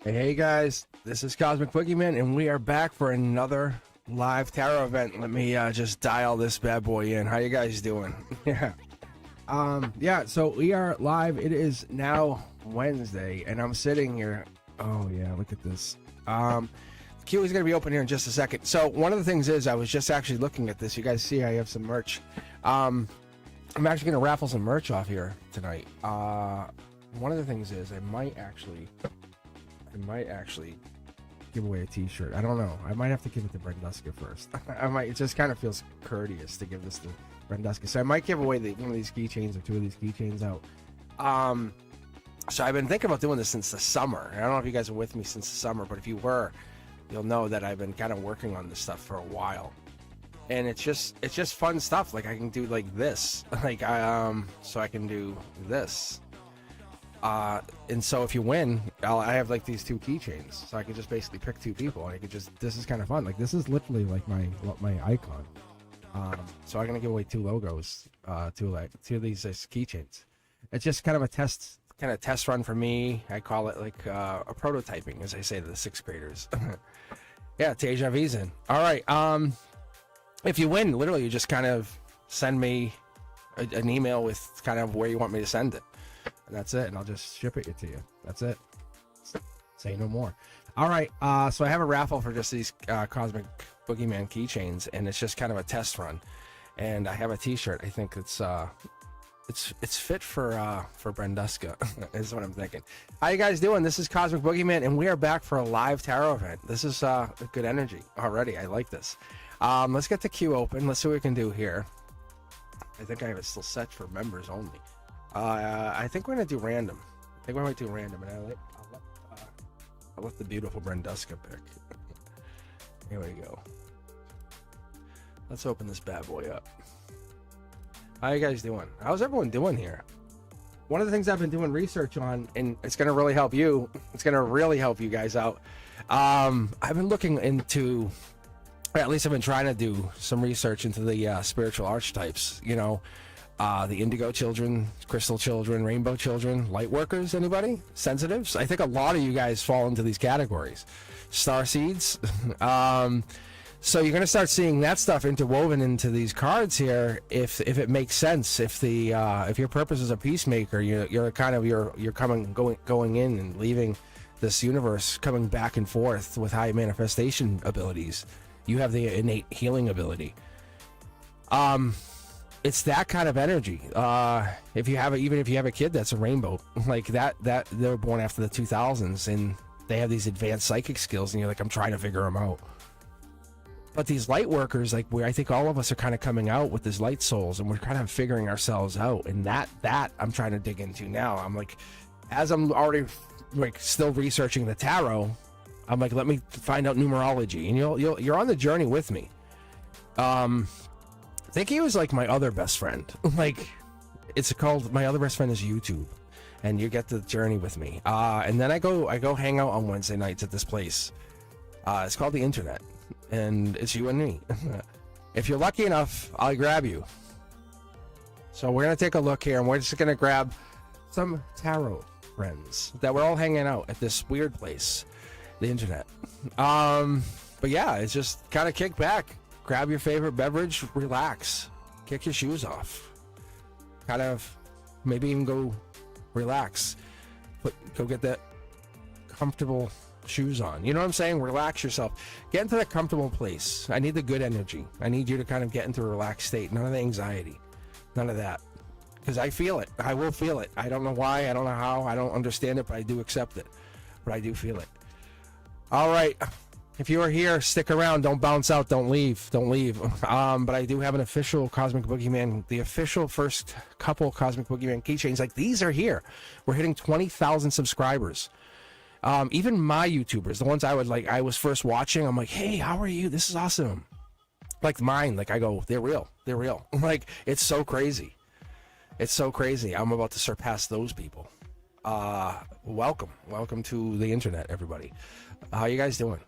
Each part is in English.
Hey guys, this is Cosmic Boogeyman, and we are back for another live tarot event. Let me just dial this bad boy in. How you guys doing? Yeah. So we are live. It is now Wednesday, and I'm sitting here. Oh yeah, look at this. Q is gonna be open here in just a second. So one of the things is I was just actually looking at this. You guys see I have some merch. I'm actually gonna raffle some merch off here tonight. One of the things is I might actually give away a t-shirt. I don't know. I might have to give it to Brenduska first. It just kind of feels courteous to give this to Brenduska. So I might give away one of these keychains or two of these keychains out. So I've been thinking about doing this since the summer. I don't know if you guys are with me since the summer, but if you were, you'll know that I've been kind of working on this stuff for a while. And it's just fun stuff. Like I can do like this. Like so I can do this. And so if you win, I have like these two keychains, so I can just basically pick two people, and I could just, this is kind of fun. Like this is literally like my icon. So I'm gonna give away two logos, two of these keychains. It's just kind of a test run for me. I call it like a prototyping, as I say to the sixth graders. Yeah, Teja V's in. All right. If you win, literally, you just kind of send me an email with kind of where you want me to send it. And that's it, and I'll just ship it to you. That's it. Say no more. All right, so I have a raffle for just these Cosmic Boogeyman keychains, and it's just kind of a test run. And I have a T-shirt. I think it's fit for Brenduska, is what I'm thinking. How you guys doing? This is Cosmic Boogeyman, and we are back for a live tarot event. This is good energy already. I like this. Let's get the queue open. Let's see what we can do here. I think I have it still set for members only. I think we're gonna do random. I think we might do random, and I'll let the beautiful Brenduska pick. Here we go. Let's open this bad boy up. How you guys doing? How's everyone doing here? One of the things I've been doing research on, and it's gonna really help you. It's gonna really help you guys out. I've been looking into, or at least I've been trying to do some research into the spiritual archetypes. You know. The indigo children, crystal children, rainbow children, light workers, anybody? Sensitives? I think a lot of you guys fall into these categories. Star seeds. So you're going to start seeing that stuff interwoven into these cards here if it makes sense. If your purpose is a peacemaker, you're going in and leaving this universe, coming back and forth with high manifestation abilities. You have the innate healing ability. It's that kind of energy. Even if you have a kid that's a rainbow, like that they were born after the 2000s, and they have these advanced psychic skills, and you're like, I'm trying to figure them out. But these light workers, like where I think all of us are kind of coming out with these light souls, and we're kind of figuring ourselves out, and that I'm trying to dig into now. I'm like, as I'm already like still researching the tarot, I'm like, let me find out numerology, and you're on the journey with me. I think he was like my other best friend. Like, it's called, my other best friend is YouTube, and you get the journey with me. And then I go hang out on Wednesday nights at this place. It's called the Internet, and it's you and me. If you're lucky enough, I'll grab you. So we're gonna take a look here, and we're just gonna grab some tarot friends that we're all hanging out at this weird place, the Internet. But yeah, it's just kind of kick back. Grab your favorite beverage, relax, kick your shoes off, kind of maybe even go relax, go get that comfortable shoes on. You know what I'm saying? Relax yourself. Get into that comfortable place. I need the good energy. I need you to kind of get into a relaxed state. None of the anxiety. None of that. Because I feel it. I will feel it. I don't know why. I don't know how. I don't understand it, but I do accept it. But I do feel it. All right. If you are here, stick around. Don't bounce out. Don't leave. Don't leave. But I do have an official Cosmic Boogeyman, the official first couple Cosmic Boogeyman keychains. Like, these are here. We're hitting 20,000 subscribers. Even my YouTubers, the ones I was first watching, I'm like, hey, how are you? This is awesome. Like mine, like I go, they're real. They're real. Like, it's so crazy. It's so crazy. I'm about to surpass those people. Welcome to the Internet, everybody. How you guys doing?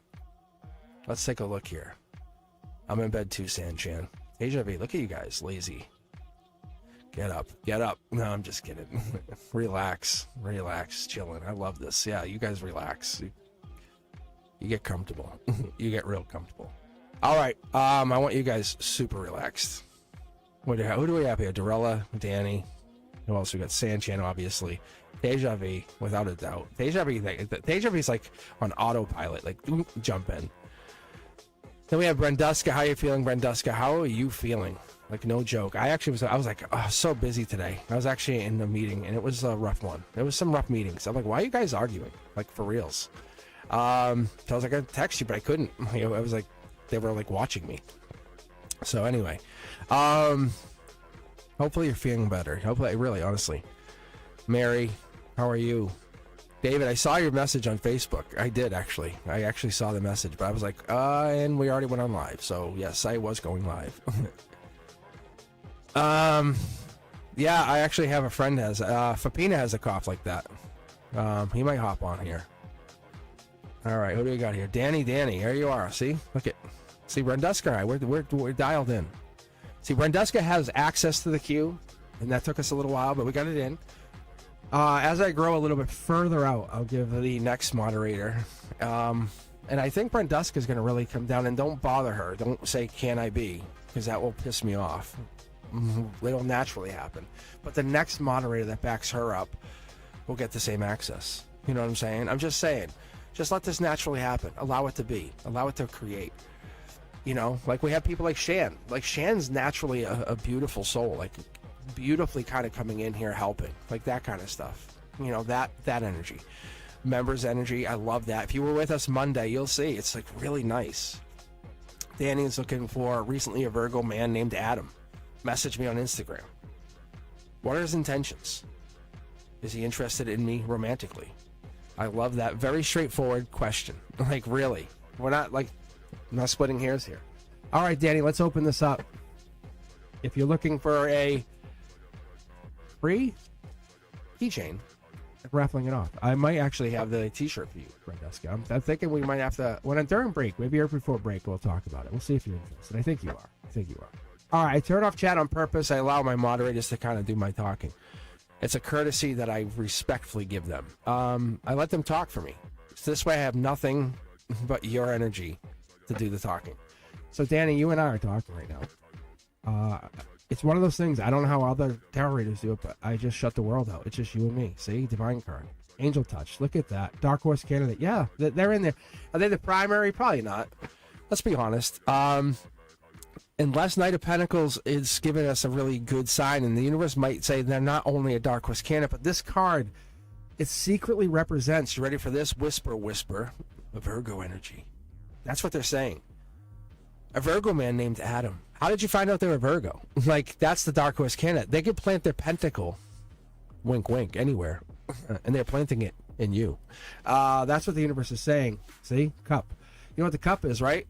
Let's take a look here. I'm in bed too, Sanchan. Teja V, look at you guys, lazy. Get up. No, I'm just kidding. Relax, chilling. I love this. Yeah, you guys relax. You get comfortable. You get real comfortable. All right. I want you guys super relaxed. Who do we have here? Dorella, Danny. Who else? We got Sanchan, obviously. Deja Vu, without a doubt. Deja Vu is like on autopilot. Like, jump in. Then we have Brenduska. How are you feeling, Brenduska? How are you feeling? Like, no joke. I was like, oh, so busy today. I was actually in a meeting, and it was a rough one. There was some rough meetings. I'm like, why are you guys arguing? Like, for reals. So I was like, I'd text you, but I couldn't. I was like, they were like watching me. So anyway, hopefully you're feeling better. Hopefully, really, honestly. Mary, how are you? David, I saw your message on Facebook. I did, actually. I actually saw the message, but I was like, and we already went on live. So yes, I was going live. Yeah, I actually have a friend has Fapina has a cough like that. He might hop on here. All right, who do we got here? Danny, here you are. See, Brenduska, we're dialed in. See, Brenduska has access to the queue, and that took us a little while, but we got it in. As I grow a little bit further out, I'll give the next moderator. And I think Brenduska is going to really come down, and don't bother her. Don't say, can I be? Because that will piss me off. It'll naturally happen. But the next moderator that backs her up will get the same access. You know what I'm saying? I'm just saying. Just let this naturally happen. Allow it to be. Allow it to create. You know, like we have people like Shan. Like Shan's naturally a beautiful soul. Like beautifully kind of coming in here helping. Like that kind of stuff. You know, that energy. Members energy. I love that. If you were with us Monday, you'll see. It's like really nice. Danny is looking for recently a Virgo man named Adam. Message me on Instagram. What are his intentions? Is he interested in me romantically? I love that. Very straightforward question. Like, really. We're not, like, I'm not splitting hairs here. All right, Danny, let's open this up. If you're looking for a free keychain, I'm raffling it off. I might actually have the t-shirt for you, Brenduska. I'm thinking we might have to, during break, maybe right before break, we'll talk about it. We'll see if you're interested. I think you are. All right, I turn off chat on purpose. I allow my moderators to kind of do my talking. It's a courtesy that I respectfully give them. I let them talk for me. So this way I have nothing but your energy to do the talking. So, Danny, you and I are talking right now. It's one of those things. I don't know how other tarot readers do it, but I just shut the world out. It's just you and me. See? Divine card. Angel touch. Look at that. Dark horse candidate. Yeah, they're in there. Are they the primary? Probably not. Let's be honest. Unless Knight of Pentacles is giving us a really good sign, and the universe might say they're not only a Dark Horse candidate, but this card, it secretly represents, you ready for this? Whisper, a Virgo energy. That's what they're saying. A Virgo man named Adam. How did you find out they were Virgo? Like, that's the Dark Horse candidate. They could plant their pentacle, wink, wink, anywhere, and they're planting it in you. That's what the universe is saying. See? Cup. You know what the cup is, right?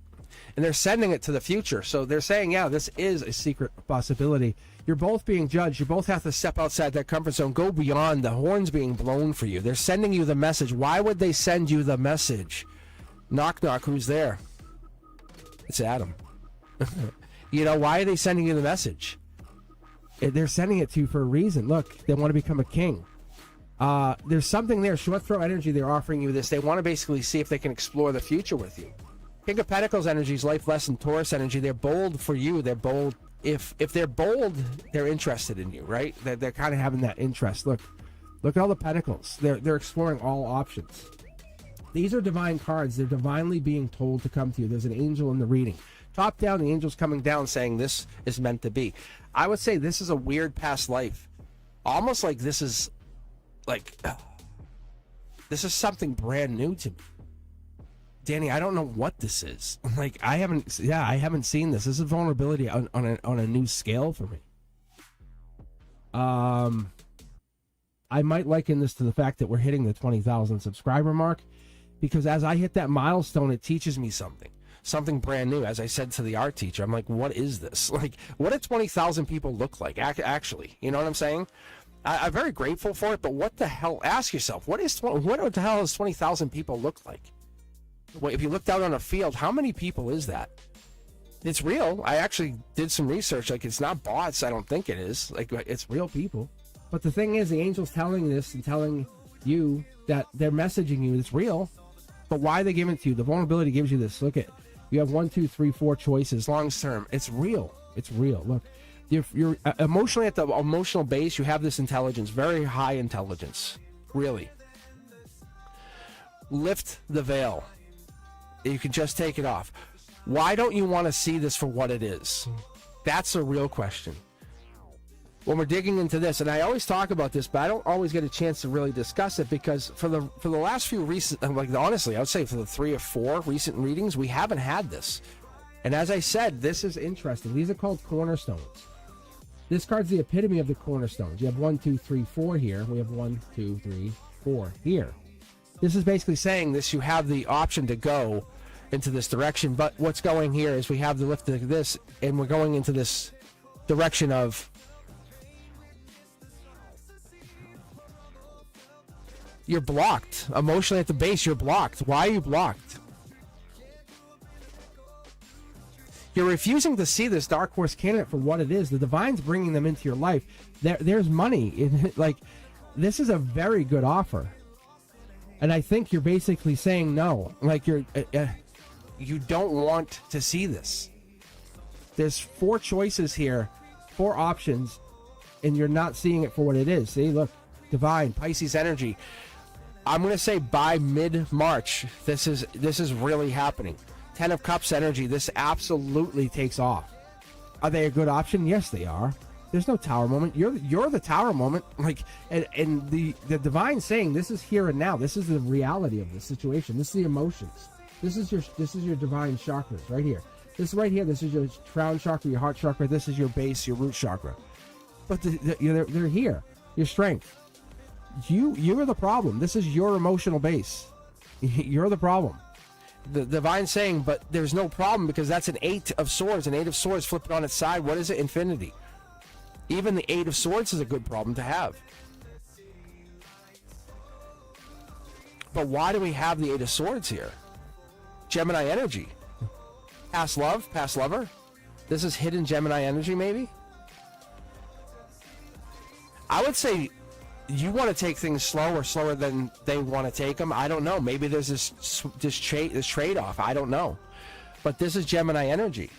And they're sending it to the future. So they're saying, yeah, this is a secret possibility. You're both being judged. You both have to step outside that comfort zone, go beyond the horns being blown for you. They're sending you the message. Why would they send you the message? Knock, knock, who's there? It's Adam. You know, why are they sending you the message? They're sending it to you for a reason. Look, they want to become a king. There's something there. Short throw energy, they're offering you this. They want to basically see if they can explore the future with you. King of Pentacles energy is life lesson. Taurus energy, they're bold for you. They're bold. If they're bold, they're interested in you, right? They're kind of having that interest. Look at all the pentacles. They're exploring all options. These are divine cards. They're divinely being told to come to you. There's an angel in the reading. Top down, the angel's coming down saying this is meant to be. I would say this is a weird past life. Almost like this is something brand new to me. Danny, I don't know what this is. Like, I haven't seen this. This is vulnerability on a new scale for me. I might liken this to the fact that we're hitting the 20,000 subscriber mark, because as I hit that milestone, it teaches me something brand new. As I said to the art teacher, I'm like, what is this? Like, what do 20,000 people look like? Actually, you know what I'm saying? I'm very grateful for it, but what the hell? Ask yourself, what the hell does 20,000 people look like? Well, if you looked out on a field, how many people is that? It's real. I actually did some research. Like, it's not bots. I don't think it is. Like, it's real people. But the thing is, the angel's telling this and telling you that they're messaging you. It's real. But why they give it to you? The vulnerability gives you this. Look at, you have 1, 2, 3, 4 choices. Long term, it's real. It's real. Look, you're emotionally at the emotional base. You have this intelligence, very high intelligence. Really. Lift the veil. You can just take it off. Why don't you want to see this for what it is? That's a real question. When we're digging into this, and I always talk about this, but I don't always get a chance to really discuss it, because for the last few recent, like honestly, I would say for the 3 or 4 recent readings, we haven't had this. And as I said, this is interesting. These are called cornerstones. This card's the epitome of the cornerstones. You have 1, 2, 3, 4 here. We have 1, 2, 3, 4 here. This is basically saying this, you have the option to go into this direction, but what's going here is we have the lift of this, and we're going into this direction of you're blocked. Emotionally at the base, you're blocked. Why are you blocked? You're refusing to see this dark horse candidate for what it is. The divine's bringing them into your life. There's money in it. Like, this is a very good offer. And I think you're basically saying no. Like, you don't want to see this. There's 4 choices here, 4 options, and you're not seeing it for what it is. See, look, divine, Pisces energy. I'm going to say by mid-March, this is really happening. 10 of Cups energy, this absolutely takes off. Are they a good option? Yes, they are. There's no tower moment. You're the tower moment. Like, and the divine saying this is here and now. This is the reality of the situation. This is the emotions. This is your divine chakras right here. This right here. This is your crown chakra, your heart chakra. This is your base, your root chakra. But they're here. Your strength. You are the problem. This is your emotional base. You're the problem. The divine saying, but there's no problem because that's an 8 of swords. An 8 of swords flipped on its side. What is it? Infinity. Even the 8 of swords is a good problem to have. But why do we have the 8 of swords here? Gemini energy. Past love, past lover. This is hidden Gemini energy, maybe? I would say you want to take things slower than they want to take them. I don't know. Maybe there's this trade-off. I don't know. But this is Gemini energy.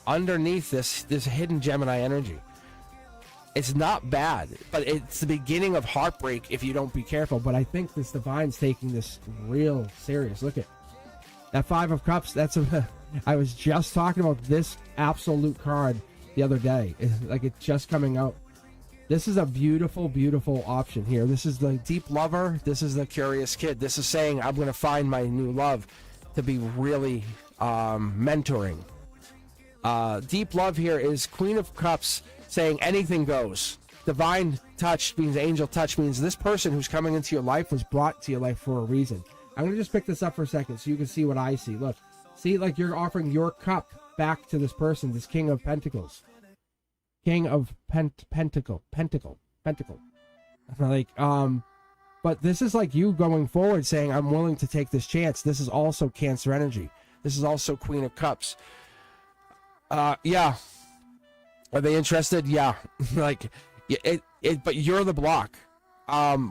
Underneath this hidden Gemini energy. It's not bad, but it's the beginning of heartbreak if you don't be careful. But I think this divine's taking this real serious. Look at that 5 of Cups. I was just talking about this absolute card the other day. It's just coming out. This is a beautiful, beautiful option here. This is the deep lover. This is the curious kid. This is saying I'm going to find my new love to be really mentoring. Deep love here is Queen of Cups saying anything goes. Divine touch means angel touch means this person who's coming into your life was brought to your life for a reason. I'm going to just pick this up for a second so you can see what I see. Look, see, like you're offering your cup back to this person, this King of Pentacles. King of Pentacle. Like, but this is like you going forward saying, I'm willing to take this chance. This is also Cancer energy. This is also Queen of Cups. Yeah. Are they interested? Yeah. Like, but you're the block,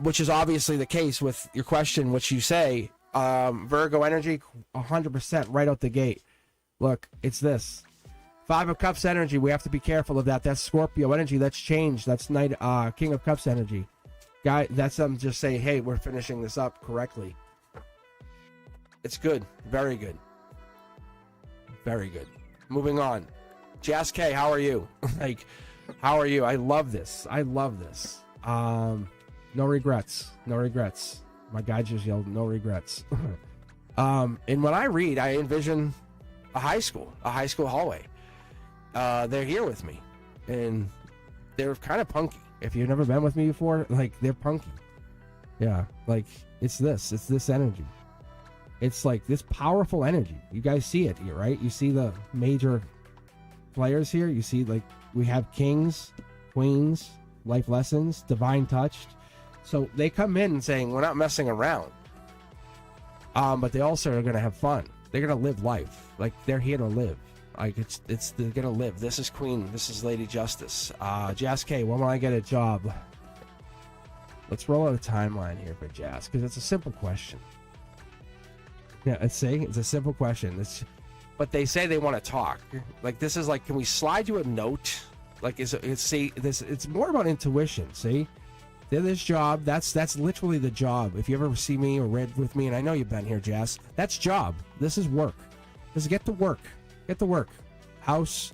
which is obviously the case with your question, which you say, Virgo energy, 100% right out the gate. Look, it's this. 5 of Cups energy, we have to be careful of that. That's Scorpio energy. That's changed. That's King of Cups energy. Guy, that's them just saying, hey, we're finishing this up correctly. It's good. Very good. Very good. Moving on. Jazz K, how are you? How are you? I love this. No regrets. My guy just yelled, no regrets. And when I read, I envision a high school hallway. They're here with me, and they're kind of punky. If you've never been with me before, like, they're punky. Yeah, like, it's this energy. It's like this powerful energy. You guys see it here, right? You see the major players here. You see, like, we have kings, queens, life lessons, divine touched. So they come in saying, we're not messing around. But they also are going to have fun. They're going to live life. Like, they're here to live. Like, they're gonna live. This is Queen. This is Lady Justice. Jazz K, when will I get a job? Let's roll out a timeline here for Jazz, because it's a simple question. Yeah, it's a simple question. But they say they want to talk. Like, this is like, can we slide you a note? Like, it's more about intuition. See, this job, that's literally the job. If you ever see me or read with me, and I know you've been here, Jess, that's job. This is work. This is get to work. Get to work. House,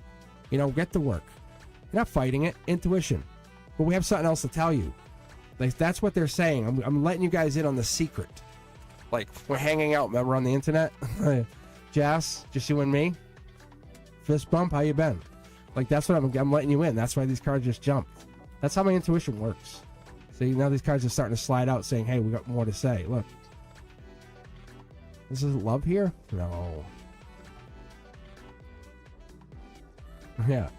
get to work. You're not fighting it. Intuition. But we have something else to tell you. Like, that's what they're saying. I'm letting you guys in on the secret. Like, we're hanging out, remember, on the internet? Jazz, just you and me? Fist bump, how you been? Like, that's what I'm letting you in. That's why these cards just jump. That's how my intuition works. See, now these cards are starting to slide out saying, hey, we got more to say. Look. This is love here? No. Yeah.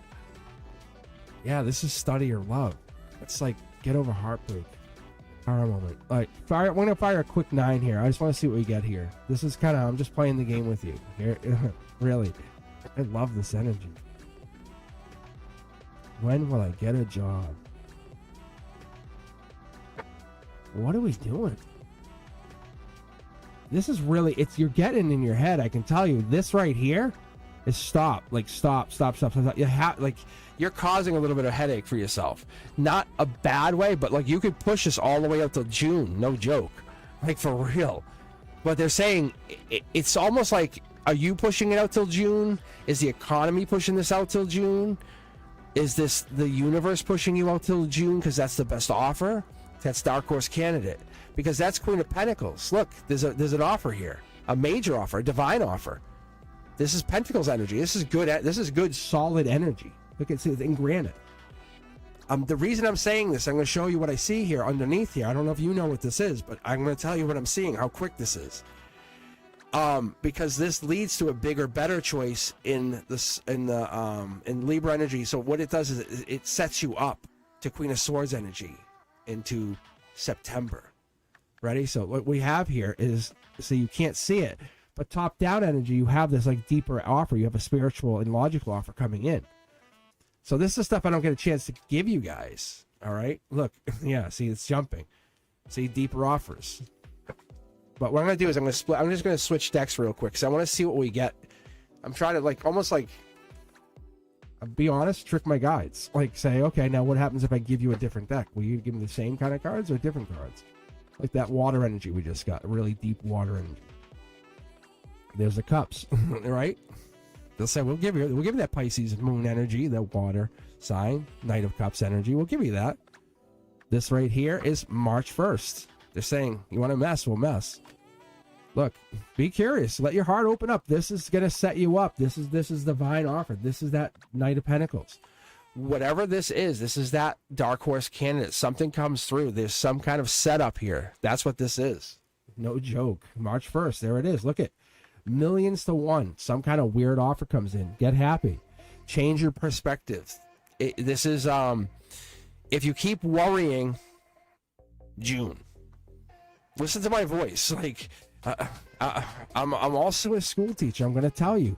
Yeah, this is study your love. It's like, get over heartbreak. Our moment. Like, we're gonna fire a quick 9 here. I just want to see what we get here. This is kind of, I'm just playing the game with you. Here, really. I love this energy. When will I get a job? What are we doing? This is really, you're getting in your head. I can tell you, this right here is stop. Like, stop. You have, like, you're causing a little bit of headache for yourself. Not a bad way, but like, you could push this all the way up till June. No joke. Like, for real. But they're saying it's almost like, are you pushing it out till June? Is the economy pushing this out till June? Is this the universe pushing you out till June because that's the best offer? That's Dark Horse Candidate. Because that's Queen of Pentacles. Look, there's an offer here. A major offer, a divine offer. This is Pentacles energy. This is good, solid energy. Look at it in granite. The reason I'm saying this, I'm going to show you what I see here underneath here. I don't know if you know what this is, but I'm going to tell you what I'm seeing, how quick this is. Because this leads to a bigger, better choice in Libra energy. So what it does is it sets you up to Queen of Swords energy into September. Ready? So what we have here is, so you can't see it, but top down energy, you have this like deeper offer. You have a spiritual and logical offer coming in. So this is stuff I don't get a chance to give you guys. All right, look, yeah, see, it's jumping. See, deeper offers. But what I'm gonna do is I'm just gonna switch decks real quick because I want to see what we get. I'm trying to almost I'll be honest, trick my guides. Like, say, okay, now what happens if I give you a different deck? Will you give me the same kind of cards or different cards? Like that water energy we just got, really deep water energy. There's the cups, right? They'll say, we'll give you that Pisces moon energy, that water sign, Knight of Cups energy. We'll give you that. This right here is March 1st. They're saying, you want to mess? We'll mess. Look, be curious. Let your heart open up. This is going to set you up. This is divine offer. This is that Knight of Pentacles. Whatever this is that Dark Horse Candidate. Something comes through. There's some kind of setup here. That's what this is. No joke. March 1st. There it is. Look at millions to one. Some kind of weird offer comes in. Get happy. Change your perspective. This is, if you keep worrying, June. Listen to my voice. Like, I'm also a school teacher. I'm going to tell you,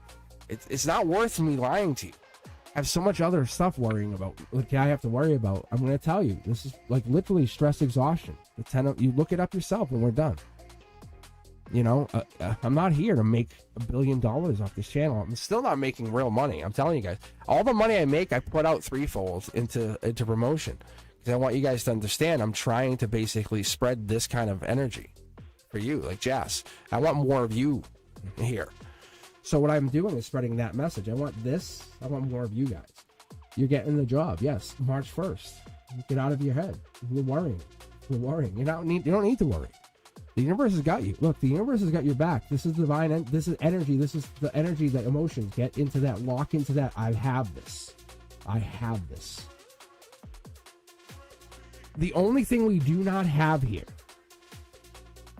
it's not worth me lying to you. I have so much other stuff worrying about. Like, I have to worry about. I'm going to tell you, this is like literally stress exhaustion. You look it up yourself when we're done. You know, I'm not here to make $1 billion off this channel. I'm still not making real money. I'm telling you guys, all the money I make, I put out threefold into promotion. Because I want you guys to understand, I'm trying to basically spread this kind of energy for you, like Jazz. I want more of you here. So what I'm doing is spreading that message. I want more of you guys. You're getting the job. Yes, March 1st. Get out of your head. You're worrying. You don't need to worry. The universe has got you. Look, the universe has got your back. This is divine. This is energy. This is the energy that emotions get into that. Lock into that. I have this. The only thing we do not have here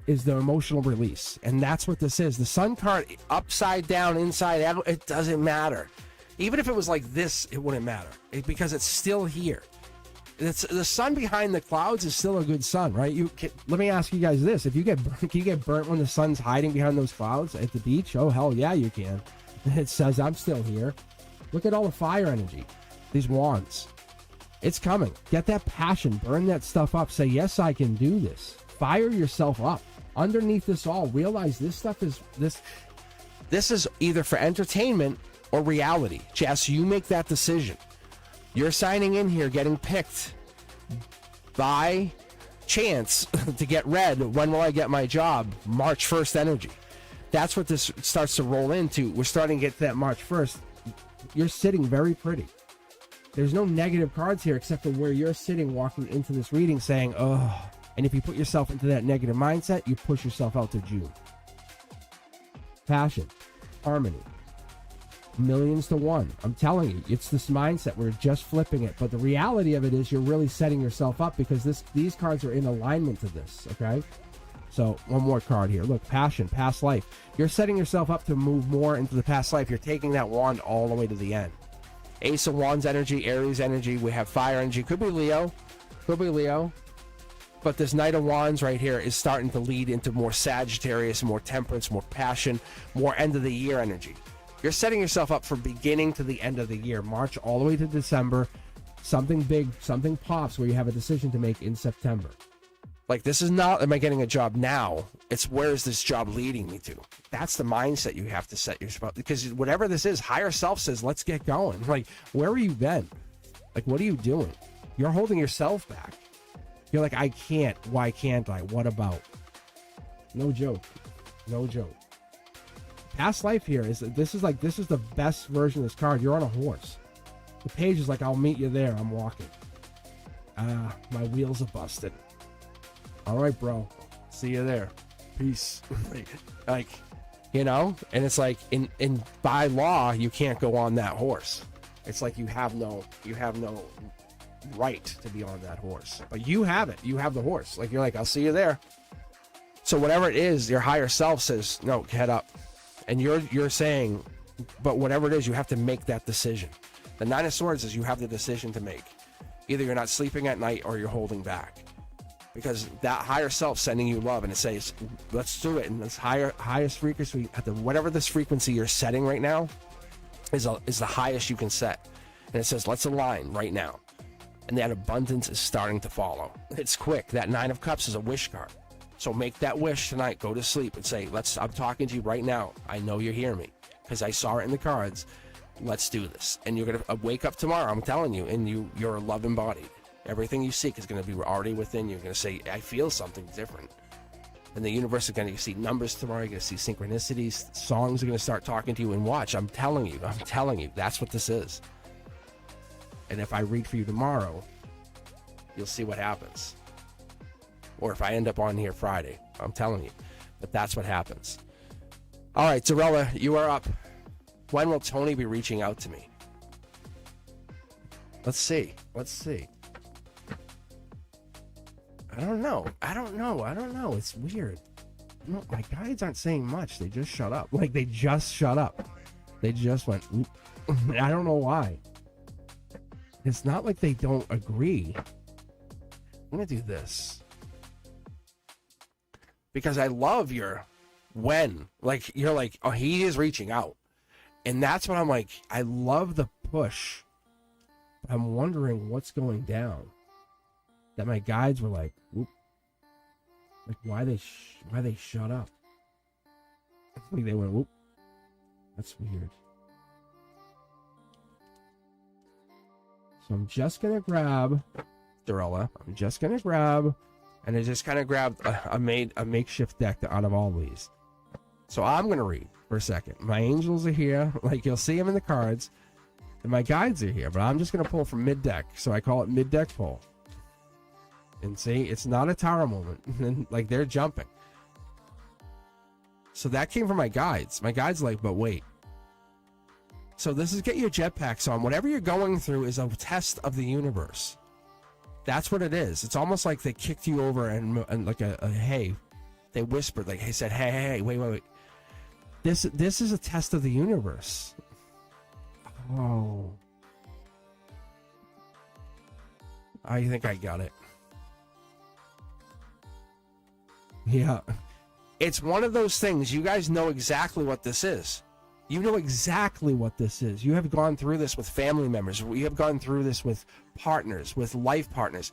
is the emotional release. And that's what this is. The Sun card, upside down, inside out, it doesn't matter. Even if it was like this, it wouldn't matter. Because it's still here. It's the sun behind the clouds is still a good sun, right? Let me ask you guys this: can you get burnt when the sun's hiding behind those clouds at the beach? Oh hell yeah, you can. It says I'm still here. Look at all the fire energy, these wands. It's coming. Get that passion, burn that stuff up. Say yes, I can do this. Fire yourself up. underneath this all, realize this stuff is this is either for entertainment or reality. Jess, you make that decision. You're signing in here, getting picked by chance to get read. When will I get my job? March 1st energy. That's what this starts to roll into. We're starting to get to that March 1st. You're sitting very pretty. There's no negative cards here except for where you're sitting walking into this reading saying, oh. And if you put yourself into that negative mindset, you push yourself out to June. Passion, harmony, millions to one. I'm telling you, it's this mindset. We're just flipping it. But the reality of it is you're really setting yourself up because these cards are in alignment to this, okay? So one more card here. Look, passion, past life. You're setting yourself up to move more into the past life. You're taking that wand all the way to the end. Ace of Wands energy, Aries energy. We have fire energy. Could be Leo. Could be Leo. But this Knight of Wands right here is starting to lead into more Sagittarius, more temperance, more passion, more end of the year energy. You're setting yourself up for beginning to the end of the year. March all the way to December. Something big, something pops where you have a decision to make in September. Like, this is not, am I getting a job now? It's, where is this job leading me to? That's the mindset you have to set yourself up. Because whatever this is, higher self says, let's get going. Like, where have you been? Like, what are you doing? You're holding yourself back. You're like, I can't. Why can't I? What about? No joke. No joke. Past life here is, this is the best version of this card. You're on a horse. The page is like, I'll meet you there. I'm walking. My wheels are busted. All right, bro. See you there. Peace. Like, you know, and it's like in by law, you can't go on that horse. It's like you have no right to be on that horse, but you have it. You have the horse. Like, you're like, I'll see you there. So whatever it is, your higher self says, no, head up. And you're saying, but whatever it is, you have to make that decision. The Nine of Swords is you have the decision to make. Either you're not sleeping at night or you're holding back. Because that higher self sending you love, and it says, let's do it. And this highest frequency, whatever this frequency you're setting right now is the highest you can set. And it says, let's align right now. And that abundance is starting to follow. It's quick. That Nine of Cups is a wish card. So make that wish tonight. Go to sleep and say, I'm talking to you right now. I know you hear me because I saw it in the cards. Let's do this. And you're going to wake up tomorrow, I'm telling you, and you're love embodied. Everything you seek is going to be already within you. You're going to say, I feel something different. And the universe is going to see numbers tomorrow. You're going to see synchronicities. Songs are going to start talking to you, and watch. I'm telling you, that's what this is. And if I read for you tomorrow, you'll see what happens. Or if I end up on here Friday, I'm telling you. But that's what happens. All right, Zarella, you are up. When will Tony be reaching out to me? Let's see. I don't know. It's weird. No, my guides aren't saying much. They just shut up. Like, they just shut up. They just went, oop. I don't know why. It's not like they don't agree. I'm going to do this. Because I love your when. Like, you're like, oh, he is reaching out. And that's what I'm like, I love the push. I'm wondering what's going down. That my guides were like, whoop. Like, why they shut up? Like, they went, whoop. That's weird. So I'm just going to grab Dorella. And I just kind of grabbed a makeshift deck out of all these. So I'm going to read for a second. My angels are here. Like, you'll see them in the cards. And my guides are here. But I'm just going to pull from mid-deck. So I call it mid-deck pull. And see, it's not a tower moment. Like, they're jumping. So that came from my guides. My guides are like, but wait. So this is get your jetpacks on. Whatever you're going through is a test of the universe. That's what it is. It's almost like they kicked you over and like a hey. They whispered, like, hey, said, hey, wait. This is a test of the universe. Oh. I think I got it. Yeah. It's one of those things. You guys know exactly what this is. You know exactly what this is. You have gone through this with family members. You have gone through this with partners, with life partners.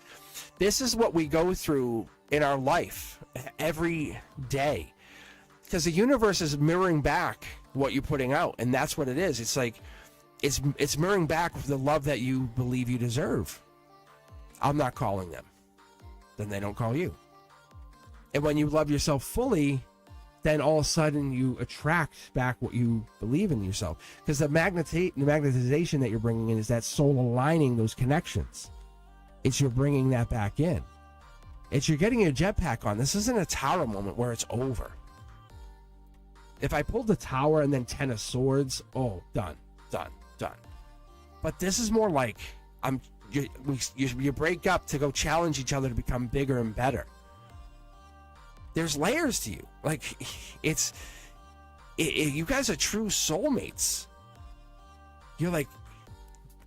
This is what we go through in our life every day, because the universe is mirroring back what you're putting out, and that's what it is. It's like it's mirroring back the love that you believe you deserve. I'm not calling them, then they don't call you. And when you love yourself fully, then all of a sudden you attract back what you believe in yourself, because the magnetization that you're bringing in is that soul aligning those connections. It's you're bringing that back in. It's you're getting your jetpack on. This isn't a tower moment where it's over. If I pulled the tower and then 10 of swords, oh, done. But this is more like you break up to go challenge each other to become bigger and better. There's layers to you. Like, you guys are true soulmates. You're like,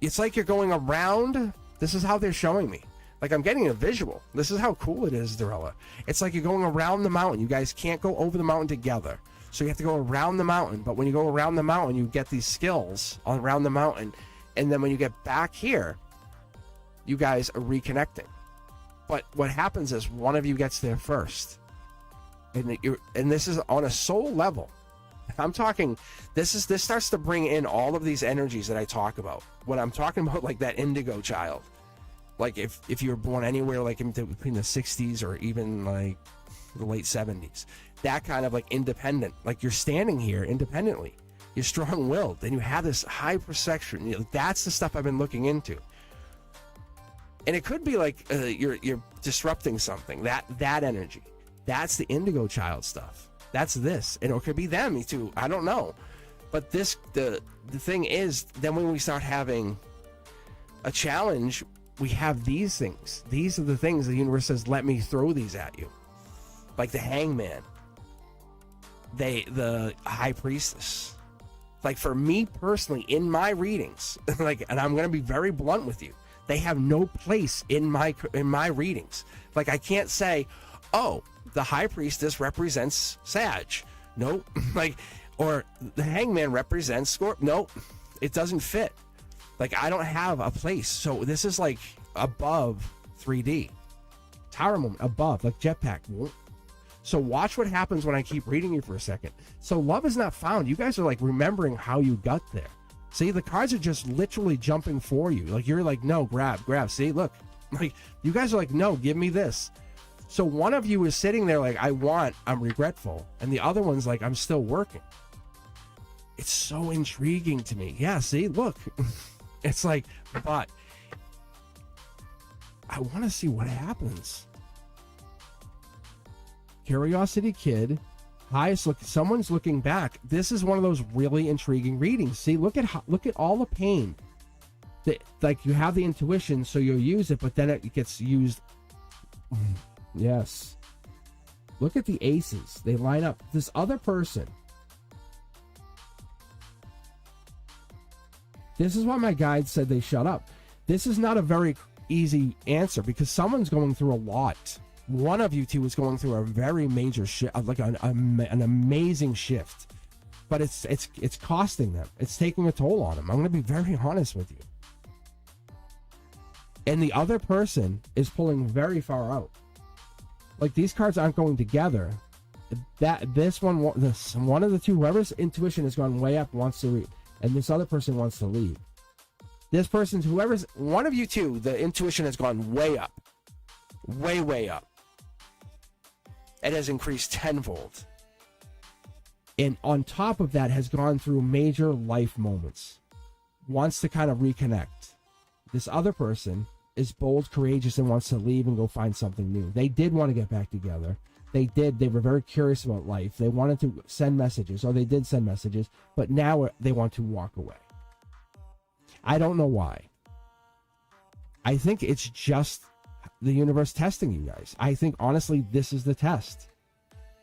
it's like you're going around. This is how they're showing me. Like, I'm getting a visual. This is how cool it is, Dorella. It's like you're going around the mountain. You guys can't go over the mountain together. So you have to go around the mountain. But when you go around the mountain, you get these skills around the mountain. And then when you get back here, you guys are reconnecting. But what happens is one of you gets there first. And this is on a soul level. I'm talking, this starts to bring in all of these energies that I talk about. When I'm talking about like that indigo child, like if you were born anywhere like between the 60s or even like the late 70s, that kind of like independent, like you're standing here independently, you're strong-willed, and you have this high perception. You know, that's the stuff I've been looking into. And it could be like you're disrupting something, that energy. That's the indigo child stuff. That's this. And it could be them too. I don't know. But the thing is, then when we start having a challenge, we have these things. These are the things the universe says, let me throw these at you. Like the hangman. The high priestess. Like for me personally, in my readings, like, and I'm going to be very blunt with you, they have no place in my readings. Like I can't say, oh, the high priestess represents Sag. Nope. Like, or the hangman represents Scorpio. Nope. It doesn't fit. Like, I don't have a place. So this is like above 3D. Tower moment, above, like jetpack. So watch what happens when I keep reading you for a second. So love is not found. You guys are like remembering how you got there. See, the cards are just literally jumping for you. Like, you're like, no, grab. See, look. Like, you guys are like, no, give me this. So one of you is sitting there like, I'm regretful. And the other one's like, I'm still working. It's so intriguing to me. Yeah, see, look. It's like, but I want to see what happens. Curiosity Kid. Highest look. Someone's looking back. This is one of those really intriguing readings. See, look at all the pain. Like, you have the intuition, so you'll use it, but then it gets used. Yes. Look at the aces. They line up. This other person. This is why my guide said they shut up. This is not a very easy answer because someone's going through a lot. One of you two is going through a very major shift, like an amazing shift. But it's costing them. It's taking a toll on them. I'm going to be very honest with you. And the other person is pulling very far out. Like, these cards aren't going together. One of the two, whoever's intuition has gone way up, wants to read, and this other person wants to leave. This person's, whoever's, one of you two, the intuition has gone way up. Way up. It has increased tenfold. And on top of that, has gone through major life moments. Wants to kind of reconnect. This other person is bold, courageous, and wants to leave and go find something new. They did want to get back together. They were very curious about life. They wanted to send messages, or they did send messages, but now they want to walk away. I don't know why. I think it's just the universe testing you guys. I think, honestly, this is the test.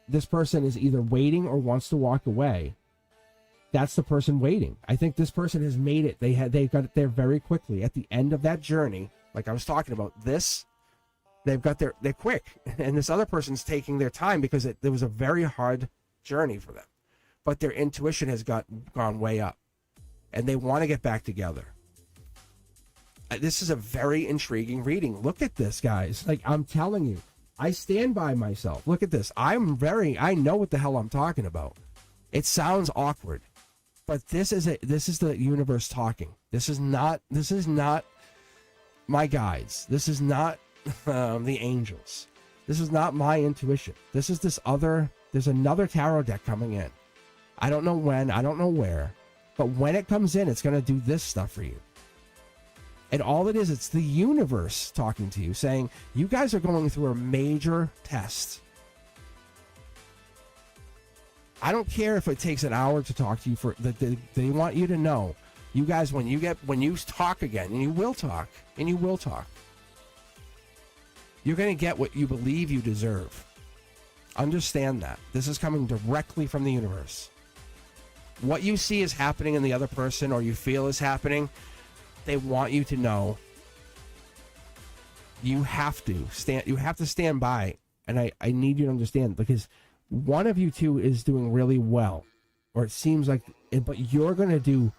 This person is either waiting or wants to walk away. That's the person waiting. I think this person has made it. They got it there very quickly. At the end of that journey, like I was talking about, they're quick. And this other person's taking their time because it was a very hard journey for them. But their intuition has gone way up. And they want to get back together. This is a very intriguing reading. Look at this, guys. Like, I'm telling you, I stand by myself. Look at this. I know what the hell I'm talking about. It sounds awkward, but this is the universe talking. This is not my guides. This is not the angels. This is not my intuition. There's another tarot deck coming in. I don't know when, I don't know where, but when it comes in, it's going to do this stuff for you. And all it is, it's the universe talking to you, saying, you guys are going through a major test. I don't care if it takes an hour to talk to you they want you to know, you guys, when you talk again, and you will talk, you're going to get what you believe you deserve. Understand that. This is coming directly from the universe. What you see is happening in the other person, or you feel is happening, they want you to know you have to stand by. And I need you to understand, because one of you two is doing really well, or it seems like it, but you're going to do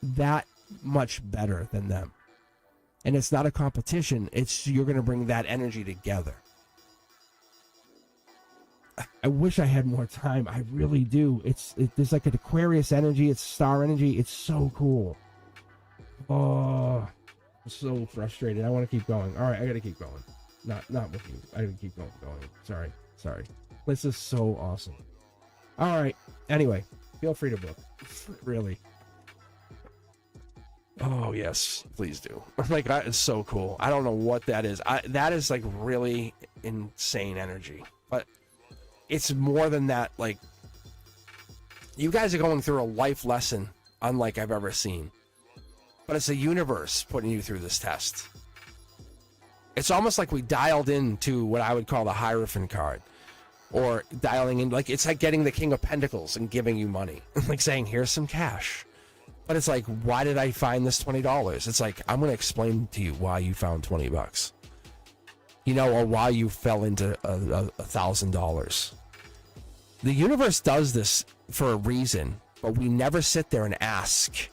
that much better than them. And it's not a competition. You're going to bring that energy together. I wish I had more time. I really do. There's like an Aquarius energy. It's star energy. It's so cool. Oh, I'm so frustrated. I want to keep going. All right, I got to keep going. Not with you. I got to keep going. Sorry. This is so awesome. All right. Anyway, feel free to book. Really. Oh, yes. Please do. Like, that is so cool. I don't know what that is. That is like really insane energy. But it's more than that. Like, you guys are going through a life lesson unlike I've ever seen. But it's the universe putting you through this test. It's almost like we dialed into what I would call the Hierophant card. Or dialing in, like, it's like getting the King of Pentacles and giving you money. Like saying, here's some cash. But it's like, why did I find this $20? It's like, I'm going to explain to you why you found $20. You know, or why you fell into $1,000. The universe does this for a reason, but we never sit there and ask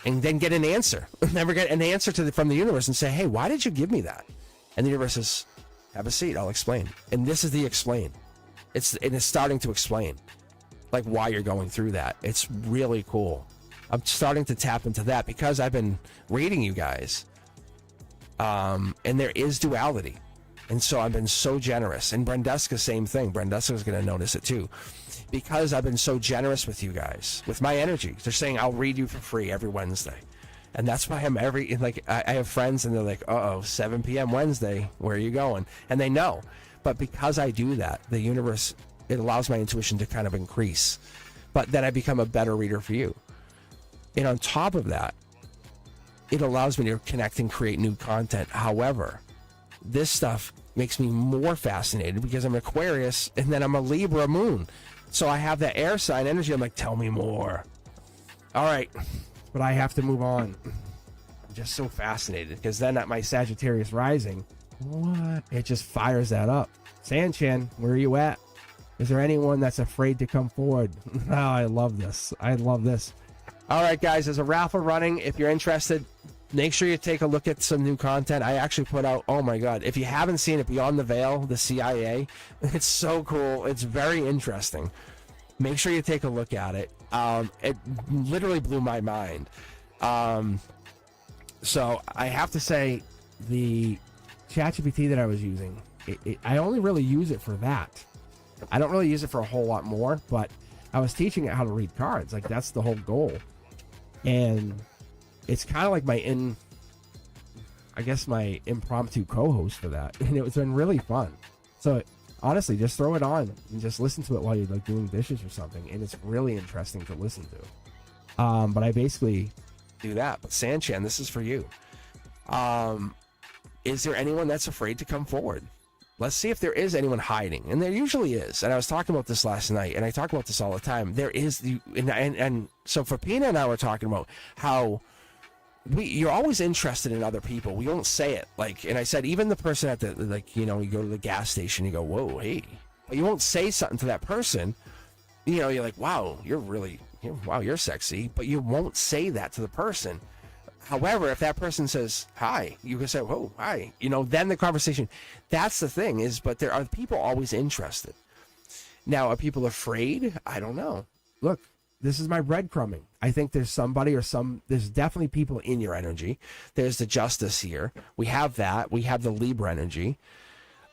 and then get an answer. Never get an answer from the universe and say, hey, why did you give me that? And the universe says, have a seat, I'll explain. And this is the explain. It's starting to explain, like, why you're going through that. It's really cool. I'm starting to tap into that because I've been reading you guys. And there is duality. And so I've been so generous. And Brendeska, same thing. Brendeska's going to notice it too. Because I've been so generous with you guys, with my energy. They're saying, I'll read you for free every Wednesday. And that's why I have friends and they're like, 7 p.m. Wednesday, where are you going? And they know. But because I do that, the universe, it allows my intuition to kind of increase. But then I become a better reader for you. And on top of that, it allows me to connect and create new content. However, this stuff makes me more fascinated because I'm Aquarius and then I'm a Libra moon. So I have that air sign energy. I'm like, tell me more. All right. But I have to move on. I'm just so fascinated because then at my Sagittarius rising, what? It just fires that up. Sanchin, where are you at? Is there anyone that's afraid to come forward? Oh, I love this. All right, guys, there's a raffle running. If you're interested, make sure you take a look at some new content. I actually put out, oh my God, if you haven't seen it, Beyond the Veil, the CIA, it's so cool. It's very interesting. Make sure you take a look at it. It literally blew my mind. So I have to say, the ChatGPT that I was using, I only really use it for that. I don't really use it for a whole lot more, but I was teaching it how to read cards. Like, that's the whole goal. And it's kind of like my impromptu co-host for that. And it's been really fun. So honestly, just throw it on and just listen to it while you're like doing dishes or something. And it's really interesting to listen to. But I basically do that. But Sanchin, this is for you. Is there anyone that's afraid to come forward? Let's see if there is anyone hiding. And there usually is. And I was talking about this last night, and I talk about this all the time. There is, and so for Pina and I were talking about how you're always interested in other people. We don't say it. Like, and I said, even the person at the, like, you know, you go to the gas station, you go, whoa, hey. But you won't say something to that person. You know, you're like, wow, you're sexy. But you won't say that to the person. However, if that person says hi, you can say, "Whoa, hi," then the conversation. That's the thing is, but there are people always interested. Now, are people afraid? I don't know. Look, this is my breadcrumbing. I think there's somebody there's definitely people in your energy. There's the Justice here. We have that. We have the Libra energy.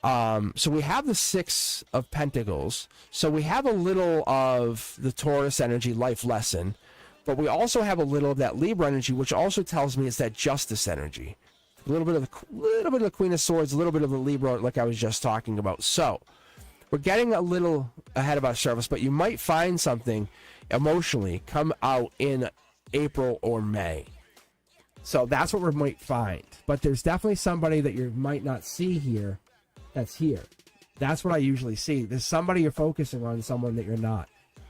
So we have the Six of Pentacles. So we have a little of the Taurus energy, life lesson. But we also have a little of that Libra energy, which also tells me it's that Justice energy. A little bit of the Queen of Swords, a little bit of the Libra, like I was just talking about. So we're getting a little ahead of ourselves, but you might find something emotionally come out in April or May. So that's what we might find. But there's definitely somebody that you might not see here that's here. That's what I usually see. There's somebody you're focusing on, someone that you're not.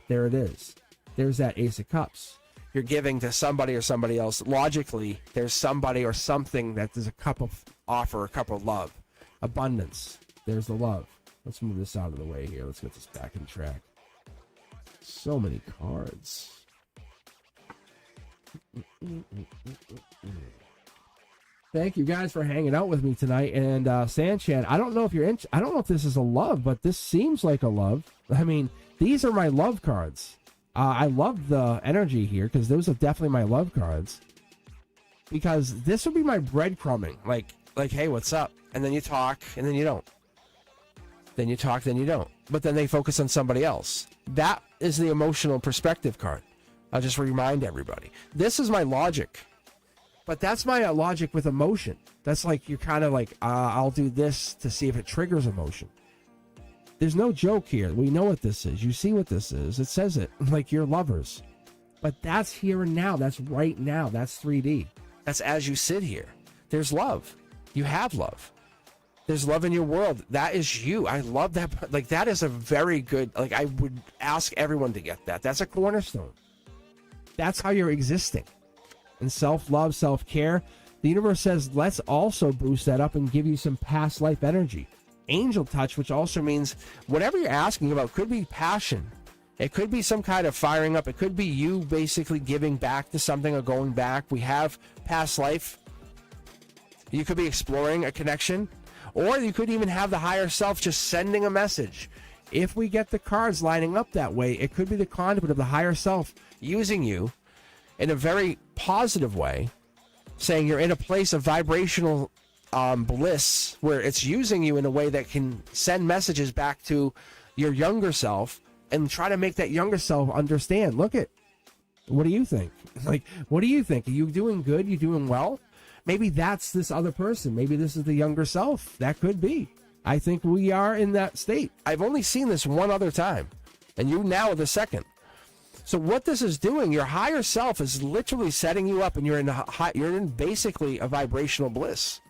There it is. There's that Ace of Cups. You're giving to somebody or somebody else. Logically, there's somebody or something that there's a cup of offer, a cup of love. Abundance. There's the love. Let's move this out of the way here. Let's get this back in track. So many cards. Thank you guys for hanging out with me tonight. And Sanchan, I don't know if you're I don't know if this is a love, but this seems like a love. I mean, these are my love cards. I love the energy here because those are definitely my love cards. Because this would be my breadcrumbing. Like, hey, what's up? And then you talk, and then you don't. Then you talk, then you don't. But then they focus on somebody else. That is the emotional perspective card. I'll just remind everybody. This is my logic. But that's my logic with emotion. That's like, you're kind of like, I'll do this to see if it triggers emotion. There's no joke here. We know what this is. You see what this is. It says it. Like, you're lovers. But that's here and now. That's right now. That's 3D. That's as you sit here. There's love. You have love. There's love in your world. That is you. I love that. Like, that is a very good, like, I would ask everyone to get that. That's a cornerstone. That's how you're existing. And self-love, self-care. The universe says, let's also boost that up and give you some past life energy. Angel touch, which also means whatever you're asking about could be passion. It could be some kind of firing up. It could be you basically giving back to something or going back. We have past life. You could be exploring a connection. Or you could even have the higher self just sending a message. If we get the cards lining up that way, it could be the conduit of the higher self using you in a very positive way, saying you're in a place of vibrational bliss where it's using you in a way that can send messages back to your younger self and try to make that younger self understand. Look at, what do you think? Like, what do you think? Are you doing good? You doing well? Maybe that's this other person. Maybe this is the younger self. That could be. I think we are in that state. I've only seen this one other time, and you now are the second. So what this is doing, your higher self is literally setting you up, and you're in basically a vibrational bliss,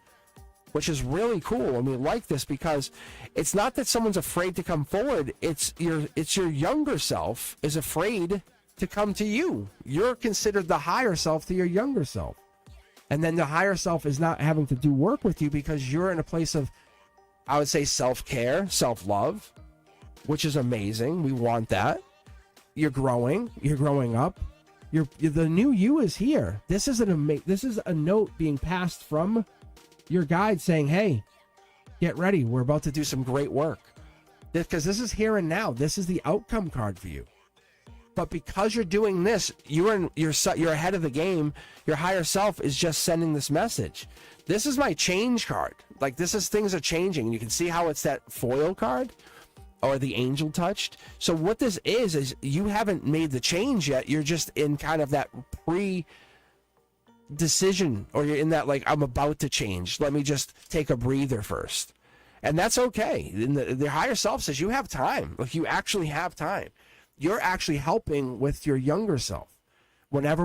which is really cool. And we like this because it's not that someone's afraid to come forward. It's your younger self is afraid to come to you. You're considered the higher self to your younger self. And then the higher self is not having to do work with you because you're in a place of, I would say, self-care, self-love, which is amazing. We want that. You're growing up. The new you is here. This is a note being passed from your guide saying, hey, get ready. We're about to do some great work. Because this is here and now. This is the outcome card for you. But because you're doing this, you're ahead of the game. Your higher self is just sending this message. This is my change card. Like, things are changing. You can see how it's that foil card or the angel touched. So what this is you haven't made the change yet. You're just in kind of that pre-decision, or you're in that, like, I'm about to change. Let me just take a breather first. And that's okay. And the higher self says you have time. Like, you actually have time. You're actually helping with your younger self. Whatever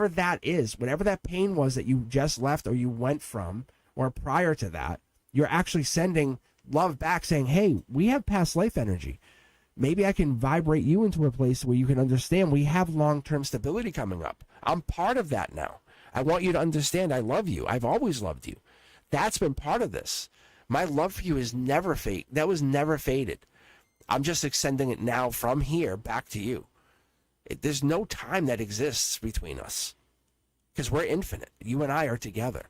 that is, whatever that pain was that you just left or you went from, or prior to that, you're actually sending love back saying, hey, we have past life energy. Maybe I can vibrate you into a place where you can understand we have long-term stability coming up. I'm part of that now. I want you to understand I love you. I've always loved you. That's been part of this. My love for you is never fade. That was never faded. I'm just extending it now from here back to you. There's no time that exists between us. because we're infinite. You and I are together.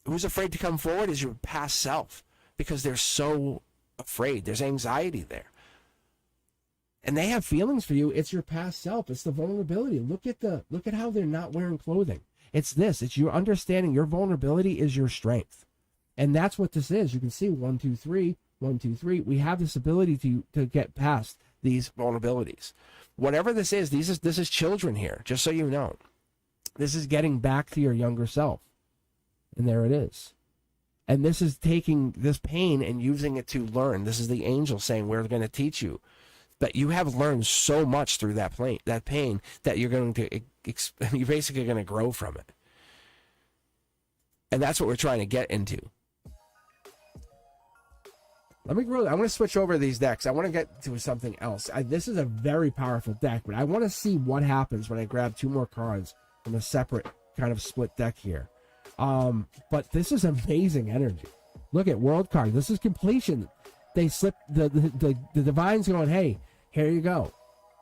Who's afraid to come forward is your past self, because they're so afraid. There's anxiety there. And they have feelings for you. It's your past self. It's the vulnerability. Look at how they're not wearing clothing. It's this. It's your understanding your vulnerability is your strength. And that's what this is. You can see 1, 2, 3, 1, 2, 3. We have this ability to get past these vulnerabilities. Whatever this is, this is children here, just so you know. This is getting back to your younger self. And there it is. And this is taking this pain and using it to learn. This is the angel saying, we're going to teach you. But you have learned so much through that pain that you're going to, you're basically going to grow from it. And that's what we're trying to get into. Let me grow. I want to switch over these decks. I want to get to something else. This is a very powerful deck, but I want to see what happens when I grab 2 more cards from a separate kind of split deck here. But this is amazing energy. Look at world card. This is completion. They slip the divine's going, hey, here you go.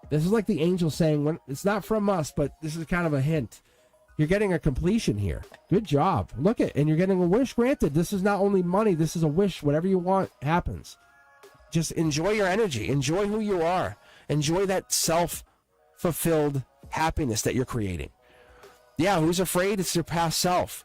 This is like the angel saying, it's not from us, but this is kind of a hint. You're getting a completion here. Good job. Look at, and you're getting a wish granted. This is not only money, this is a wish. Whatever you want happens. Just enjoy your energy. Enjoy who you are. Enjoy that self-fulfilled happiness that you're creating. Yeah, who's afraid? It's your past self.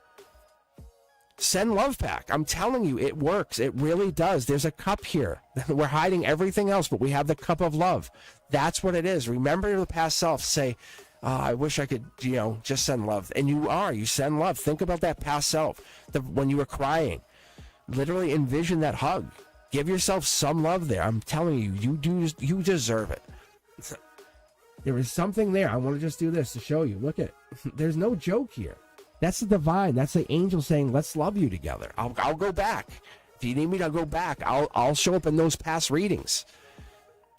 Send love back. I'm telling you, it works. It really does. There's a cup here. We're hiding everything else, but we have the cup of love. That's what it is. Remember your past self. Say, I wish I could, just send love. And you send love. Think about that past self. When you were crying, literally envision that hug. Give yourself some love there. I'm telling you, you deserve it. There is something there. I want to just do this to show you. Look at, there's no joke here. That's the divine. That's the angel saying, let's love you together. I'll go back. If you need me to go back, I'll show up in those past readings.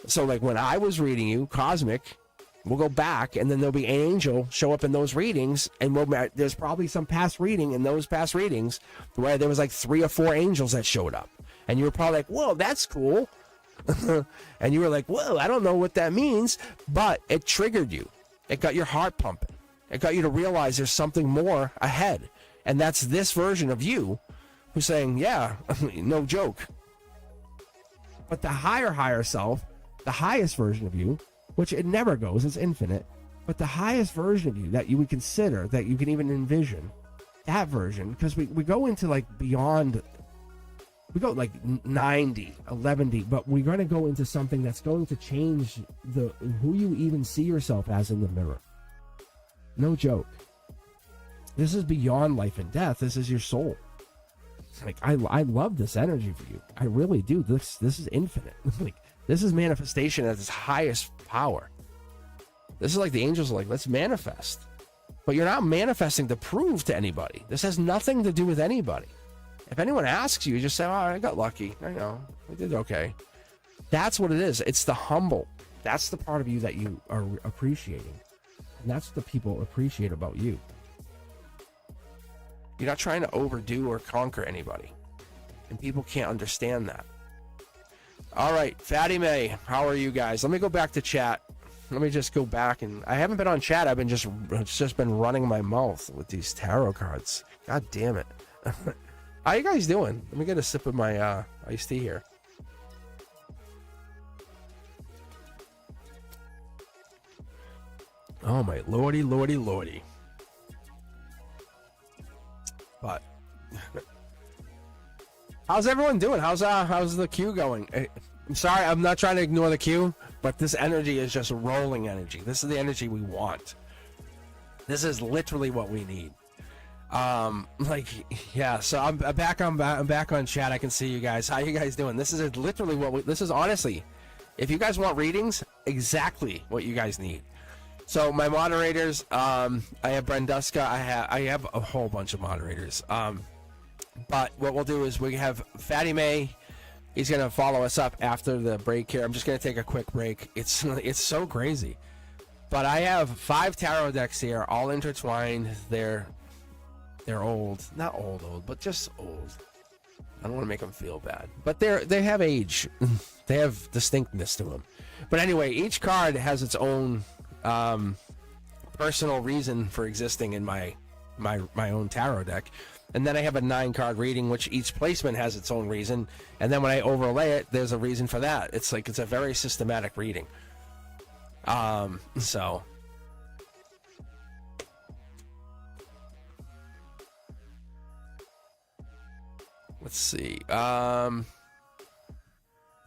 So like when I was reading you, Cosmic, we'll go back, and then there'll be an angel show up in those readings, and there's probably some past reading in those past readings where there was like 3 or 4 angels that showed up. And you were probably like, whoa, that's cool. And you were like, whoa, I don't know what that means. But it triggered you. It got your heart pumping. It got you to realize there's something more ahead. And that's this version of you who's saying, yeah, no joke. But the higher self, the highest version of you, which it never goes, it's infinite, but the highest version of you that you would consider, that you can even envision, that version, because we go into like beyond, we go like 90, 11, but we're going to go into something that's going to change who you even see yourself as in the mirror. No joke. This is beyond life and death. This is your soul. Like I love this energy for you. I really do. This is infinite. Like this is manifestation at its highest power. This is like the angels are like, let's manifest. But you're not manifesting to prove to anybody. This has nothing to do with anybody. If anyone asks you, just say, oh, I got lucky. I know. I did okay. That's what it is. It's the humble. That's the part of you that you are appreciating. And that's what the people appreciate about you. You're not trying to overdo or conquer anybody. And people can't understand that. All right, Fatty May, how are you guys? Let me go back to chat. Let me just go back, and I haven't been on chat. I've been just been running my mouth with these tarot cards. God damn it. How you guys doing? Let me get a sip of my iced tea here. Oh my lordy. But how's everyone doing? How's the queue going? I'm sorry, I'm not trying to ignore the queue, but this energy is just rolling energy. This is the energy we want. This is literally what we need. Yeah. So I'm back on chat. I can see you guys. How you guys doing? This is literally this is honestly, if you guys want readings, exactly what you guys need. So my moderators, I have Brenduska. I have a whole bunch of moderators. But what we'll do is we have Fatty May. He's gonna follow us up after the break here. I'm just gonna take a quick break. It's so crazy. But I have 5 tarot decks here, all intertwined. They're old, not old, but just old. I don't want to make them feel bad, but they have age. They have distinctness to them. But anyway, each card has its own personal reason for existing in my my own tarot deck. And then I have a 9-card reading, which each placement has its own reason. And then when I overlay it, there's a reason for that. It's like, it's a very systematic reading. So let's see.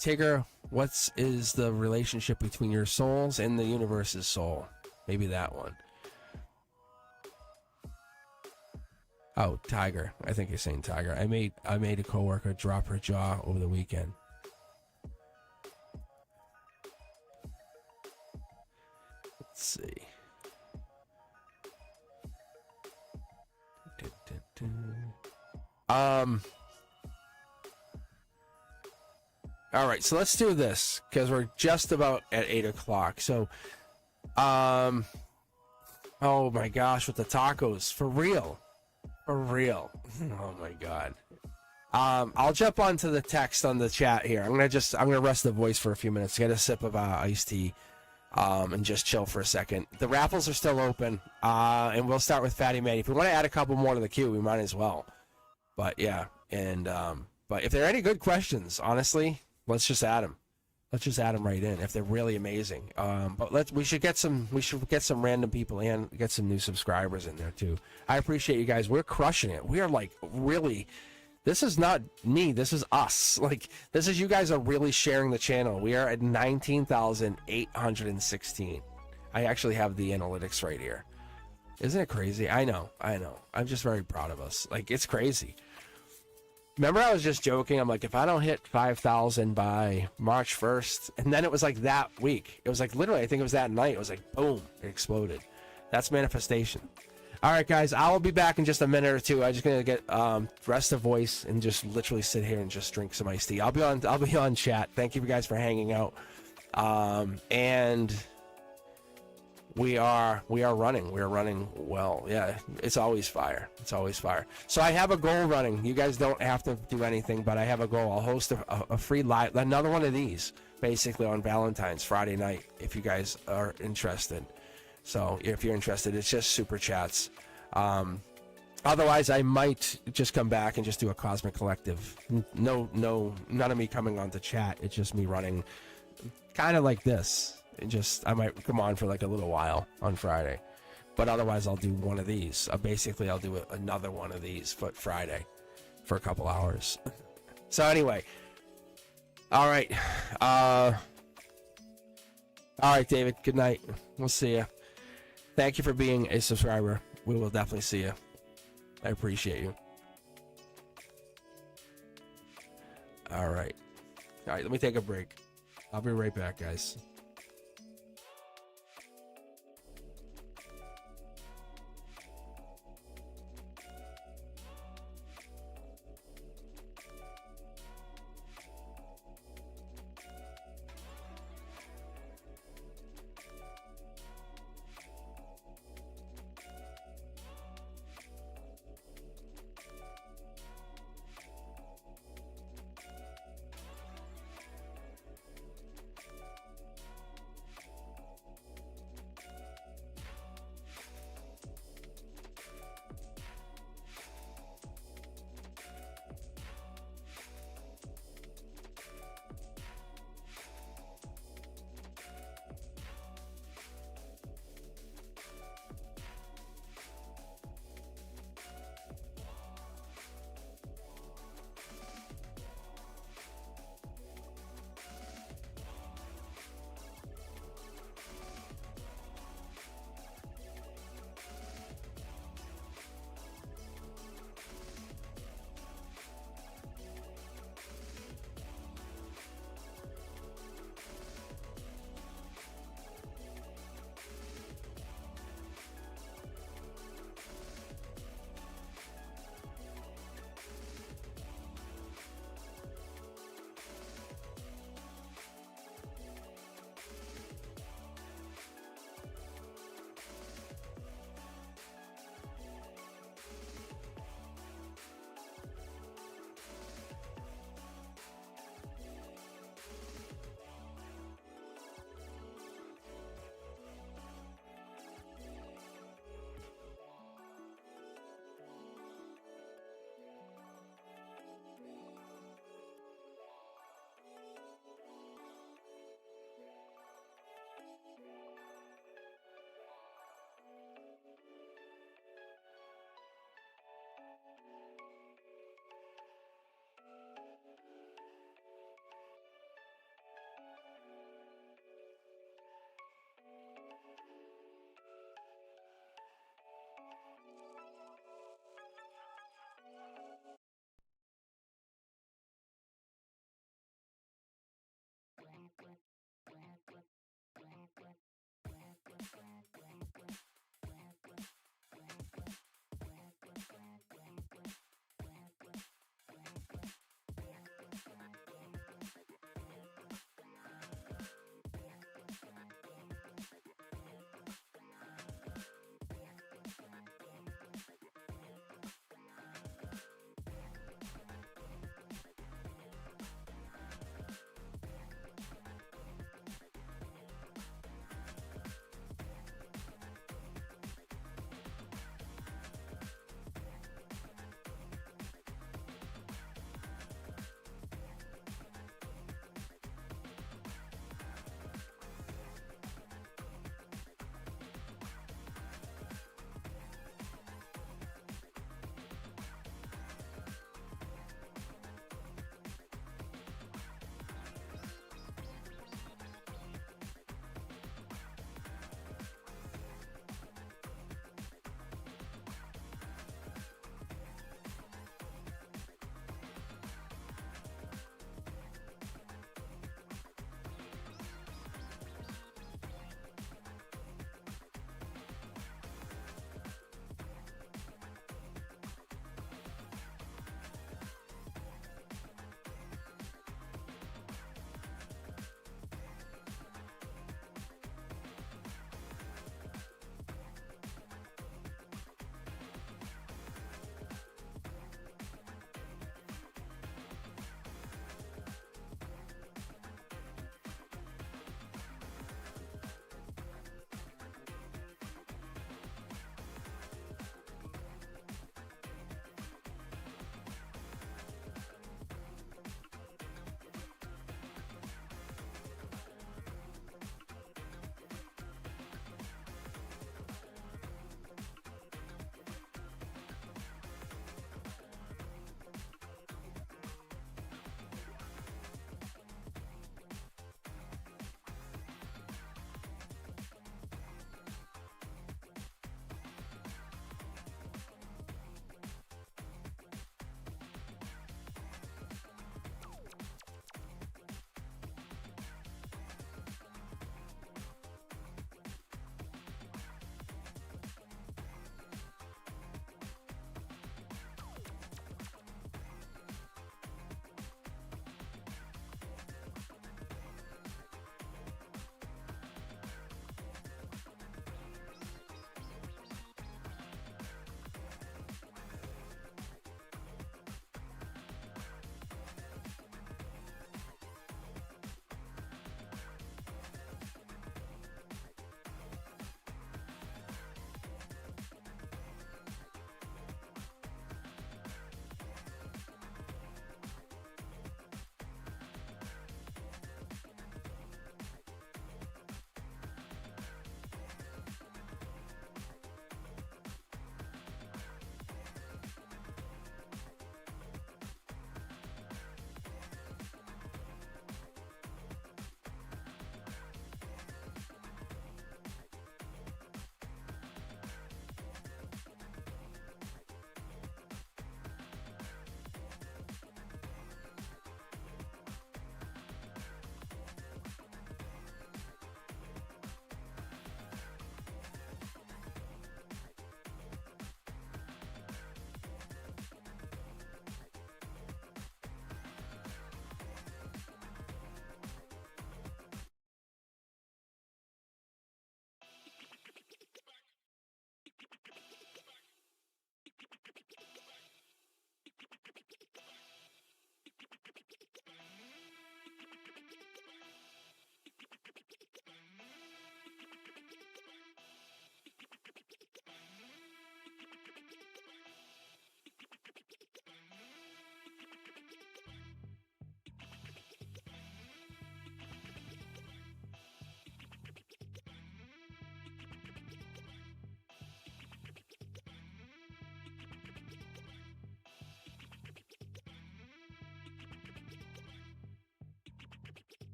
Tigger, what is the relationship between your souls and the universe's soul? Maybe that one. Oh, Tiger. I think you're saying Tiger. I made a coworker drop her jaw over the weekend. Let's see. All right, so let's do this because we're just about at 8 o'clock. So, oh my gosh, with the tacos, for real. For real. Oh my god. I'll jump onto the text on the chat here. I'm gonna rest the voice for a few minutes, get a sip of iced tea, and just chill for a second. The raffles are still open, and we'll start with Fatty Manny. If we want to add a couple more to the queue, we might as well. But yeah, and but if there are any good questions, honestly, let's just add them. Let's just add them right in if they're really amazing. But we should get some random people and get some new subscribers in there too. I appreciate you guys. We're crushing it. We are like really. This is not me. This is us. Like this is you guys are really sharing the channel. We are at 19,816. I actually have the analytics right here. Isn't it crazy? I know. I'm just very proud of us. Like it's crazy. Remember, I was just joking. I'm like, if I don't hit 5,000 by March 1st, and then it was like that week. It was like literally, I think it was that night. It was like, boom, it exploded. That's manifestation. All right, guys, I will be back in just a minute or two. I'm just gonna get rest of voice and just literally sit here and just drink some iced tea. I'll be on chat. Thank you guys for hanging out. And we are running. We're running well. Yeah, it's always fire. It's always fire. So I have a goal running. You guys don't have to do anything, but I have a goal. I'll host a free live, another one of these, basically on Valentine's Friday night, if you guys are interested. So if you're interested, it's just super chats. Otherwise, I might just come back and just do a Cosmic Collective. No, none of me coming on to chat. It's just me running, kind of like this. I might come on for like a little while on Friday, but otherwise I'll do one of these. Basically, I'll do another one of these for Friday for a couple hours. So anyway, all right, David. Good night. We'll see you. Thank you for being a subscriber. We will definitely see you. I appreciate you. All right. Let me take a break. I'll be right back, guys.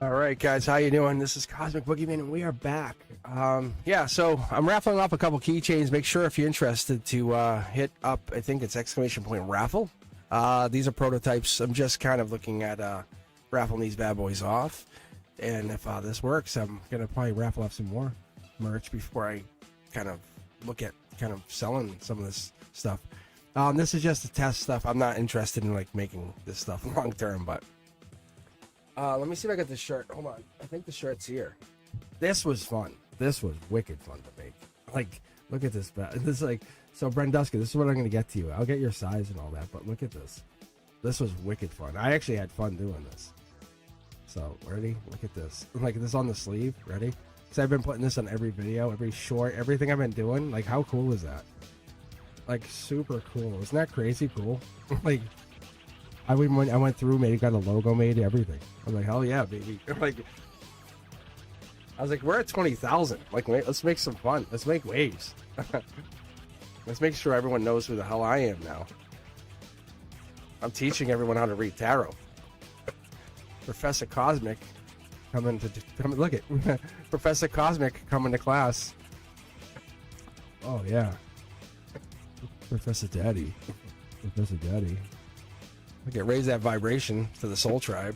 All right, guys, how you doing? This is Cosmic Boogeyman, and we are back. Yeah, so I'm raffling off a couple keychains. Make sure if you're interested to hit up, I think it's ! raffle. These are prototypes. I'm just kind of looking at raffling these bad boys off. And if this works, I'm going to probably raffle off some more merch before I kind of look at kind of selling some of this stuff. This is just the test stuff. I'm not interested in like making this stuff long term, but let me see if I got the shirt. Hold on. I think the shirt's here. This was fun. This was wicked fun to make. Like, look at this. This is like, so Brenduska, this is what I'm going to get to you. I'll get your size and all that, but look at this. This was wicked fun. I actually had fun doing this. So, ready? Look at this. Like, this on the sleeve. Ready? So I've been putting this on every video, every short, everything I've been doing. Like, how cool is that? Like, super cool. Isn't that crazy cool? Like, I went through, got a logo made, everything. I'm like, hell yeah, baby. Like, I was like, we're at 20,000. Like, let's make some fun. Let's make waves. Let's make sure everyone knows who the hell I am now. I'm teaching everyone how to read tarot. Professor Cosmic coming look at Professor Cosmic coming to class. Oh yeah, Professor Daddy. Professor Daddy. Okay, raise that vibration to the soul tribe.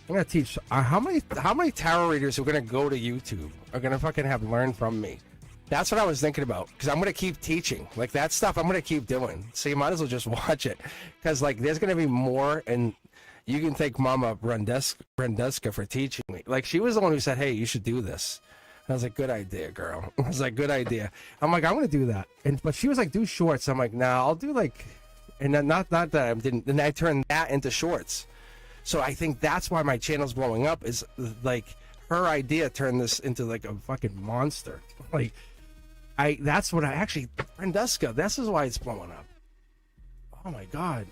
I'm gonna teach how many tarot readers who are gonna go to YouTube are gonna fucking have learned from me. That's what I was thinking about, because I'm gonna keep teaching like that stuff. I'm gonna keep doing, so you might as well just watch it, because like there's gonna be more. And you can thank Mama Brenduska for teaching me. Like, she was the one who said, hey, you should do this. I was like, good idea, girl. I was like, good idea. I'm like, I'm gonna do that. But she was like, do shorts. I'm like, nah, I'll do like. And then not that I didn't. Then I turned that into shorts. So I think that's why my channel's blowing up. Is like her idea turned this into like a fucking monster. Like, that's what I actually Brenduska. This is why it's blowing up. Oh my god.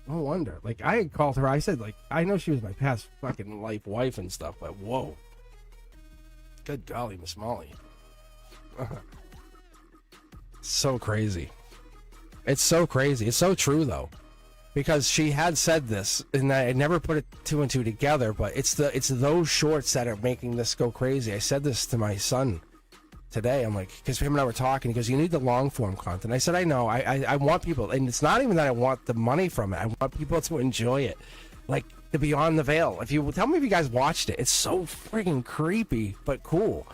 No wonder. Like, I had called her. I said, like, I know she was my past fucking life wife and stuff, but whoa. Good golly, Miss Molly. So crazy. It's so crazy. It's so true, though, because she had said this, and I never put it two and two together. But it's those shorts that are making this go crazy. I said this to my son today. I'm like, because him and I were talking. He goes, "You need the long form content." I said, "I know. I want people, and it's not even that I want the money from it. I want people to enjoy it, like the Beyond the Veil. If you tell me if you guys watched it, it's so freaking creepy but cool."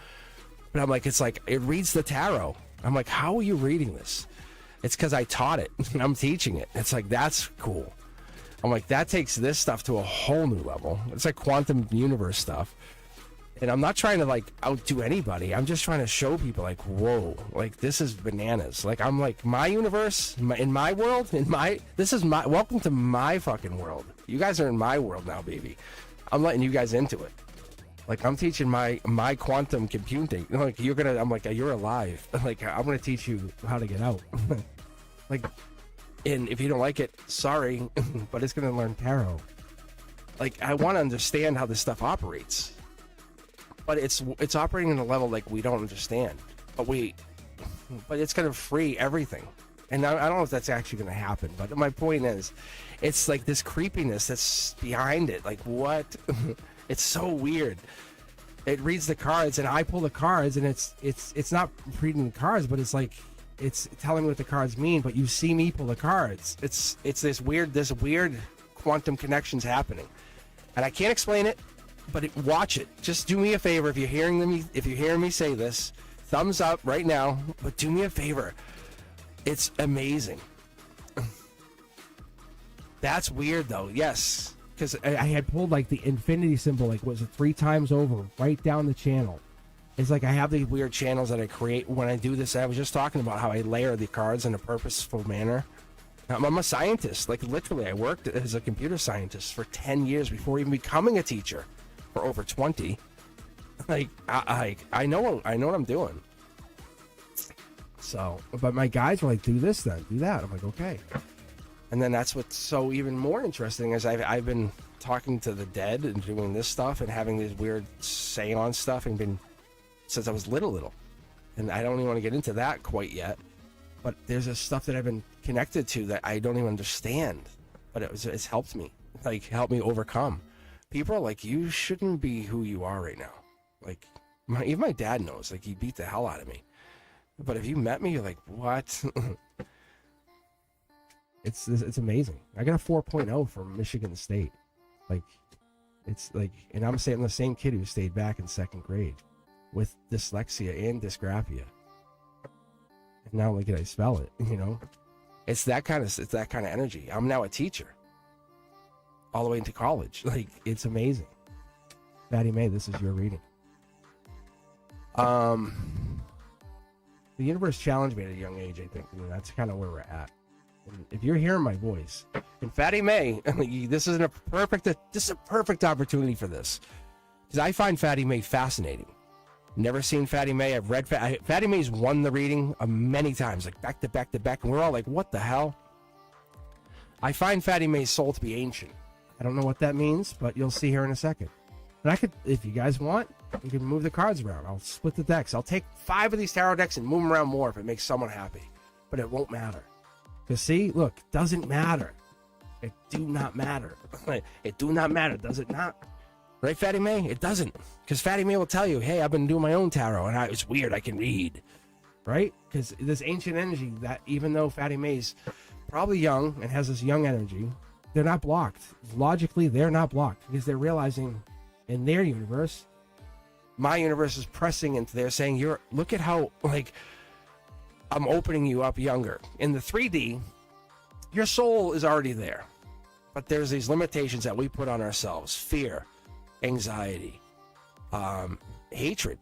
But I'm like, it's like it reads the tarot. I'm like, how are you reading this? It's because I taught it. I'm teaching it. It's like, that's cool. I'm like, that takes this stuff to a whole new level. It's like quantum universe stuff. And I'm not trying to like outdo anybody. I'm just trying to show people like, whoa, like this is bananas. Like, I'm like, my universe, in my world, welcome to my fucking world. You guys are in my world now, baby. I'm letting you guys into it. Like, I'm teaching my quantum computing. Like, I'm like, you're alive. Like, I'm gonna teach you how to get out. Like, and if you don't like it, sorry, but it's gonna learn tarot. Like, I want to understand how this stuff operates, but it's operating in a level like we don't understand. But it's gonna free everything. And I don't know if that's actually gonna happen. But my point is, it's like this creepiness that's behind it. Like, what? It's so weird. It reads the cards, and I pull the cards, and it's not reading the cards, but it's like it's telling me what the cards mean. But you see me pull the cards. It's this weird quantum connections happening, and I can't explain it. But watch it. Just do me a favor if you're hearing me say this. Thumbs up right now. But do me a favor. It's amazing. That's weird though. Yes. Because I had pulled like the infinity symbol, like was it 3 times over, right down the channel. It's like I have these weird channels that I create when I do this. I was just talking about how I layer the cards in a purposeful manner. I'm a scientist. Like, literally, I worked as a computer scientist for 10 years before even becoming a teacher, for over 20. Like, I know what I'm doing. So, but my guys were like, do this then, do that. I'm like, okay. And then that's what's so even more interesting is I've been talking to the dead and doing this stuff and having these weird seance stuff and been since I was little. And I don't even want to get into that quite yet. But there's this stuff that I've been connected to that I don't even understand. But it's helped me, like helped me overcome. people are like, you shouldn't be who you are right now. Like, even my dad knows, like, he beat the hell out of me. But if you met me, you're like, what? It's amazing. I got a 4.0 from Michigan State. Like, it's like, and I'm saying the same kid who stayed back in 2nd grade with dyslexia and dysgraphia. And now look at I spell it, you know? It's that kind of energy. I'm now a teacher. All the way into college. Like, it's amazing. Fatty May, this is your reading. The universe challenged me at a young age, I think. And that's kind of where we're at. And if you're hearing my voice, and Fatty May, this is a perfect opportunity for this. Because I find Fatty May fascinating. Never seen Fatty May. I've read Fatty May's won the reading many times, like back to back to back, and we're all like, what the hell? I find Fatty May's soul to be ancient. I don't know what that means, but you'll see here in a second. And I could, if you guys want, you can move the cards around. I'll split the decks. I'll take 5 of these tarot decks and move them around more if it makes someone happy. But it won't matter. Because see, look, doesn't matter. It do not matter. It do not matter, does it not? Right, Fatty May? It doesn't. Because Fatty May will tell you, hey, I've been doing my own tarot, and it's weird, I can read. Right? Because this ancient energy, that even though Fatty May's probably young and has this young energy, they're not blocked. Logically, they're not blocked. Because they're realizing in their universe, my universe is pressing into there, saying, look at how, like, I'm opening you up younger. In the 3D, your soul is already there. But there's these limitations that we put on ourselves. Fear, anxiety, hatred,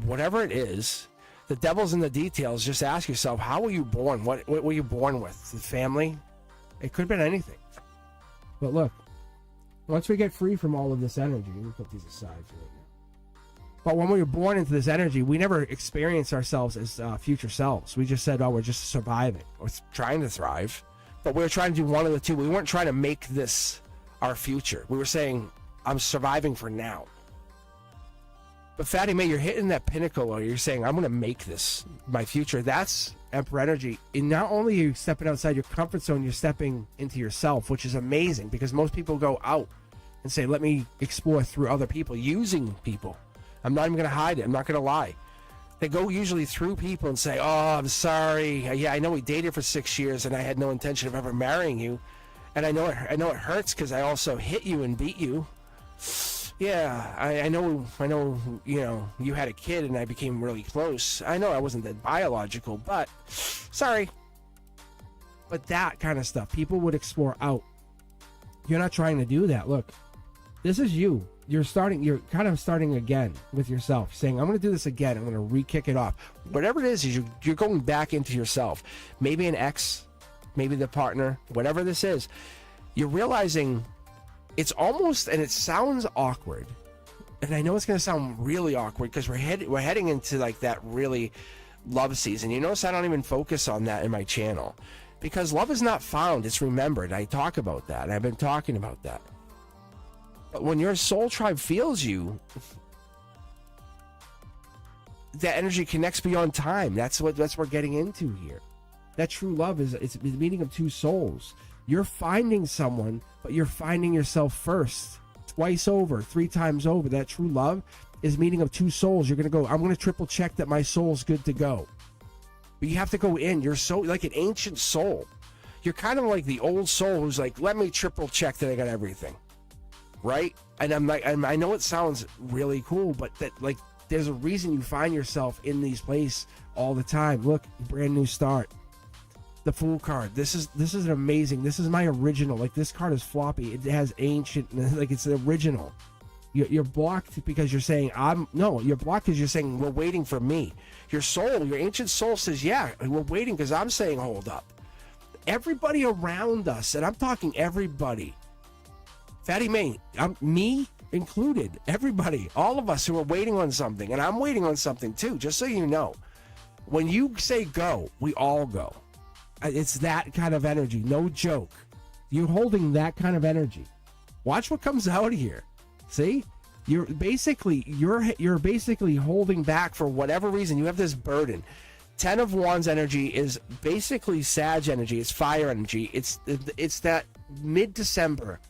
whatever it is. The devil's in the details. Just ask yourself, how were you born? What were you born with? The family? It could have been anything. But look, once we get free from all of this energy, let me put these aside for right now. But when we were born into this energy, we never experienced ourselves as future selves. We just said, oh, we're just surviving or trying to thrive. But we were trying to do one of the two. We weren't trying to make this our future. We were saying, I'm surviving for now. But Fatty May, you're hitting that pinnacle, or you're saying, I'm going to make this my future. That's Emperor energy. And not only are you stepping outside your comfort zone, you're stepping into yourself, which is amazing because most people go out and say, let me explore through other people, using people. I'm not even going to hide it. I'm not going to lie. They go usually through people and say, oh, I'm sorry. Yeah, I know we dated for 6 years and I had no intention of ever marrying you. And I know it hurts because I also hit you and beat you. Yeah, I know, you had a kid and I became really close. I know I wasn't that biological, but sorry. But that kind of stuff, people would explore out. You're not trying to do that. Look, this is you. You're kind of starting again with yourself, saying, I'm going to do this again. I'm going to re-kick it off. Whatever it is you're going back into yourself. Maybe an ex, maybe the partner, whatever this is. You're realizing it's almost, and it sounds awkward, and I know it's going to sound really awkward because we're heading into like that really love season. You notice I don't even focus on that in my channel because love is not found, it's remembered. I talk about that, and I've been talking about that. But when your soul tribe feels you, that energy connects beyond time. That's what we're getting into here. That true love it's the meeting of two souls. You're finding someone, but you're finding yourself first. Twice over, 3 times over. That true love is meeting of two souls. You're going to go, I'm going to triple check that my soul's good to go. But you have to go in. You're so like an ancient soul. You're kind of like the old soul who's like, let me triple check that I got everything. Right? And I'm like, I know it sounds really cool, but that like there's a reason you find yourself in these places all the time. Look, brand new start. The Fool card. This is an amazing. This is my original. Like this card is floppy. It has ancient. Like it's the original. You're blocked because you're saying you're blocked because you're saying we're waiting for me. Your soul, your ancient soul says, yeah, we're waiting because I'm saying hold up. Everybody around us, and I'm talking everybody. Fatty May, me included. Everybody, all of us who are waiting on something, and I'm waiting on something too. Just so you know, when you say go, we all go. It's that kind of energy, no joke. You're holding that kind of energy. Watch what comes out here. See, you're basically holding back for whatever reason. You have this burden. 10 of Wands energy is basically Sag energy. It's fire energy. It's that mid-December.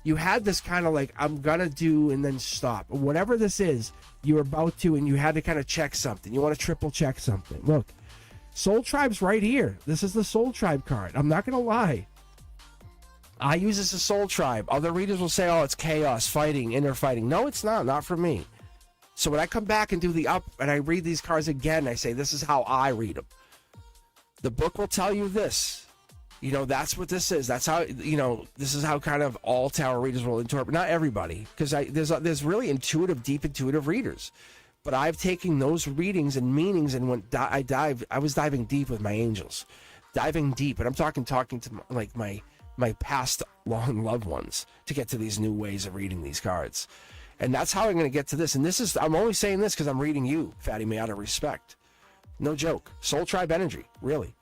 You had this kind of like, I'm gonna do and then stop. Whatever this is, you're about to, and you had to kind of check something. You want to triple check something. Look, Soul Tribe's right here. This is the Soul Tribe card. I'm not gonna lie. I use this as Soul Tribe. Other readers will say, oh, it's chaos, fighting, inner fighting. No, it's not for me. So when I come back and do the up, and I read these cards again, I say, this is how I read them. The book will tell you this. You know, that's what this is. That's how, you know, this is how kind of all tarot readers will interpret. Not everybody, because there's really intuitive, deep intuitive readers. But I've taken those readings and meanings and I was diving deep with my angels. Diving deep. And I'm talking to like my past long loved ones to get to these new ways of reading these cards. And that's how I'm going to get to this. And this is, I'm only saying this because I'm reading you, Fatty May, out of respect. No joke. Soul Tribe energy, really.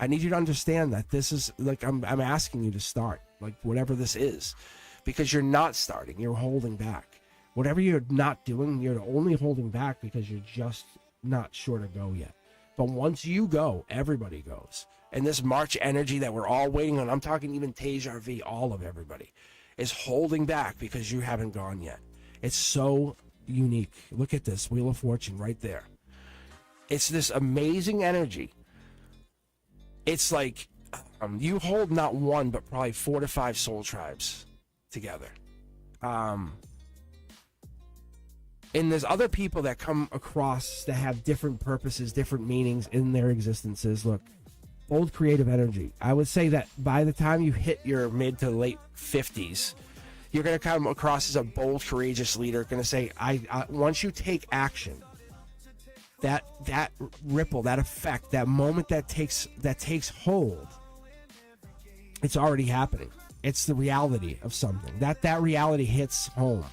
I need you to understand that this is, like, I'm asking you to start, like, whatever this is. Because you're not starting. You're holding back. Whatever you're not doing, you're only holding back because you're just not sure to go yet. But once you go, everybody goes. And this March energy that we're all waiting on, I'm talking even Teja V, all of everybody, is holding back because you haven't gone yet. It's so unique. Look at this Wheel of Fortune right there. It's this amazing energy. It's like you hold not one, but probably 4 to 5 soul tribes together. And there's other people that come across that have different purposes, different meanings in their existences. Look, old creative energy. I would say that by the time you hit your mid to late 50s, you're going to come across as a bold, courageous leader. Going to say, I once you take action, that ripple, that effect, that moment that takes hold, it's already happening. It's the reality of something. That reality hits home.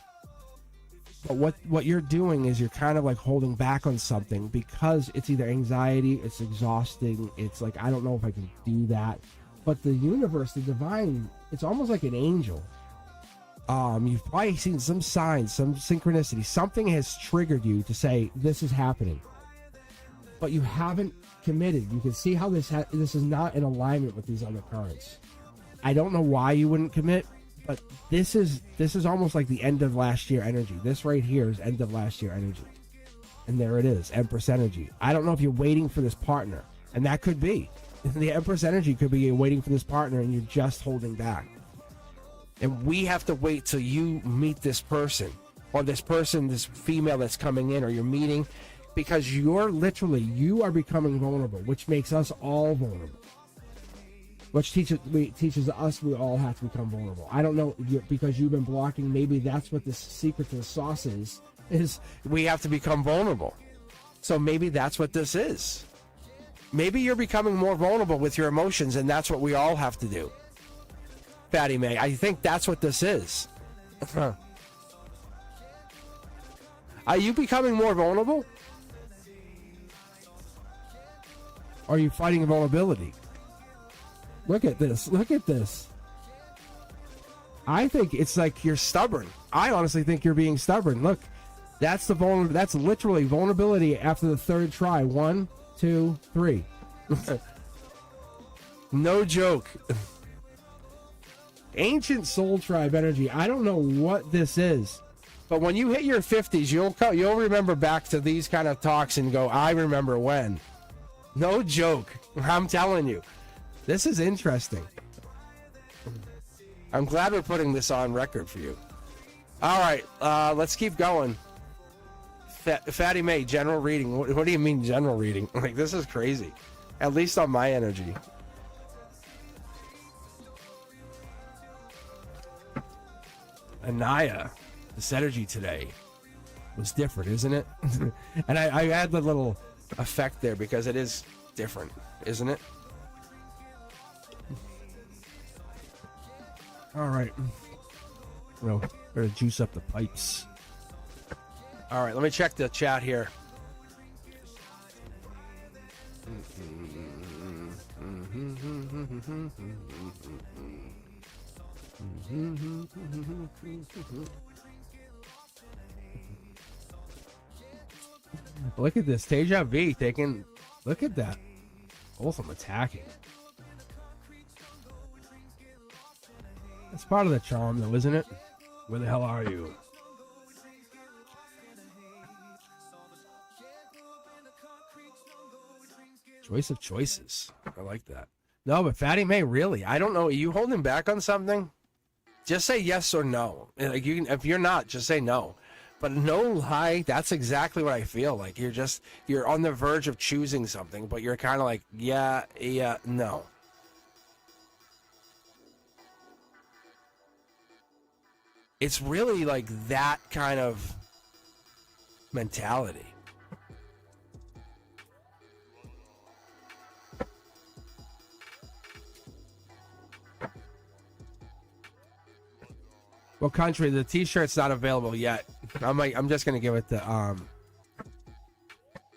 But what you're doing is you're kind of like holding back on something because it's either anxiety, it's exhausting, it's like, I don't know if I can do that. But the universe, the divine, it's almost like an angel. You've probably seen some signs, some synchronicity. Something has triggered you to say, this is happening. But you haven't committed. You can see how this is not in alignment with these other cards. I don't know why you wouldn't commit, but this is almost like the end of last year energy. This right here is end of last year energy. And there it is, Empress energy. I don't know if you're waiting for this partner, and that could be. The Empress energy could be you're waiting for this partner and you're just holding back. And we have to wait till you meet this person, or this person, this female that's coming in, or you're meeting, because you are becoming vulnerable, which makes us all vulnerable. Which teaches us we all have to become vulnerable. I don't know, because you've been blocking, maybe that's what the secret to the sauce is we have to become vulnerable. So maybe that's what this is. Maybe you're becoming more vulnerable with your emotions, and that's what we all have to do. Fatty May, I think that's what this is. Are you becoming more vulnerable? Are you fighting vulnerability? Look at this. Look at this. I think it's like you're stubborn. I honestly think you're being stubborn. Look, that's that's literally vulnerability after the third try. 1, 2, 3. No joke. Ancient Soul Tribe energy. I don't know what this is, but when you hit your 50s, you'll remember back to these kind of talks and go, I remember when. No joke. I'm telling you. This is interesting. I'm glad we're putting this on record for you. All right, let's keep going. Fatty May, general reading. What do you mean general reading? Like, this is crazy. At least on my energy. Anaya, this energy today was different, isn't it? And I add the little effect there because it is different, isn't it? All right. Well, better juice up the pipes. All right, let me check the chat here. Look at this. Teja V taking. Look at that. Both of them attacking. That's part of the charm, though, isn't it? Where the hell are you? Choice of choices. I like that. No, but Fatty May, really? I don't know. Are you holding back on something? Just say yes or no. Like you can, if you're not, just say no. But no lie, that's exactly what I feel like. You're on the verge of choosing something, but you're kind of like, yeah, no. It's really like that kind of mentality. Well, country, the t-shirt's not available yet. I'm just gonna give it to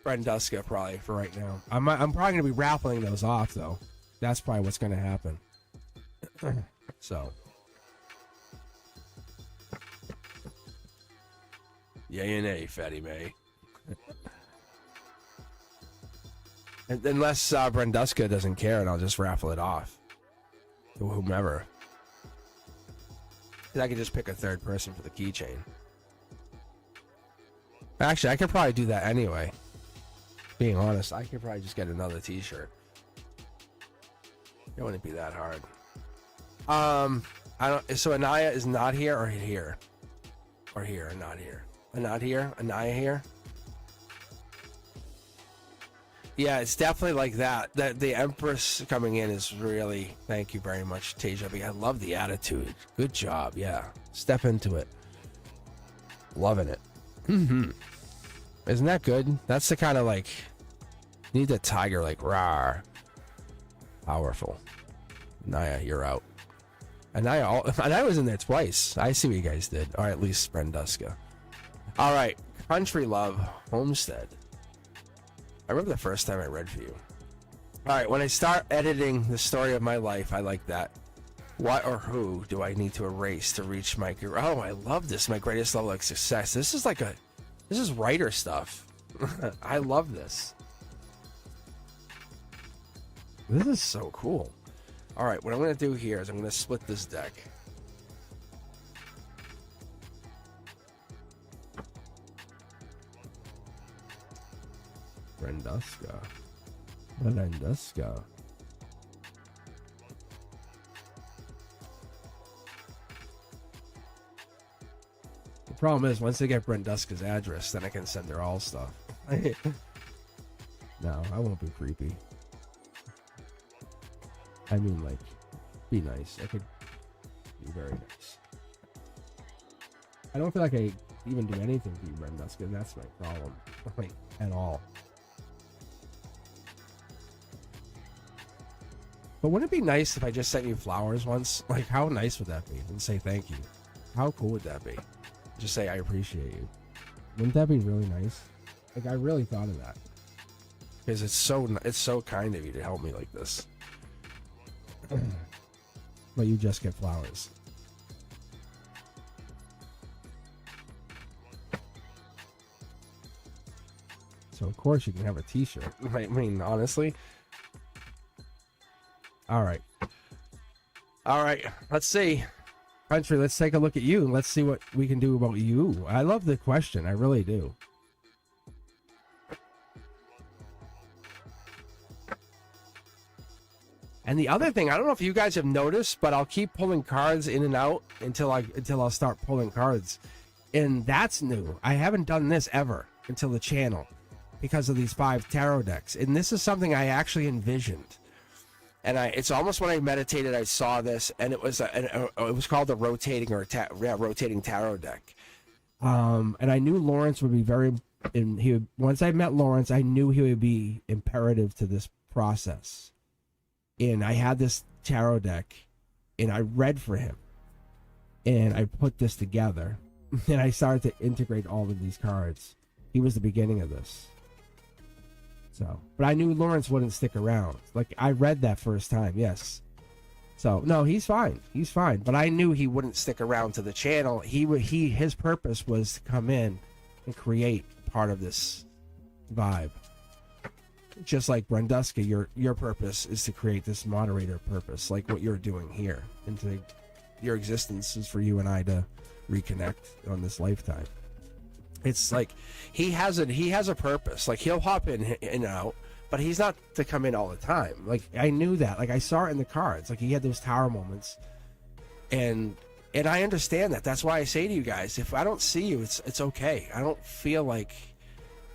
Brenduska probably for right now. I'm probably gonna be raffling those off though. That's probably what's gonna happen. So, yay and nay, Fatty May. And unless Brenduska doesn't care, and I'll just raffle it off to whomever. I could just pick a third person for the keychain. Actually, I could probably do that anyway. Being honest, I could probably just get another t-shirt. It wouldn't be that hard. I don't. So Anaya is not here or here, or here or not here. Not here. Anaya here. Yeah, it's definitely like that. That the Empress coming in is really. Thank you very much, Teja. I love the attitude. Good job. Yeah, step into it. Loving it. Isn't that good? That's the kind of like. Need the tiger like rawr. Powerful. Naya, you're out. Anaya was in there twice. I see what you guys did. Or at least Brenduska. All right, Country Love Homestead. I remember the first time I read for you. All right, when I start editing the story of my life, I like that. What or who do I need to erase to reach my... Oh, I love this. My greatest level of success. This is writer stuff. I love this. This is so cool. All right, what I'm going to do here is I'm going to split this deck. Brenduska. The problem is, once they get Brenduska's address, then I can send her all stuff. No, I won't be creepy. I mean, like, be nice. I could be very nice. I don't feel like I even do anything to you, Brenduska, and that's my problem. Like, at all. But wouldn't it be nice if I just sent you flowers once? Like, how nice would that be? And say thank you. How cool would that be? Just say I appreciate you. Wouldn't that be really nice? Like, I really thought of that. Because it's so kind of you to help me like this. But you just get flowers. So of course you can have a t-shirt. I mean, honestly. All right. Let's see. Country, let's take a look at you. Let's see what we can do about you. I love the question. I really do. And the other thing, I don't know if you guys have noticed, but I'll keep pulling cards in and out until I'll start pulling cards. And that's new. I haven't done this ever until the channel because of these 5 tarot decks. And this is something I actually envisioned. And it's almost when I meditated, I saw this, and it was called the rotating rotating tarot deck. And I knew Lawrence would be once I met Lawrence, I knew he would be imperative to this process. And I had this tarot deck, and I read for him, and I put this together, and I started to integrate all of these cards. He was the beginning of this. So, but I knew Lawrence wouldn't stick around. Like, I read that first time, yes. So, no, he's fine. He's fine. But I knew he wouldn't stick around to the channel. His purpose was to come in and create part of this vibe. Just like Brenduska, your purpose is to create this moderator purpose, like what you're doing here, and to your existence is for you and I to reconnect on this lifetime. It's like he has a purpose. Like he'll hop in and out, but he's not to come in all the time. Like I knew that. Like I saw it in the cards. Like he had those tower moments, and I understand that. That's why I say to you guys, if I don't see you, it's okay. I don't feel like,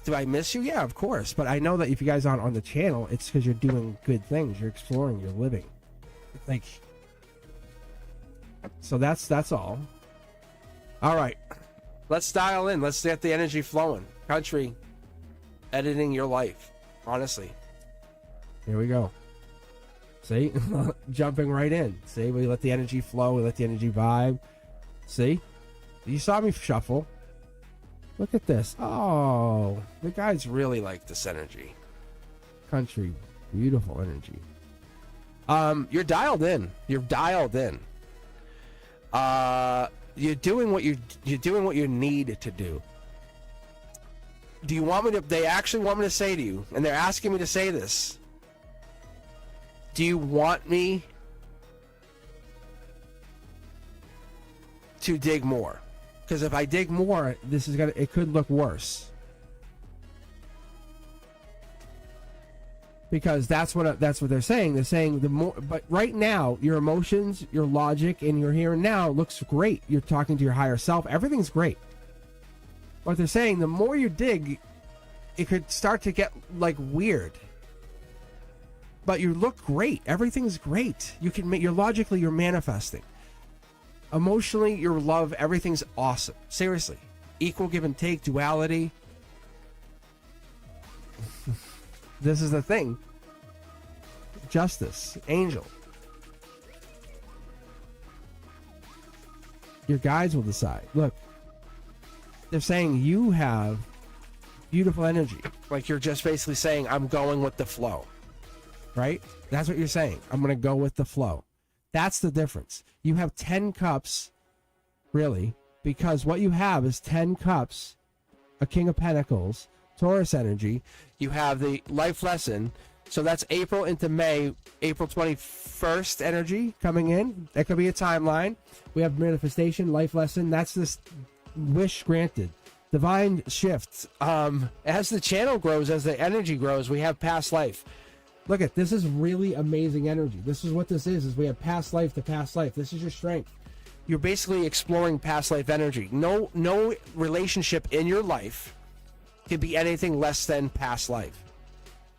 do I miss you? Yeah, of course. But I know that if you guys aren't on the channel, it's because you're doing good things. You're exploring. You're living. Like, so that's all. All right, let's dial in. Let's get the energy flowing. Country, editing your life. Honestly, here we go. See, jumping right in. See, we let the energy flow. We let the energy vibe. See, you saw me shuffle. Look at this. Oh, the guys really like this energy. Country, beautiful energy. You're dialed in. You're dialed in. You're doing what you need to do. Do you want me to? They actually want me to say to you, and they're asking me to say this. Do you want me to dig more? Because if I dig more, it could look worse. Because that's what they're saying. They're saying the more, but right now your emotions, your logic, and your here and now looks great. You're talking to your higher self. Everything's great. What they're saying, the more you dig, it could start to get like weird. But you look great. Everything's great. You can make, you're manifesting. Emotionally, your love, everything's awesome. Seriously. Equal give and take, duality. This is the thing. Justice, angel. Your guides will decide. Look, they're saying you have beautiful energy. Like you're just basically saying, I'm going with the flow. Right? That's what you're saying. I'm going to go with the flow. That's the difference. You have 10 cups, really, because what you have is 10 cups, a King of Pentacles, Taurus energy. You have the life lesson. So that's April into May, April 21st energy coming in. That could be a timeline. We have manifestation, life lesson. That's this wish granted. Divine shifts. As the channel grows, as the energy grows, we have past life. Look at this is really amazing energy. This is what this is we have past life to past life. This is your strength. You're basically exploring past life energy. No relationship in your life can be anything less than past life.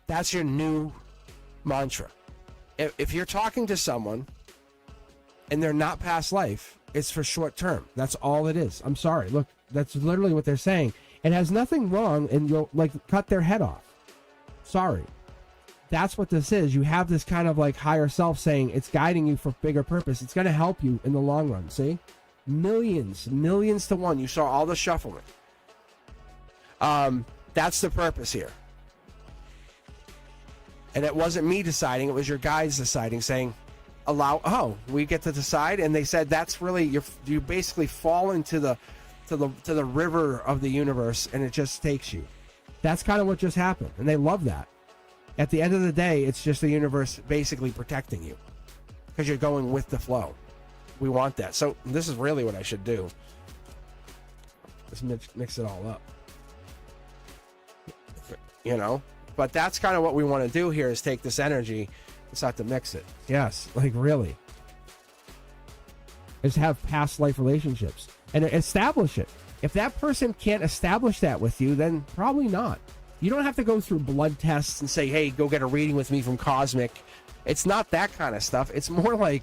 That's your new mantra. If you're talking to someone and they're not past life, it's for short term. That's all it is. I'm sorry. Look, that's literally what they're saying. It has nothing wrong, and you'll like cut their head off. Sorry. That's what this is. You have this kind of like higher self saying it's guiding you for bigger purpose. It's going to help you in the long run. See? Millions to one. You saw all the shuffling. That's the purpose here. And it wasn't me deciding. It was your guides deciding, saying, we get to decide. And they said, that's really, you basically fall into the river of the universe, and it just takes you. That's kind of what just happened. And they love that. At the end of the day, it's just the universe basically protecting you because you're going with the flow. We want that. So this is really what I should do. Just mix it all up. You know? But that's kind of what we want to do here is take this energy and start to mix it. Yes, like really. Is have past life relationships and establish it. If that person can't establish that with you, then probably not. You don't have to go through blood tests and say, hey, go get a reading with me from Cosmic. It's not that kind of stuff. It's more like,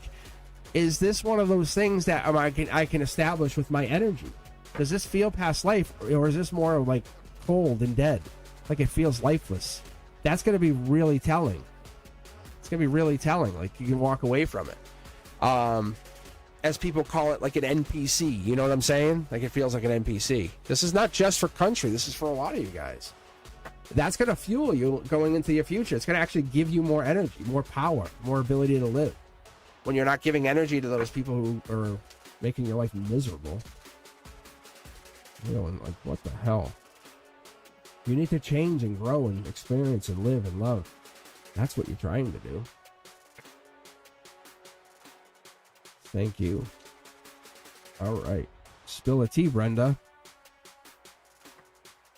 is this one of those things that I can establish with my energy? Does this feel past life, or is this more like cold and dead? Like it feels lifeless. That's going to be really telling. It's going to be really telling. Like you can walk away from it. As people call it, like an NPC. You know what I'm saying? Like it feels like an NPC. This is not just for country. This is for a lot of you guys. That's going to fuel you going into your future. It's going to actually give you more energy, more power, more ability to live. When you're not giving energy to those people who are making your life miserable. You know, like, what the hell? You need to change and grow and experience and live and love. That's what you're trying to do. Thank you. All right. Spill a tea, Brenda.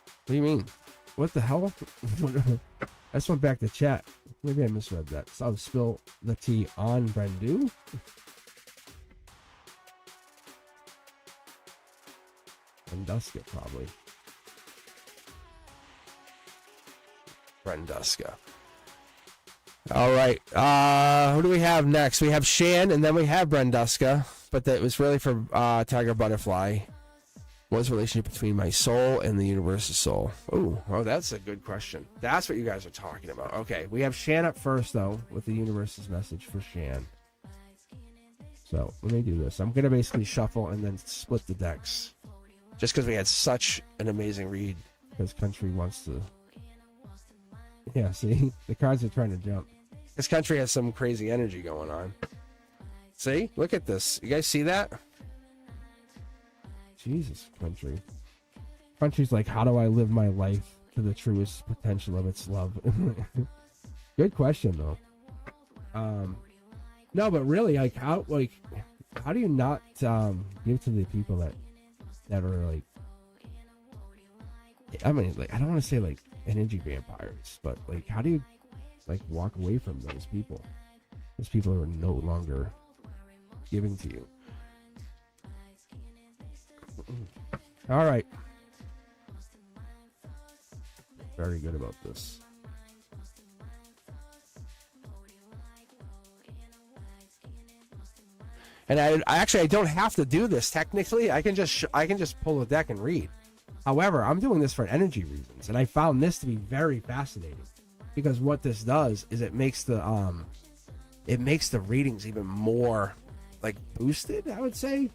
What do you mean? What the hell? I just went back to chat. Maybe I misread that. So I'll spill the tea on Brendu. Brenduska, probably. Brenduska. All right. Who do we have next? We have Shan, and then we have Brenduska. But that was really for Tiger Butterfly. What's the relationship between my soul and the universe's soul? Oh, that's a good question. That's what you guys are talking about. Okay, we have Shan up first, though, with the universe's message for Shan. So let me do this. I'm going to basically shuffle and then split the decks. Just because we had such an amazing read. Because Country wants to... Yeah, see? The cards are trying to jump. This Country has some crazy energy going on. See? Look at this. You guys see that? Jesus, Country. Country's like, how do I live my life to the truest potential of its love? Good question, though. No, but really, like, how do you not give to the people that are like, I mean, like, I don't want to say like energy vampires, but like, how do you like walk away from those people? Those people are no longer giving to you. All right. Very good about this. And I don't have to do this technically. I can just pull the deck and read. However, I'm doing this for energy reasons, and I found this to be very fascinating because what this does is it makes the readings even more like boosted, I would say.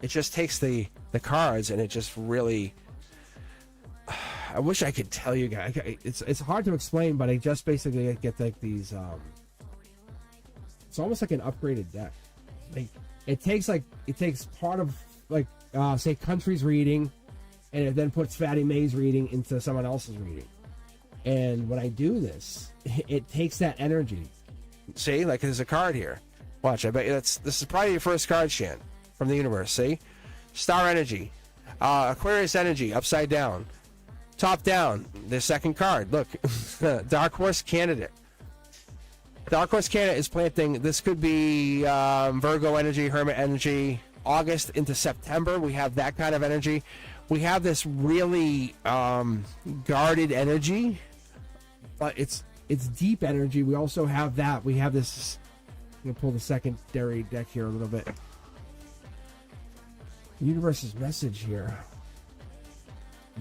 It just takes the cards and it just really... I wish I could tell you guys. It's hard to explain, but I just basically get like these... it's almost like an upgraded deck. Like it takes part of like say Country's reading, and it then puts Fatty May's reading into someone else's reading. And when I do this, it takes that energy. See, like there's a card here. Watch, I bet you this is probably your first card, Shan, from the universe. See? Star energy. Aquarius energy, upside down. Top down, the second card. Look, Dark Horse Candidate. Dark Horse Candidate is planting. This could be Virgo energy, Hermit energy. August into September, we have that kind of energy. We have this really guarded energy, but it's deep energy. We also have that. We have this. I'm gonna pull the secondary deck here a little bit. Universe's message here.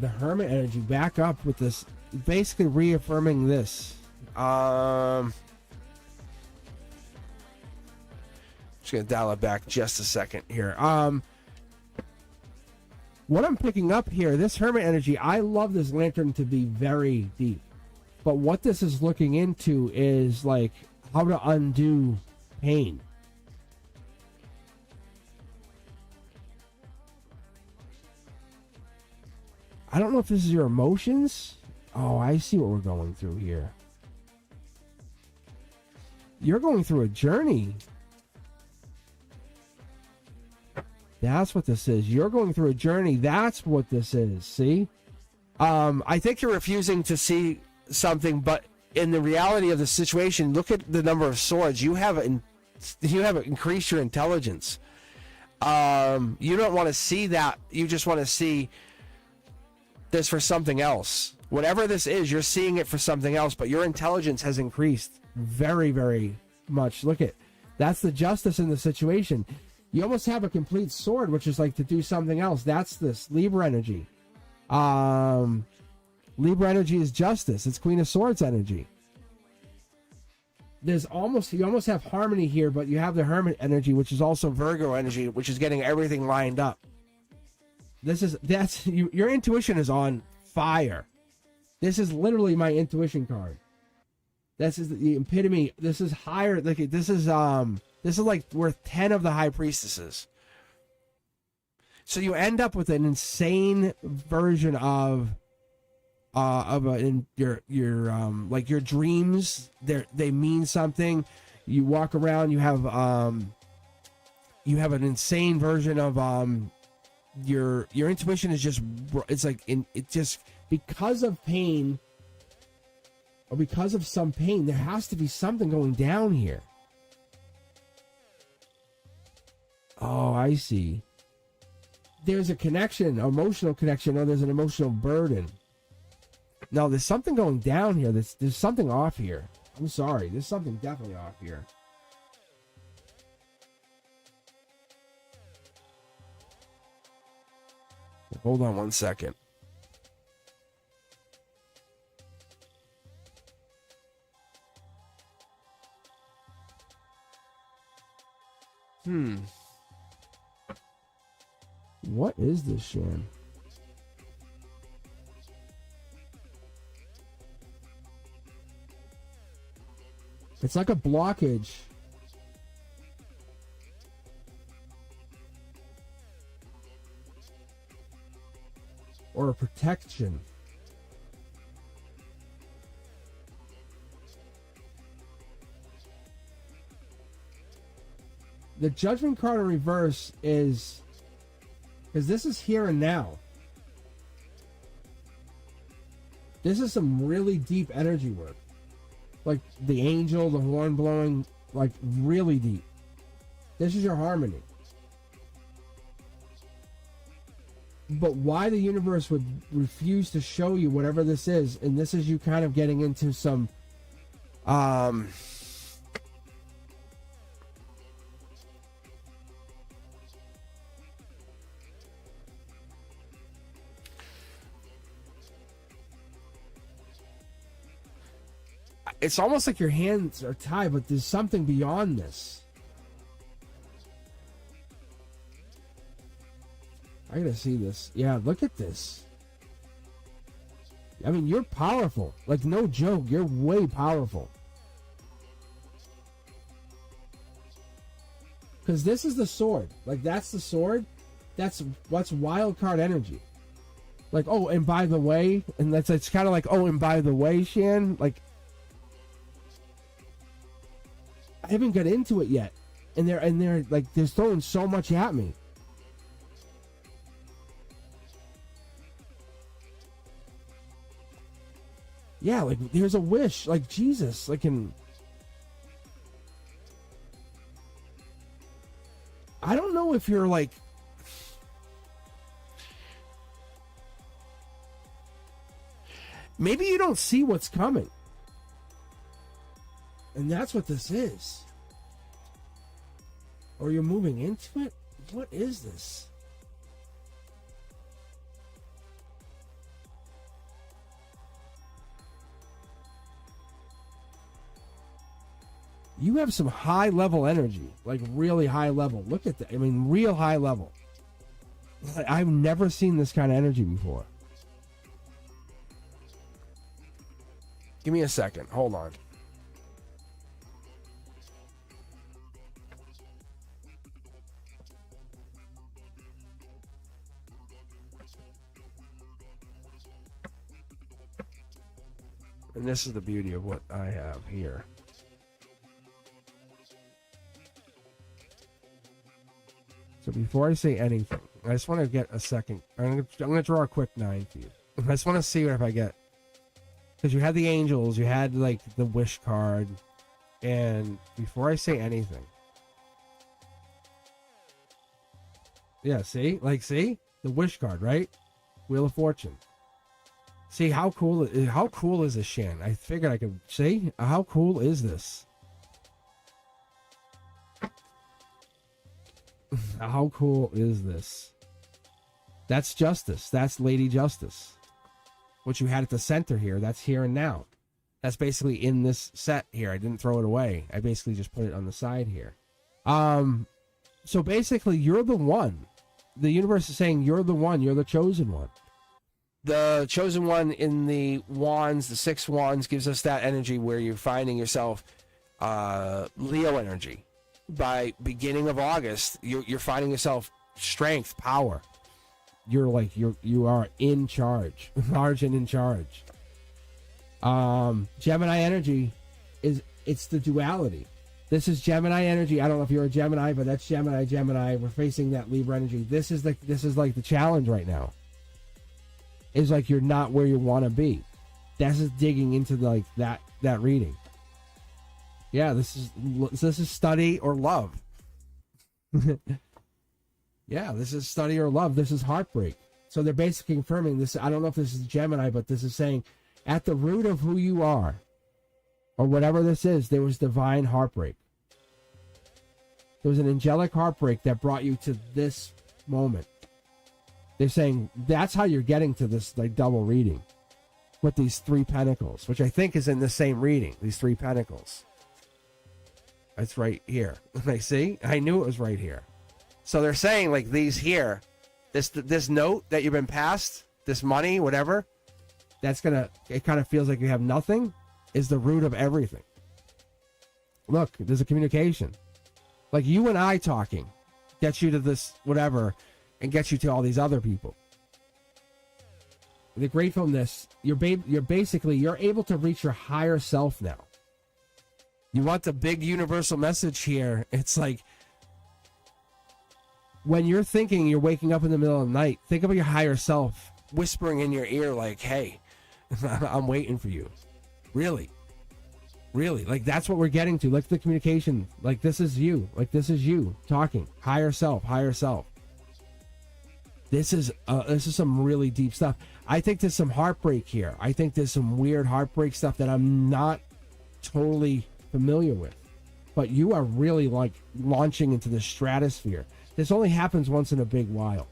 The Hermit energy back up with this, basically reaffirming this. Just gonna dial it back just a second here. What I'm picking up here, this Hermit energy, I love this lantern to be very deep. But what this is looking into is like how to undo pain. I don't know if this is your emotions. Oh, I see what we're going through here. You're going through a journey. That's what this is. You're going through a journey. That's what this is. See? I think you're refusing to see something, but in the reality of the situation, look at the number of swords. You have increased your intelligence. You don't want to see that. You just want to see this for something else. Whatever this is, you're seeing it for something else, but your intelligence has increased very, very much. Look at, that's the justice in the situation. You almost have a complete sword, which is like to do something else. That's this Libra energy. Libra energy is justice. It's Queen of Swords energy. You almost have harmony here, but you have the Hermit energy, which is also Virgo energy, which is getting everything lined up. Your intuition is on fire. This is literally my intuition card. This is the epitome. This is higher. Like this is like worth 10 of the High Priestesses. So you end up with an insane version of your dreams. They mean something. You walk around. You have you have an insane version of your intuition is just, it's like it just, because of pain or because of some pain, there has to be something going down here. Oh, I see. There's a connection, emotional connection, or there's an emotional burden. No, there's something going down here. There's something off here. I'm sorry. There's something definitely off here. Hold on one second. What is this, Shan? It's like a blockage. Or a protection. The Judgment card in reverse is, because this is here and now. This is some really deep energy work. Like the angel, the horn blowing, like really deep. This is your harmony. But why the universe would refuse to show you whatever this is, and this is you kind of getting into some it's almost like your hands are tied, but there's something beyond this. I gotta see this. Yeah, look at this. I mean, you're powerful. Like, no joke, you're way powerful. Because this is the sword. Like, that's the sword. That's what's wild card energy. Like, oh, and by the way, and it's kind of like, oh, and by the way, Shan, like, I haven't got into it yet, and they're like, they're throwing so much at me. Yeah, like, there's a wish, like, Jesus, like, I don't know if you're, like, maybe you don't see what's coming. And that's what this is. Or you're moving into it? What is this? You have some high level energy, like really high level. Look at that. I mean, real high level. I've never seen this kind of energy before. Give me a second. Hold on. And this is the beauty of what I have here. So before I say anything, I just want to get a second. I'm going to draw a quick 9 for you. I just want to see what if I get. Because you had the angels, you had like the wish card. And before I say anything. Yeah, see? Like, see? The wish card, right? Wheel of Fortune. See how cool is this, Shan? I figured I could see. How cool is this? How cool is this? That's Justice. That's Lady Justice. What you had at the center here, that's here and now. That's basically in this set here. I didn't throw it away. I basically just put it on the side here. So basically, you're the one. The universe is saying you're the one. You're the chosen one. The chosen one in the wands, the 6 wands, gives us that energy where you're finding yourself Leo energy. By beginning of August, you're finding yourself strength, power. You're like you are in charge, large and in charge. Gemini energy it's the duality. This is Gemini energy. I don't know if you're a Gemini, but that's Gemini. We're facing that Libra energy. This is like the challenge right now. Is like you're not where you want to be. This is digging into like that reading. Yeah, this is study or love. Yeah, this is study or love. This is heartbreak. So they're basically confirming this. I don't know if this is Gemini, but this is saying at the root of who you are, or whatever this is, there was divine heartbreak. There was an angelic heartbreak that brought you to this moment. They're saying that's how you're getting to this like double reading with these 3 pentacles, which I think is in the same reading, these 3 pentacles. It's right here. Like, see? I knew it was right here. So they're saying like these here, this note that you've been passed, this money, whatever, it kind of feels like you have nothing, is the root of everything. Look, there's a communication. Like you and I talking gets you to this whatever and gets you to all these other people. The gratefulness, you're able to reach your higher self now. You want the big universal message here. It's like when you're thinking you're waking up in the middle of the night, think about your higher self whispering in your ear like, hey, I'm waiting for you. Really? Like that's what we're getting to. Like the communication, like this is you. Like this is you talking. Higher self. This is some really deep stuff. I think there's some heartbreak here. I think there's some weird heartbreak stuff that I'm not totally familiar with. But you are really like launching into the stratosphere. This only happens once in a big while.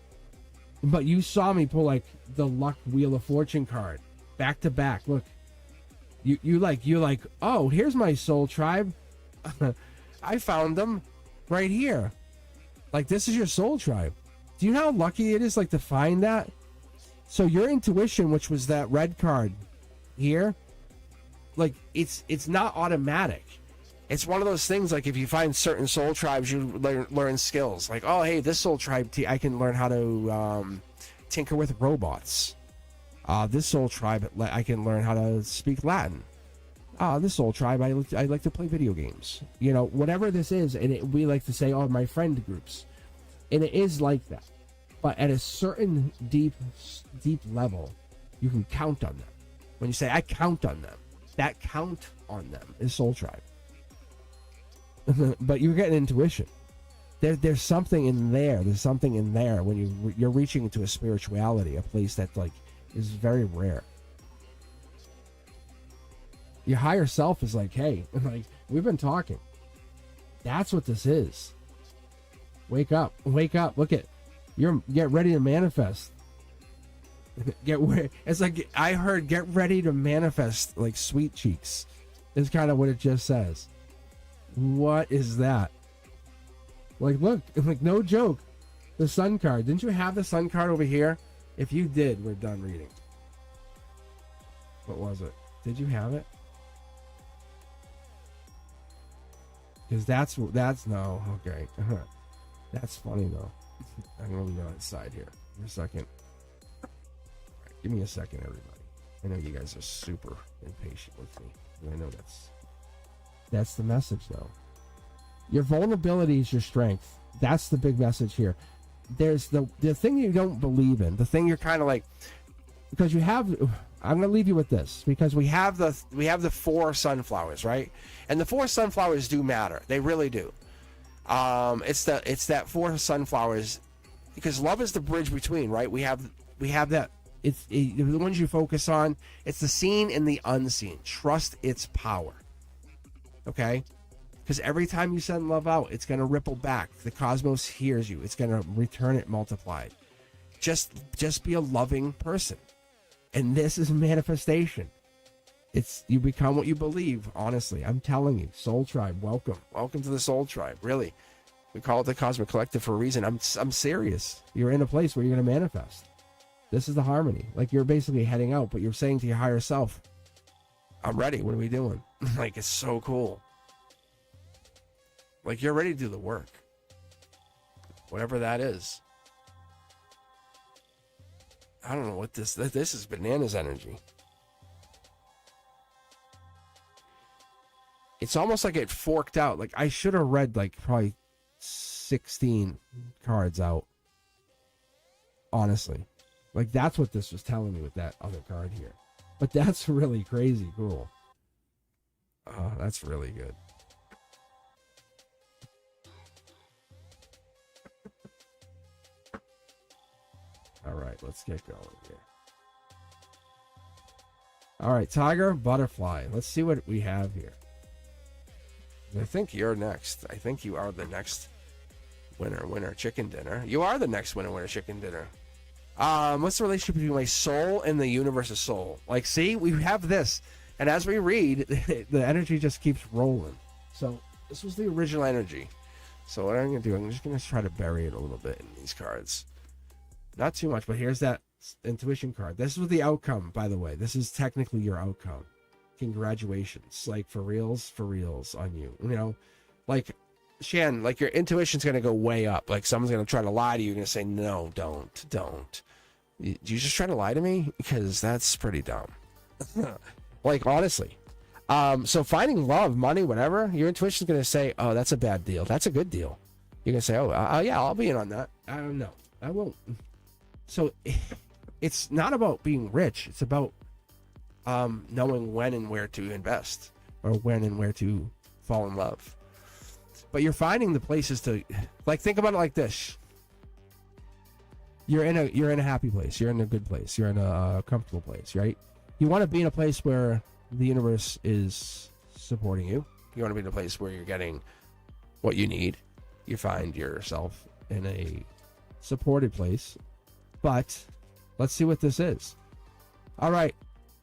But you saw me pull like the luck wheel of fortune card back to back. Look, you're like, oh, here's my soul tribe. I found them right here. Like this is your soul tribe. Do you know how lucky it is like to find that? So your intuition, which was that red card here, like it's not automatic. It's one of those things like if you find certain soul tribes, you learn skills. Like, oh, hey, this soul tribe, I can learn how to tinker with robots. This soul tribe, I can learn how to speak Latin. This soul tribe, I like to play video games. You know, whatever this is, and we like to say, oh, my friend groups. And it is like that. But at a certain deep level, you can count on them. When you say, I count on them, that count on them is soul tribe. But you're getting intuition. There's something in there. There's something in there when you're reaching into a spirituality, a place that like is very rare. Your higher self is like, hey, like we've been talking. That's what this is. Wake up. Look at get ready to manifest. It's like I heard get ready to manifest like sweet cheeks. Is kind of what it just says. What is that? Like, look, like no joke. The sun card. Didn't you have the sun card over here? If you did, we're done reading. What was it? Did you have it? Because that's no, okay. That's funny though. I'm gonna go outside here for a second. Right, give me a second, everybody. I know you guys are super impatient with me. I know that's the message though. Your vulnerability is your strength. That's the big message here. There's the thing you don't believe in, the thing you're kind of like, because you have, I'm going to leave you with this, because we have the 4 sunflowers, right? And the 4 sunflowers do matter. They really do. It's that 4 sunflowers, because love is the bridge between, right? We have that. It's the ones you focus on. It's the seen and the unseen. Trust its power. Okay? Because every time you send love out, it's going to ripple back. The cosmos hears you. It's going to return it multiplied. Just be a loving person. And this is manifestation. You become what you believe, honestly. I'm telling you. Soul Tribe, welcome. Welcome to the Soul Tribe, really. We call it the Cosmic Collective for a reason. I'm serious. You're in a place where you're going to manifest. This is the harmony. Like you're basically heading out, but you're saying to your higher self, I'm ready. What are we doing? Like, it's so cool. Like, you're ready to do the work. Whatever that is. I don't know what this is bananas energy. It's almost like it forked out. Like I should have read like probably 16 cards out. Honestly. Like that's what this was telling me with that other card here. But that's really crazy cool. Oh, that's really good. All right, let's get going here. All right, tiger, butterfly. Let's see what we have here. I think you're next. I think you are the next winner, chicken dinner. You are the next winner, chicken dinner. What's the relationship between my soul and the universe's soul? Like, see, we have this. And as we read, the energy just keeps rolling. So this was the original energy. So what I'm going to do, I'm just going to try to bury it a little bit in these cards. Not too much, but here's that intuition card. This was the outcome, by the way. This is technically your outcome. Congratulations. Like, for reals on you. You know, like, Shan, like, your intuition's going to go way up. Like, someone's going to try to lie to you. You're going to say, no, don't. You just try to lie to me? Because that's pretty dumb. Like, honestly. So finding love, money, whatever, your intuition's going to say, oh, that's a bad deal. That's a good deal. You're going to say, oh, yeah, I'll be in on that. I don't know. I won't. So it's not about being rich. It's about knowing when and where to invest, or when and where to fall in love. But you're finding the places to, like, think about it like this. You're in a happy place. You're in a good place. You're in a comfortable place, right? You want to be in a place where the universe is supporting you. You want to be in a place where you're getting what you need. You find yourself in a supported place. But let's see what this is. All right,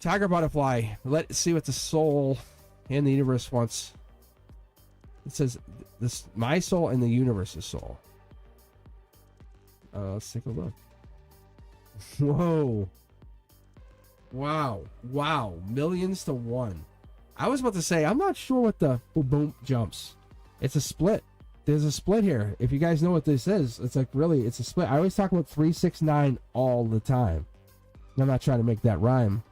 tiger, butterfly. Let's see what the soul and the universe wants. It says this: my soul and the universe's soul. Let's take a look. Whoa. Wow. Millions to one. I was about to say, I'm not sure what the boom jumps. It's a split. There's a split here. If you guys know what this is, it's like, really, it's a split. I always talk about 369 all the time. I'm not trying to make that rhyme.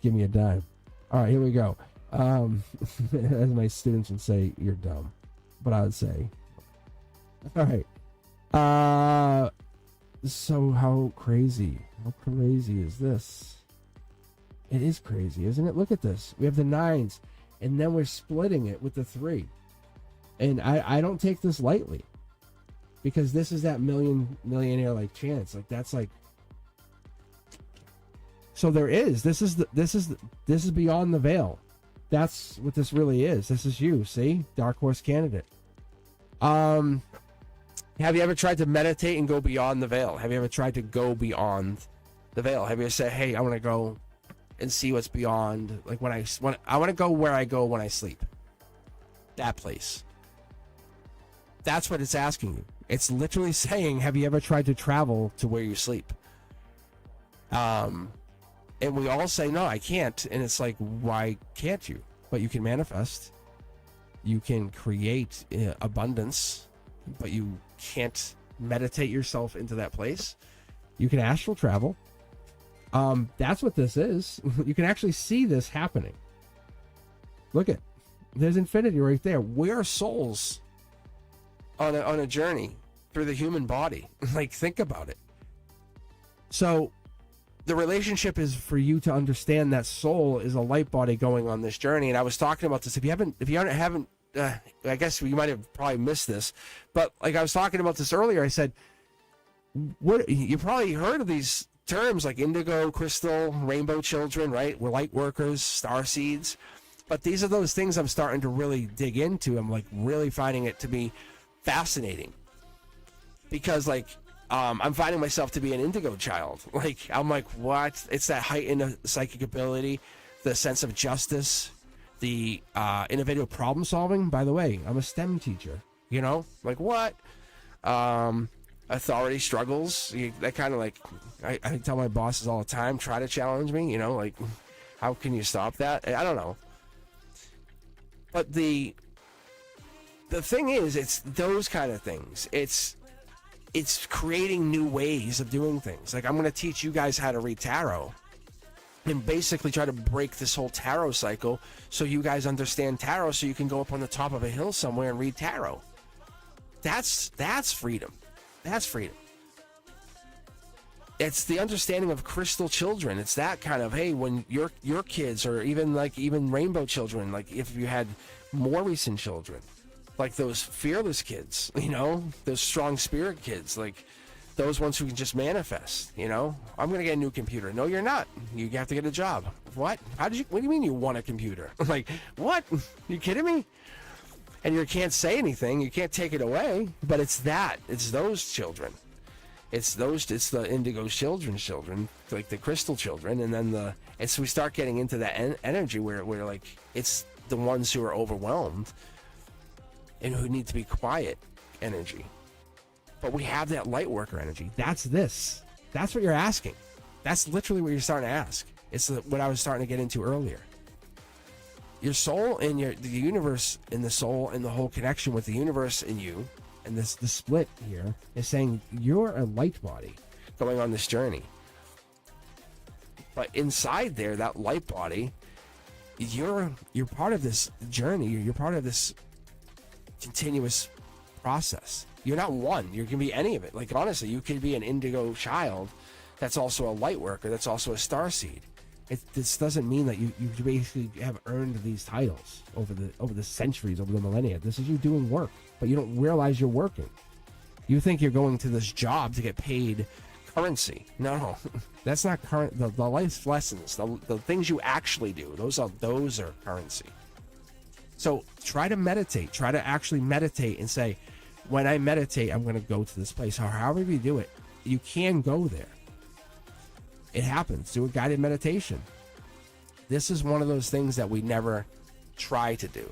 Give me a dime. All right, here we go. As my students would say, you're dumb. But I would say, all right. So how crazy is this? It is crazy, isn't it? Look at this. We have the 9s, and then we're splitting it with the 3. And I don't take this lightly, because this is that millionaire like chance. Like, that's like, so there is, this is beyond the veil. That's what this really is. This is you, see? Dark horse candidate. Have you ever tried to meditate and go beyond the veil? Have you ever tried to go beyond the veil? Have you ever said, hey, I want to go and see what's beyond, like, when I want to go where I go when I sleep? That place. That's what it's asking you. It's literally saying, have you ever tried to travel to where you sleep? And we all say, no, I can't. And it's like, why can't you? But you can manifest. You can create abundance, but you can't meditate yourself into that place. You can astral travel. That's what this is. You can actually see this happening. Look at, there's infinity right there. We are souls on a journey through the human body. Like, think about it. So the relationship is for you to understand that soul is a light body going on this journey. And I was talking about this. If you haven't, I guess you might have probably missed this, but like, I was talking about this earlier. I said, what, you probably heard of these terms like indigo, crystal, rainbow children, right? We're light workers, star seeds. But these are those things I'm starting to really dig into. I'm like really finding it to be fascinating, because like, I'm finding myself to be an indigo child. Like, I'm like, what? It's that heightened psychic ability, the sense of justice, the innovative problem solving. By the way, I'm a STEM teacher, you know, like, what? Authority struggles. That kind of, like, I tell my bosses all the time, try to challenge me, you know, like, how can you stop that? I don't know. But the thing is, it's those kind of things. It's creating new ways of doing things. Like, I'm going to teach you guys how to read tarot. and basically try to break this whole tarot cycle so you guys understand tarot, so you can go up on the top of a hill somewhere and read tarot. That's freedom. That's freedom. It's the understanding of crystal children. It's that kind of, hey, when your kids, or even rainbow children, like if you had more recent children, like those fearless kids, those strong spirit kids, like those ones who can just manifest, I'm going to get a new computer. No, you're not. You have to get a job. What? What do you mean you want a computer? Like, what? You kidding me? And you can't say anything. You can't take it away. But it's those children. It's the indigo children, like the crystal children. And then we start getting into that energy where like, it's the ones who are overwhelmed and who need to be quiet energy. But we have that light worker energy. That's this. That's what you're asking. That's literally what you're starting to ask. It's what I was starting to get into earlier. Your soul and the universe and the soul and the whole connection with the universe and you, and the split here is saying you're a light body going on this journey. But inside there, that light body, you're part of this journey. You're part of this continuous process. You're not one. You can be any of it. Like, honestly, you could be an indigo child that's also a light worker, that's also a starseed. This doesn't mean that you basically have earned these titles over the centuries, over the millennia. This is you doing work, but you don't realize you're working. You think you're going to this job to get paid currency. No, that's not current. The life lessons, the things you actually do, those are currency. So try to meditate. Try to actually meditate and say, when I meditate, I'm going to go to this place. Or however you do it, you can go there. It happens. Do a guided meditation. This is one of those things that we never try to do.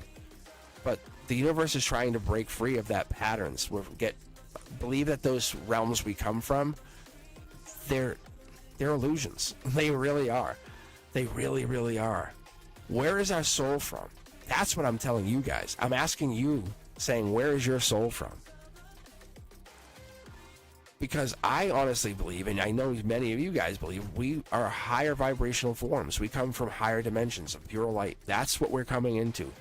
But the universe is trying to break free of that patterns. Believe that those realms we come from, they're illusions. They really are. They really, really are. Where is our soul from? That's what I'm telling you guys. I'm asking you, saying, where is your soul from? Because I honestly believe, and I know many of you guys believe, we are higher vibrational forms. We come from higher dimensions of pure light. That's what we're coming into.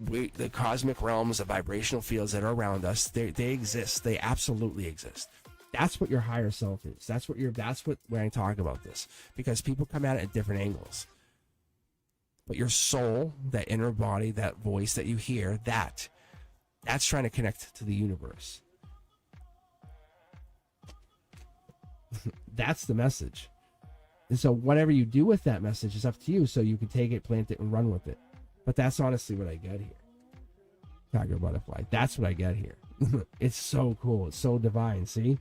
The cosmic realms, the vibrational fields that are around us, they exist. They absolutely exist. That's what your higher self is. That's what when I talk about this. Because people come at it at different angles. But your soul, that inner body, that voice that you hear, that's trying to connect to the universe. That's the message. And so whatever you do with that message is up to you, so you can take it, plant it, and run with it. But that's honestly what I get here. Tiger butterfly. That's what I get here. It's so cool. It's so divine. See?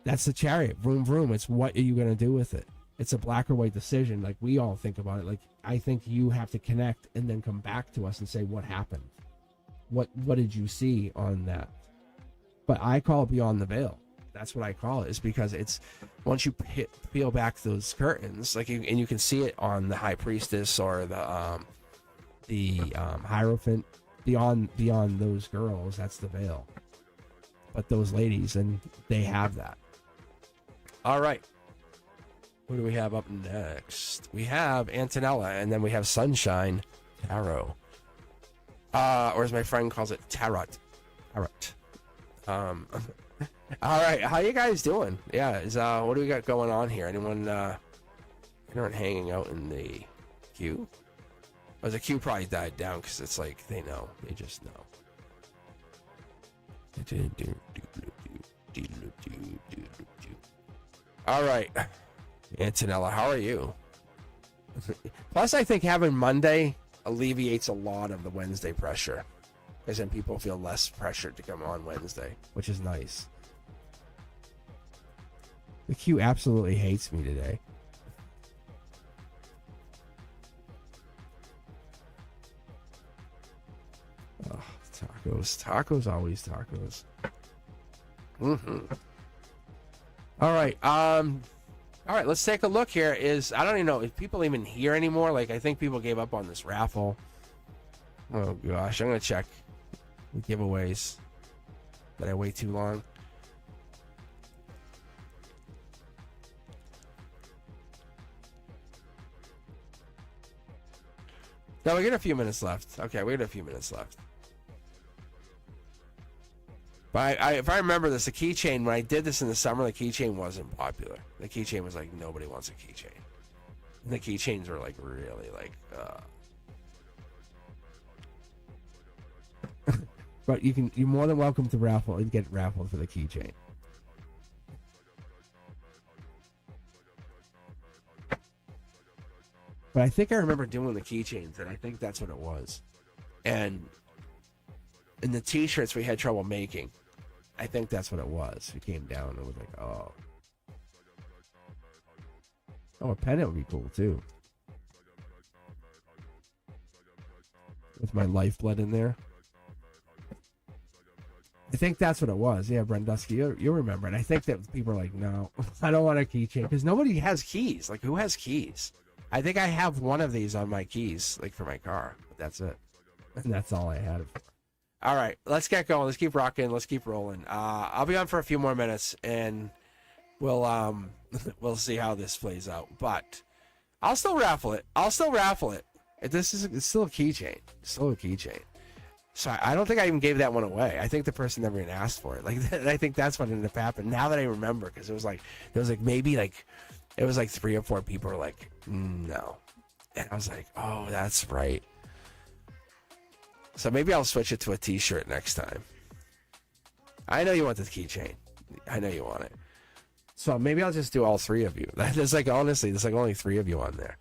That's the chariot. Vroom, vroom. It's what are you going to do with it? It's a black or white decision. Like we all think about it. Like I think you have to connect and then come back to us and say, what happened? What did you see on that? But I call it beyond the veil. That's what I call it. Is because it's once you peel back those curtains, like you can see it on the high priestess or the hierophant. Beyond those girls, that's the veil. But those ladies, and they have that. All right. Who do we have up next? We have Antonella, and then we have Sunshine Tarot. Or as my friend calls it, Tarot. All right, how you guys doing? Yeah, what do we got going on here? Anyone hanging out in the queue? Oh, the queue probably died down because it's like they know. They just know. All right, Antonella, how are you? Plus, I think having Monday alleviates a lot of the Wednesday pressure, because then people feel less pressured to come on Wednesday, which is nice. The queue absolutely hates me today. Oh, tacos, always tacos. All right, let's take a look here. I don't even know if people even here anymore. Like, I think people gave up on this raffle. Oh gosh, I'm gonna check the giveaways. Did I wait too long? No, we got a few minutes left. Okay, we got a few minutes left. But if I remember this, the keychain, when I did this in the summer, the keychain wasn't popular. The keychain was like, nobody wants a keychain. And the keychains were like really like... But you're more than welcome to raffle and get raffled for the keychain. But I think I remember doing the keychains, and I think that's what it was. And in the t-shirts we had trouble making. I think that's what it was. It came down and it was like, oh. Oh, a pennant would be cool too. With my lifeblood in there. I think that's what it was. Yeah, Brendusky, you'll remember it. I think that people are like, no, I don't want a keychain. Because nobody has keys. Like, who has keys? I think I have one of these on my keys, like for my car. But that's it. And that's all I had. All right, let's get going. Let's keep rocking. Let's keep rolling. I'll be on for a few more minutes, and we'll we'll see how this plays out. But I'll still raffle it. It's still a keychain. It's still a keychain. So I don't think I even gave that one away. I think the person never even asked for it. Like, I think that's what ended up happening. Now that I remember, because it was like maybe like it was like 3 or 4 people were like, no, and I was like, oh, that's right. So maybe I'll switch it to a t-shirt next time. I know you want this keychain. I know you want it. So maybe I'll just do all 3 of you. There's like, honestly, there's like only 3 of you on there.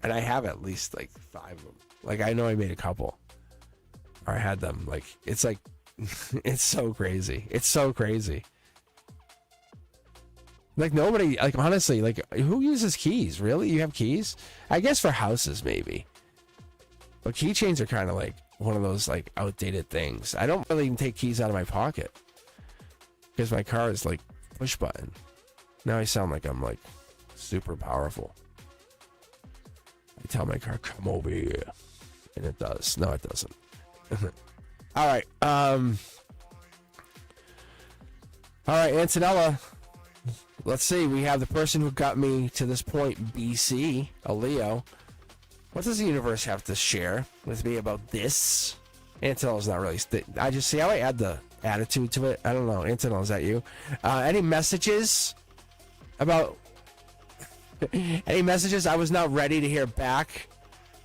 And I have at least like 5 of them. Like, I know I made a couple. Or I had them. Like, it's like, it's so crazy. It's so crazy. Like, nobody, like, honestly, like, who uses keys? Really? You have keys? I guess for houses, maybe. But keychains are kind of like one of those like outdated things. I don't really even take keys out of my pocket because my car is like push button. Now I sound like I'm like super powerful. I tell my car, come over here, and it does. No, it doesn't. All right. All right, Antonella. Let's see. We have the person who got me to this point, BC, a Leo. What does the universe have to share with me about this? Antonella's not really... I just see how I add the attitude to it. I don't know. Antonella, is that you? Any messages about... Any messages I was not ready to hear back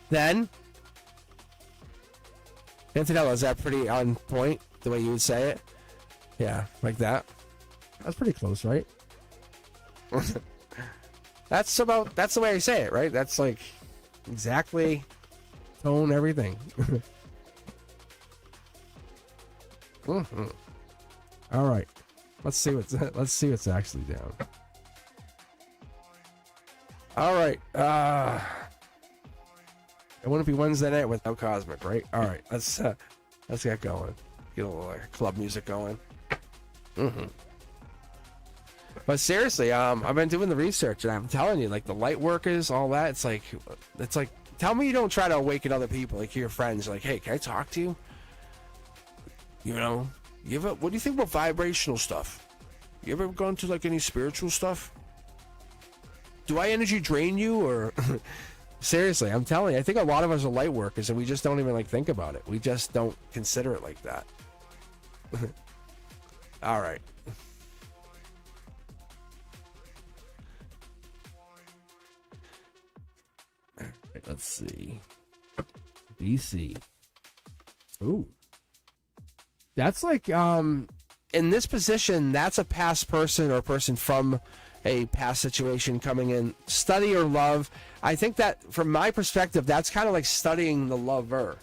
then? Antonella, is that pretty on point, the way you would say it? Yeah, like that. That's pretty close, right? That's the way I say it, right? That's like... exactly, tone, everything. Mm-hmm. All right, let's see what's actually down. All right, it wouldn't be Wednesday night without Cosmic, right? All right, let's get going. Get a little club music going. Mm-hmm. But seriously, I've been doing the research, and I'm telling you, like the light workers, all that. It's like, tell me you don't try to awaken other people, like your friends. Like, hey, can I talk to you? You know, what do you think about vibrational stuff? You ever gone to like any spiritual stuff? Do I energy drain you, or seriously? I'm telling you, I think a lot of us are light workers, and we just don't even like think about it. We just don't consider it like that. All right. Let's see. BC. Ooh. That's like, in this position, that's a past person or person from a past situation coming in. Study or love. I think that, from my perspective, that's kind of like studying the lover,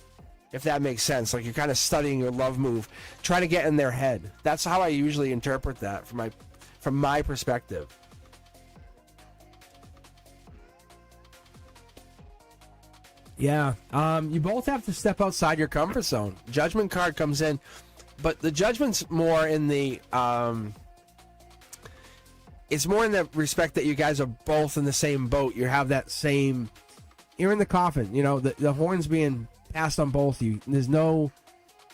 if that makes sense. Like, you're kind of studying your love move, trying to get in their head. That's how I usually interpret that from my perspective. Yeah, you both have to step outside your comfort zone. Judgment card comes in, but the judgment's more in the, it's more in the respect that you guys are both in the same boat. You have that same, you're in the coffin, you know, the horn's being passed on both of you. There's no,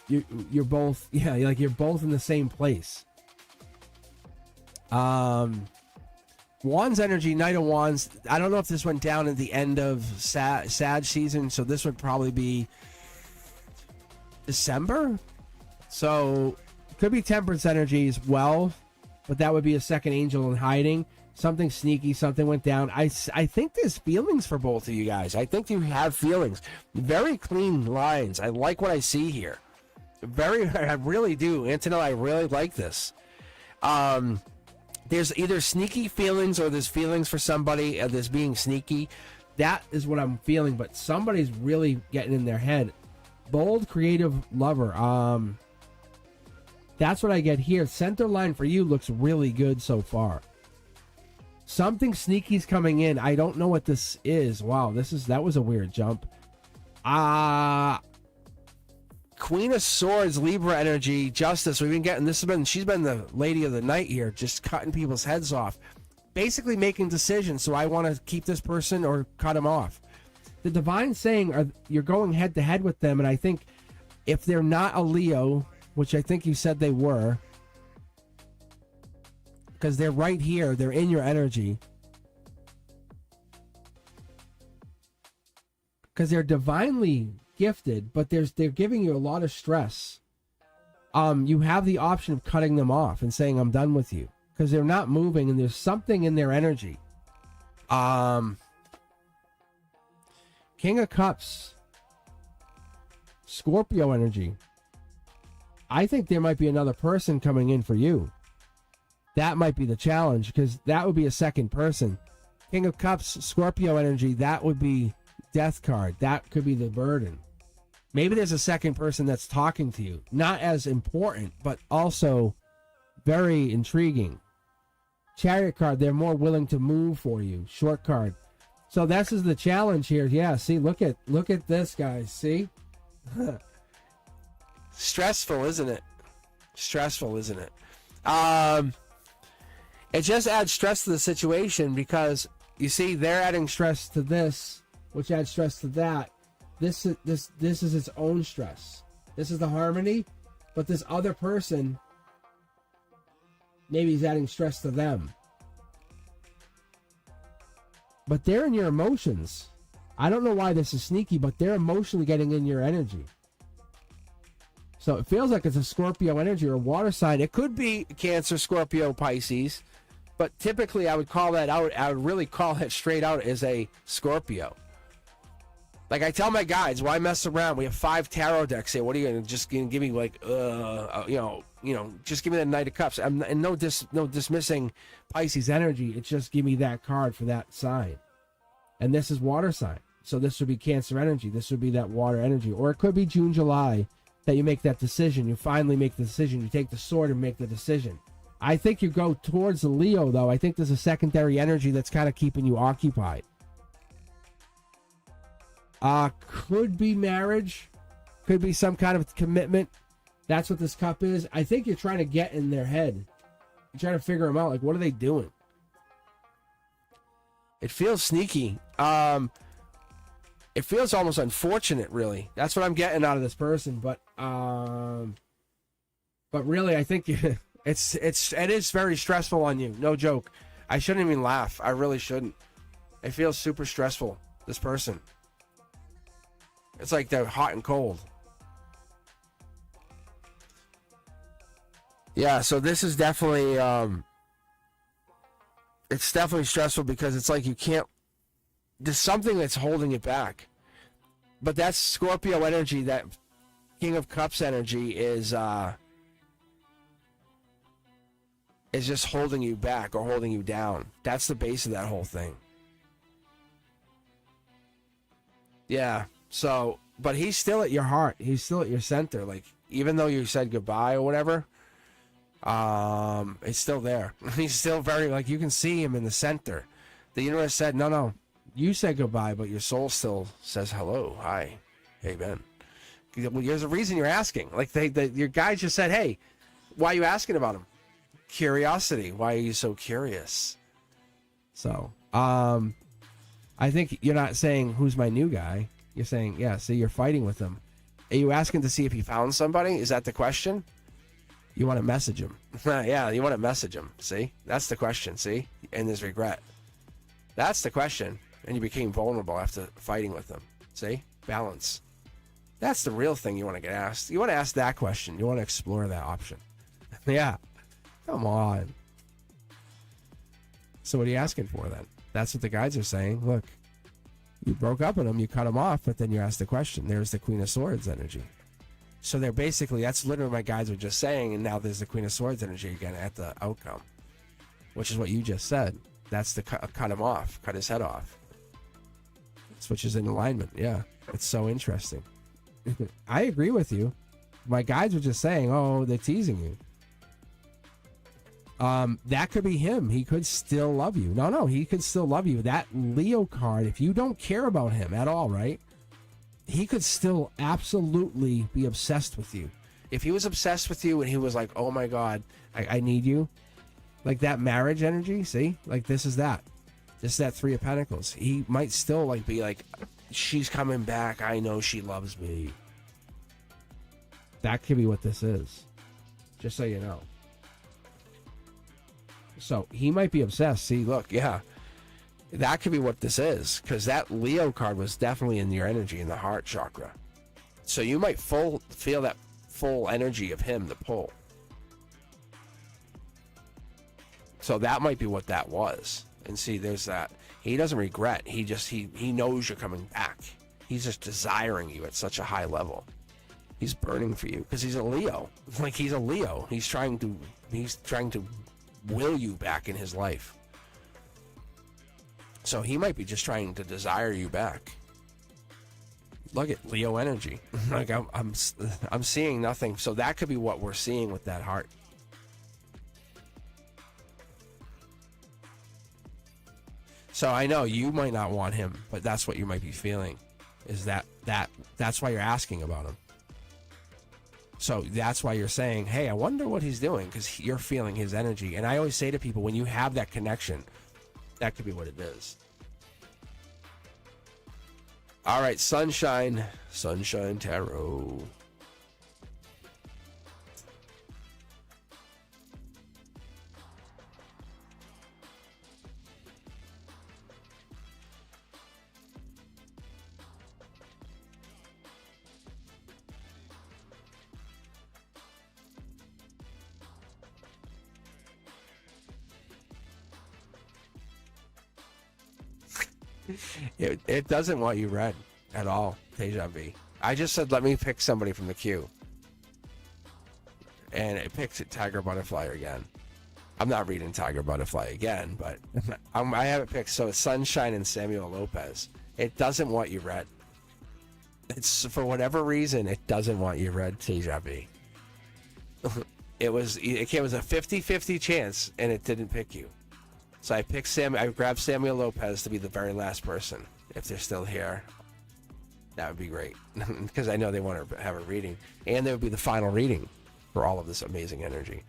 you're both, yeah, like you're both in the same place. Wands energy, Knight of Wands. I don't know if this went down at the end of Sag season, so this would probably be December. So could be Temperance energy as well, but that would be a second angel in hiding. Something sneaky, something went down. I think there's feelings for both of you guys. I think you have feelings. Very clean lines. I like what I see here. I really do. Antonella, I really like this. There's either sneaky feelings or there's feelings for somebody. There's being sneaky. That is what I'm feeling, but somebody's really getting in their head. Bold, creative lover. That's what I get here. Center line for you looks really good so far. Something sneaky's coming in. I don't know what this is. Wow, that was a weird jump. Queen of Swords, Libra energy, Justice. We've been getting she's been the lady of the night here, just cutting people's heads off. Basically making decisions. So I want to keep this person or cut him off. The divine saying you're going head to head with them, and I think if they're not a Leo, which I think you said they were, because they're right here, they're in your energy. Because they're divinely gifted, but they're giving you a lot of stress. You have the option of cutting them off and saying, I'm done with you. Because they're not moving and there's something in their energy. King of Cups. Scorpio energy. I think there might be another person coming in for you. That might be the challenge, because that would be a second person. King of Cups, Scorpio energy, that would be Death card. That could be the burden. Maybe there's a second person that's talking to you. Not as important, but also very intriguing. Chariot card, they're more willing to move for you. Short card. So this is the challenge here. Yeah, see, look at this, guys. See? Stressful, isn't it? Stressful, isn't it? It just adds stress to the situation, because you see they're adding stress to this, which adds stress to that. This is its own stress. This is the harmony, but this other person maybe is adding stress to them. But they're in your emotions. I don't know why this is sneaky, but they're emotionally getting in your energy. So it feels like it's a Scorpio energy or a water sign. It could be Cancer, Scorpio, Pisces. But typically I would call that out. I would really call it straight out as a Scorpio. Like I tell my guides, why mess around? We have 5 tarot decks here. What are you going to just give me, like, just give me the Knight of Cups. And no dismissing Pisces energy. It's just give me that card for that sign. And this is water sign. So this would be Cancer energy. This would be that water energy. Or it could be June, July that you make that decision. You finally make the decision. You take the sword and make the decision. I think you go towards the Leo, though. I think there's a secondary energy that's kind of keeping you occupied. Could be marriage. Could be some kind of commitment. That's what this cup is. I think you're trying to get in their head. You're trying to figure them out. Like, what are they doing? It feels sneaky. It feels almost unfortunate, really. That's what I'm getting out of this person. But really, I think it is very stressful on you. No joke. I shouldn't even laugh. I really shouldn't. It feels super stressful. This person. It's like they're hot and cold. Yeah, so this is definitely it's definitely stressful, because it's like you can't, there's something that's holding it back. But that's Scorpio energy. That King of Cups energy is just holding you back or holding you down. That's the base of that whole thing. Yeah. So, but he's still at your heart. He's still at your center. Like, even though you said goodbye or whatever, it's still there. He's still very, like, you can see him in the center. The universe said, no, you said goodbye, but your soul still says hello, hi, hey, Ben. Well, there's a reason you're asking. Like, your guy just said, hey, why are you asking about him? Curiosity. Why are you so curious? So, I think you're not saying, who's my new guy? You're saying, yeah, see, you're fighting with him. Are you asking to see if he found somebody? Is that the question? You want to message him. Yeah, you want to message him. See? That's the question, see? And there's regret. That's the question. And you became vulnerable after fighting with them. See? Balance. That's the real thing you want to get asked. You want to ask that question. You want to explore that option. Yeah. Come on. So what are you asking for then? That's what the guides are saying. Look, you broke up with him, you cut him off, but then you asked the question. There's the Queen of Swords energy. So they're basically, that's literally what my guides are just saying, and now there's the Queen of Swords energy again at the outcome, which is what you just said. That's the cut him off, cut his head off. Which is in alignment. Yeah, it's so interesting. I agree with you. My guides were just saying, oh, they're teasing you. That could be him. He could still love you. No, he could still love you. That Leo card, if you don't care about him at all, right? He could still absolutely be obsessed with you. If he was obsessed with you and he was like, oh my God, I need you. Like that marriage energy, see? Like this is that. Just that Three of Pentacles. He might still like be like, she's coming back. I know she loves me. That could be what this is. Just so you know. So he might be obsessed. See, look, yeah. That could be what this is. Because that Leo card was definitely in your energy in the heart chakra. So you might feel that full energy of him, the pull. So that might be what that was. And see, there's that. He doesn't regret. He knows you're coming back. He's just desiring you at such a high level. He's burning for you because he's a Leo. Like he's a Leo. He's trying to will you back in his life. So he might be just trying to desire you back. Look at Leo energy. Like I'm seeing nothing. So that could be what we're seeing with that heart. So I know you might not want him, but that's what you might be feeling. Is that's why you're asking about him. So that's why you're saying, hey, I wonder what he's doing, because you're feeling his energy. And I always say to people, when you have that connection, that could be what it is. All right, Sunshine Tarot. It doesn't want you read at all, Deja Vu. I just said, let me pick somebody from the queue. And it picked Tiger Butterfly again. I'm not reading Tiger Butterfly again, but I have it picked. So it's Sunshine and Samuel Lopez. It doesn't want you read. It's, for whatever reason, it doesn't want you read, Deja Vu. It was a 50-50 chance, and it didn't pick you. So I grabbed Samuel Lopez to be the very last person. If they're still here, that would be great. Because I know they want to have a reading. And it would be the final reading for all of this amazing energy.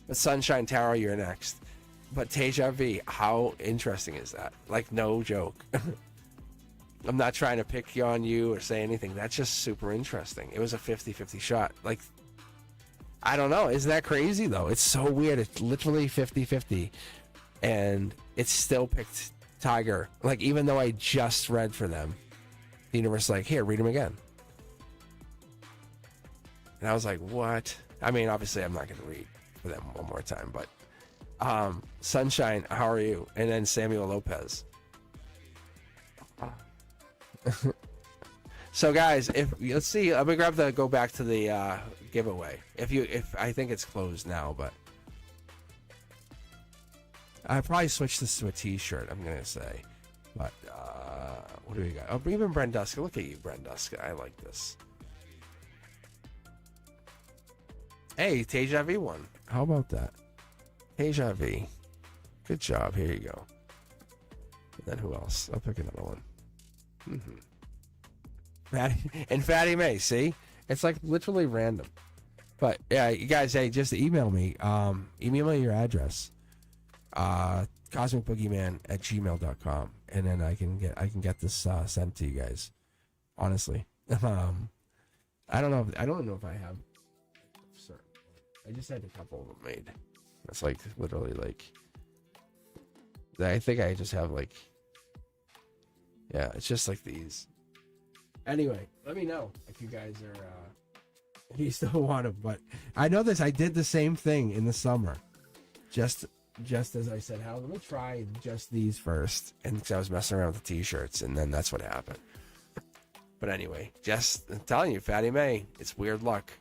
But Sunshine Tarot, you're next. But Deja Vu, how interesting is that? Like, no joke. I'm not trying to pick on you or say anything. That's just super interesting. It was a 50-50 shot. Like, I don't know. Isn't that crazy, though? It's so weird. It's literally 50-50. And it's still picked Tiger. Like, even though I just read for them, the universe is like, here, read them again. And I was like, what? I mean, obviously, I'm not going to read for them one more time, but Sunshine, how are you? And then Samuel Lopez. So, guys, let's see. Let me go back to the giveaway. If I think it's closed now, but I probably switch this to a t-shirt, I'm going to say. But, what do we got? Oh, even Brenduska. Look at you, Brenduska. I like this. Hey, Deja Vu won. How about that? Deja Vu. Good job. Here you go. And then who else? I'll pick another one. And Fatty May, see? It's like literally random. But, yeah, you guys, hey, just email me. Email me your address. cosmicboogeyman@gmail.com, and then I can get this sent to you guys. Honestly, I don't know if I have. Sir, I just had a couple of them made. That's like literally like. I think I just have like. Yeah, it's just like these. Anyway, let me know if you guys are. If you still want them, but I know this. I did the same thing in the summer. Just as I said, let me try just these first, and because I was messing around with the t-shirts, and then that's what happened. But anyway, I'm telling you, Fatty May, it's weird luck.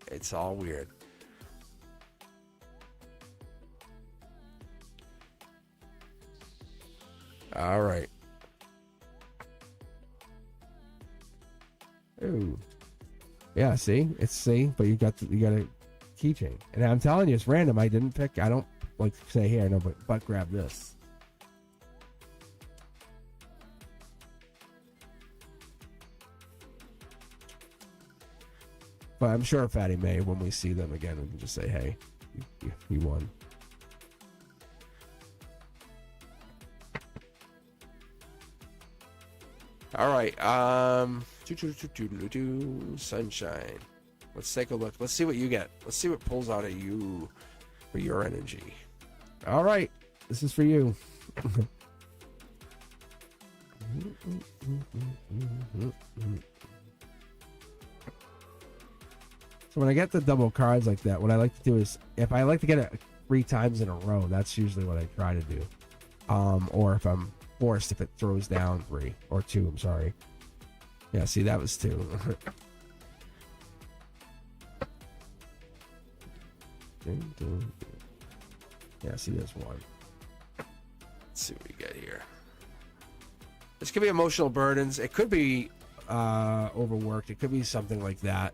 It's all weird. All right. Ooh. Yeah, but you got a keychain, and I'm telling you, it's random. I didn't pick. I don't like say here, no, but grab this. But I'm sure Fatty May, when we see them again, we can just say, "Hey, you won." All right. Sunshine. Let's take a look. Let's see what you get. Let's see what pulls out of you for your energy. All right. This is for you. So when I get the double cards like that, what I like to do is, if I like to get it 3 times in a row, that's usually what I try to do. Or if I'm forced, if it throws down 3 or 2, I'm sorry. Yeah, see, that was 2. Yeah, see, there's 1. Let's see what we get here. This could be emotional burdens. It could be overworked. It could be something like that.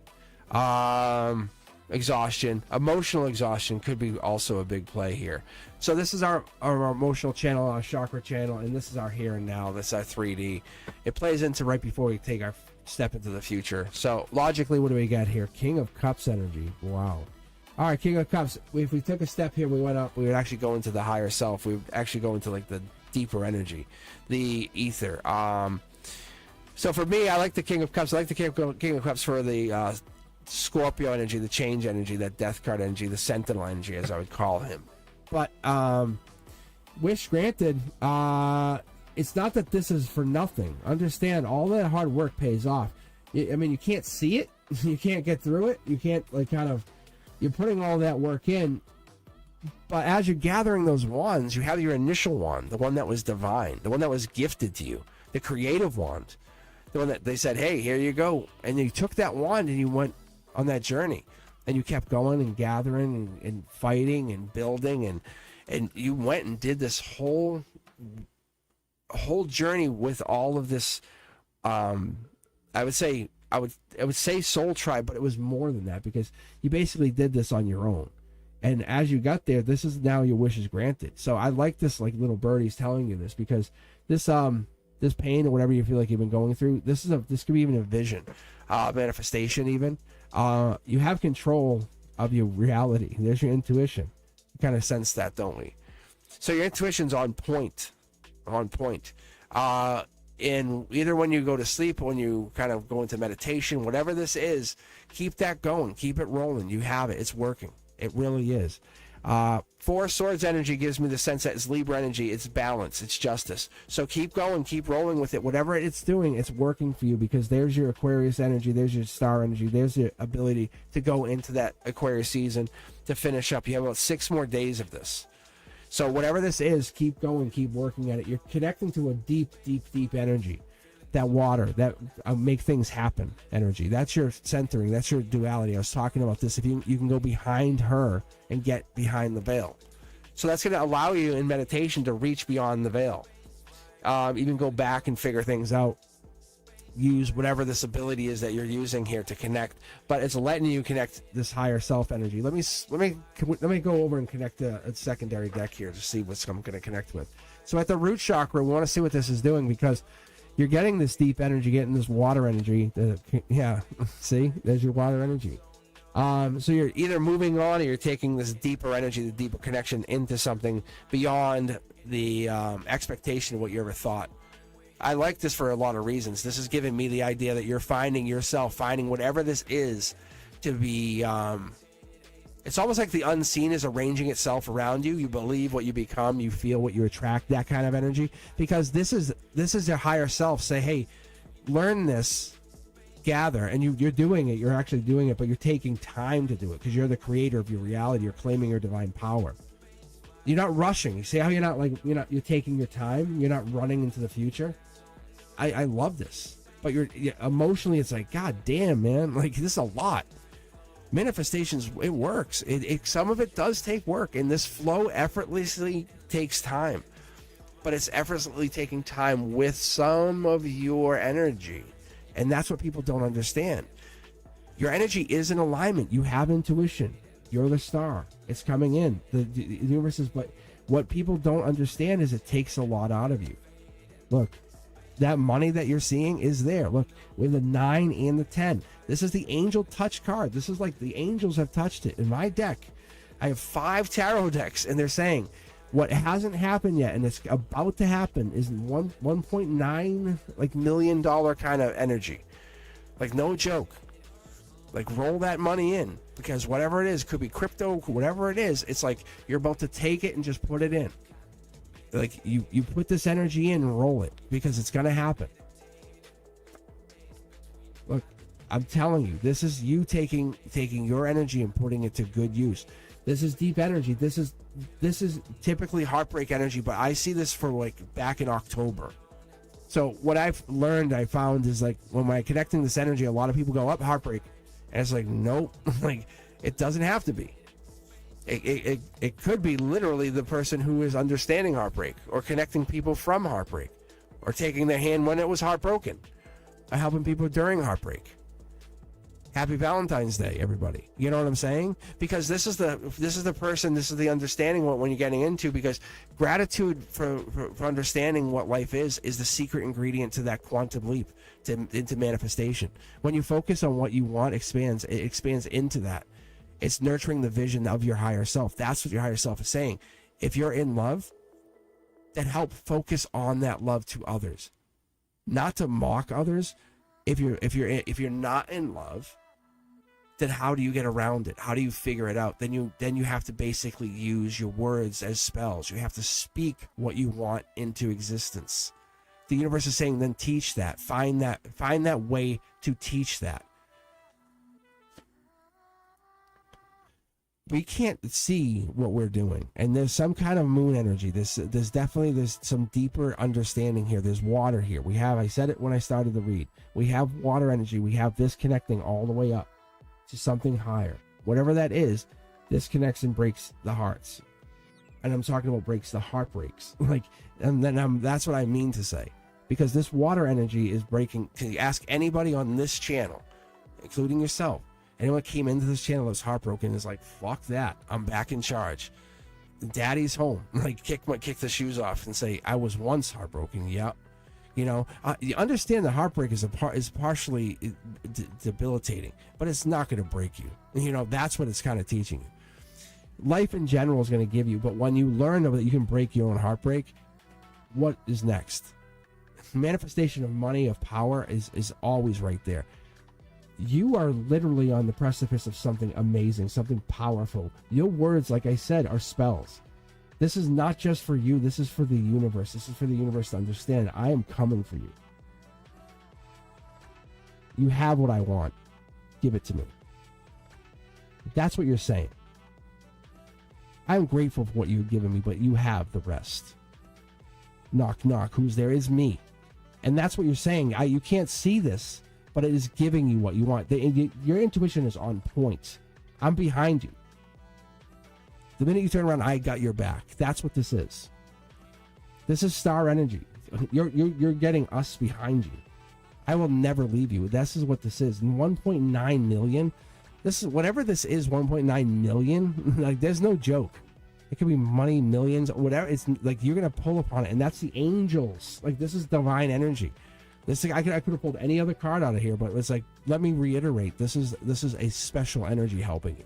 Exhaustion. Emotional exhaustion could be also a big play here. So this is our emotional channel, our chakra channel, and this is our here and now. This is our 3D. It plays into right before we take our step into the future. So logically, what do we got here? King of Cups energy. Wow. All right, King of Cups. If we took a step here, we went up. We would actually go into the higher self. We would actually go into like the deeper energy, the ether. So for me, I like the King of Cups. I like the King of Cups for the Scorpio energy, the change energy, that death card energy, the sentinel energy, as I would call him. But wish granted. It's not that this is for nothing. Understand, all that hard work pays off. I mean, you can't see it. You can't get through it. You can't you're putting all that work in. But as you're gathering those wands, you have your initial wand, the one that was divine, the one that was gifted to you, the creative wand, the one that they said, hey, here you go. And you took that wand and you went on that journey. And you kept going and gathering and fighting and building. And you went and did this whole journey with all of this. I would say soul tribe, but it was more than that, because you basically did this on your own. And as you got there, this is now your wish is granted. So I like this, like little birdies telling you this, because this pain or whatever you feel like you've been going through, this could be even a vision, manifestation even. You have control of your reality. There's your intuition. You kind of sense that, don't we? So your intuition's on point. In either when you go to sleep or when you kind of go into meditation, whatever this is, keep that going. Keep it rolling. You have it. It's working. It really is. 4 Swords energy gives me the sense that it's Libra energy. It's balance. It's justice. So keep going. Keep rolling with it. Whatever it's doing, it's working for you, because there's your Aquarius energy. There's your star energy. There's your ability to go into that Aquarius season to finish up. You have about 6 more days of this. So whatever this is, keep going, keep working at it. You're connecting to a deep, deep, deep energy. That water, that make things happen energy. That's your centering. That's your duality. I was talking about this. If you can go behind her and get behind the veil. So that's going to allow you in meditation to reach beyond the veil. Even go back and figure things out. Use whatever this ability is that you're using here to connect, but it's letting you connect this higher self energy. Let me go over and connect a secondary deck here to see what I'm going to connect with. So at the root chakra, we want to see what this is doing, because you're getting this deep energy, getting this water energy. See, there's your water energy. So you're either moving on, or you're taking this deeper energy, the deeper connection, into something beyond the expectation of what you ever thought. I like this for a lot of reasons. This is giving me the idea that you're finding yourself, finding whatever this is, to be It's almost like the unseen is arranging itself around you. You believe what you become, you feel what you attract, that kind of energy. Because this is your higher self say, hey, learn this, gather, and you're doing it. You're actually doing it, but you're taking time to do it because you're the creator of your reality. You're claiming your divine power. You're not rushing. You see how you're taking your time. You're not running into the future. I love this, but you're emotionally, it's like, God damn, man, like this is a lot. Manifestations, it works. Some of it does take work, and this flow effortlessly takes time, but it's effortlessly taking time with some of your energy, and that's what people don't understand. Your energy is in alignment. You have intuition. You're the star. It's coming in. The universe is, but what people don't understand is it takes a lot out of you. Look, that money that you're seeing is there. Look, with the 9 and the 10. This is the angel touch card. This is like the angels have touched it. In my deck, I have 5 tarot decks, and they're saying what hasn't happened yet, and it's about to happen, is $1.9 million kind of energy. Like, no joke. Like, roll that money in, because whatever it is, could be crypto, whatever it is, it's like you're about to take it and just put it in. Like, you put this energy in and roll it, because it's going to happen. Look, I'm telling you, this is you taking your energy and putting it to good use. This is deep energy. This is typically heartbreak energy, but I see this for like back in October. So what I've learned, I found, is like when I'm connecting this energy, a lot of people go up heartbreak, and it's like, nope, like it doesn't have to be. It could be literally the person who is understanding heartbreak, or connecting people from heartbreak, or taking their hand when it was heartbroken, or helping people during heartbreak. Happy Valentine's Day, everybody. You know what I'm saying? Because this is the person, this is the understanding when you're getting into, because gratitude for understanding what life is the secret ingredient to that quantum leap into manifestation. When you focus on what you want, it expands into that. It's nurturing the vision of your higher self. That's what your higher self is saying. If you're in love, then help focus on that love to others, not to mock others. If you're not in love, then how do you get around it? How do you figure it out? Then you have to basically use your words as spells. You have to speak what you want into existence. The universe is saying, then teach that. Find that way to teach that. We can't see what we're doing, and there's some kind of moon energy. There's some deeper understanding here. There's water here. I said it when I started the read. We have water energy. We have this connecting all the way up to something higher. Whatever that is, this connects and breaks the hearts. And I'm talking about breaks the heartbreaks. That's what I mean to say. Because this water energy is breaking. Can you ask anybody on this channel, including yourself? Anyone came into this channel that's heartbroken is like, fuck that. I'm back in charge. Daddy's home. Like, kick the shoes off and say, I was once heartbroken. Yep. You understand that heartbreak is partially debilitating, but it's not going to break you. That's what it's kind of teaching you. Life in general is going to give you, but when you learn that you can break your own heartbreak, what is next? Manifestation of money, of power is always right there. You are literally on the precipice of something amazing, something powerful. Your words, like I said, are spells. This is not just for you. This is for the universe. This is for the universe to understand. I am coming for you. You have what I want. Give it to me. That's what you're saying. I'm grateful for what you've given me, but you have the rest. Knock, knock. Who's there? Is me. And that's what you're saying. You can't see this, but it is giving you what you want. Your intuition is on point. I'm behind you. The minute you turn around, I got your back. That's what this is. This is star energy. You're getting us behind you. I will never leave you. This is what this is. And 1.9 million. This is whatever this is. 1.9 million. Like, there's no joke. It could be money, millions, whatever. It's like you're gonna pull upon it, and that's the angels. Like, this is divine energy. This I could have pulled any other card out of here, but it's like, let me reiterate. This is a special energy helping you.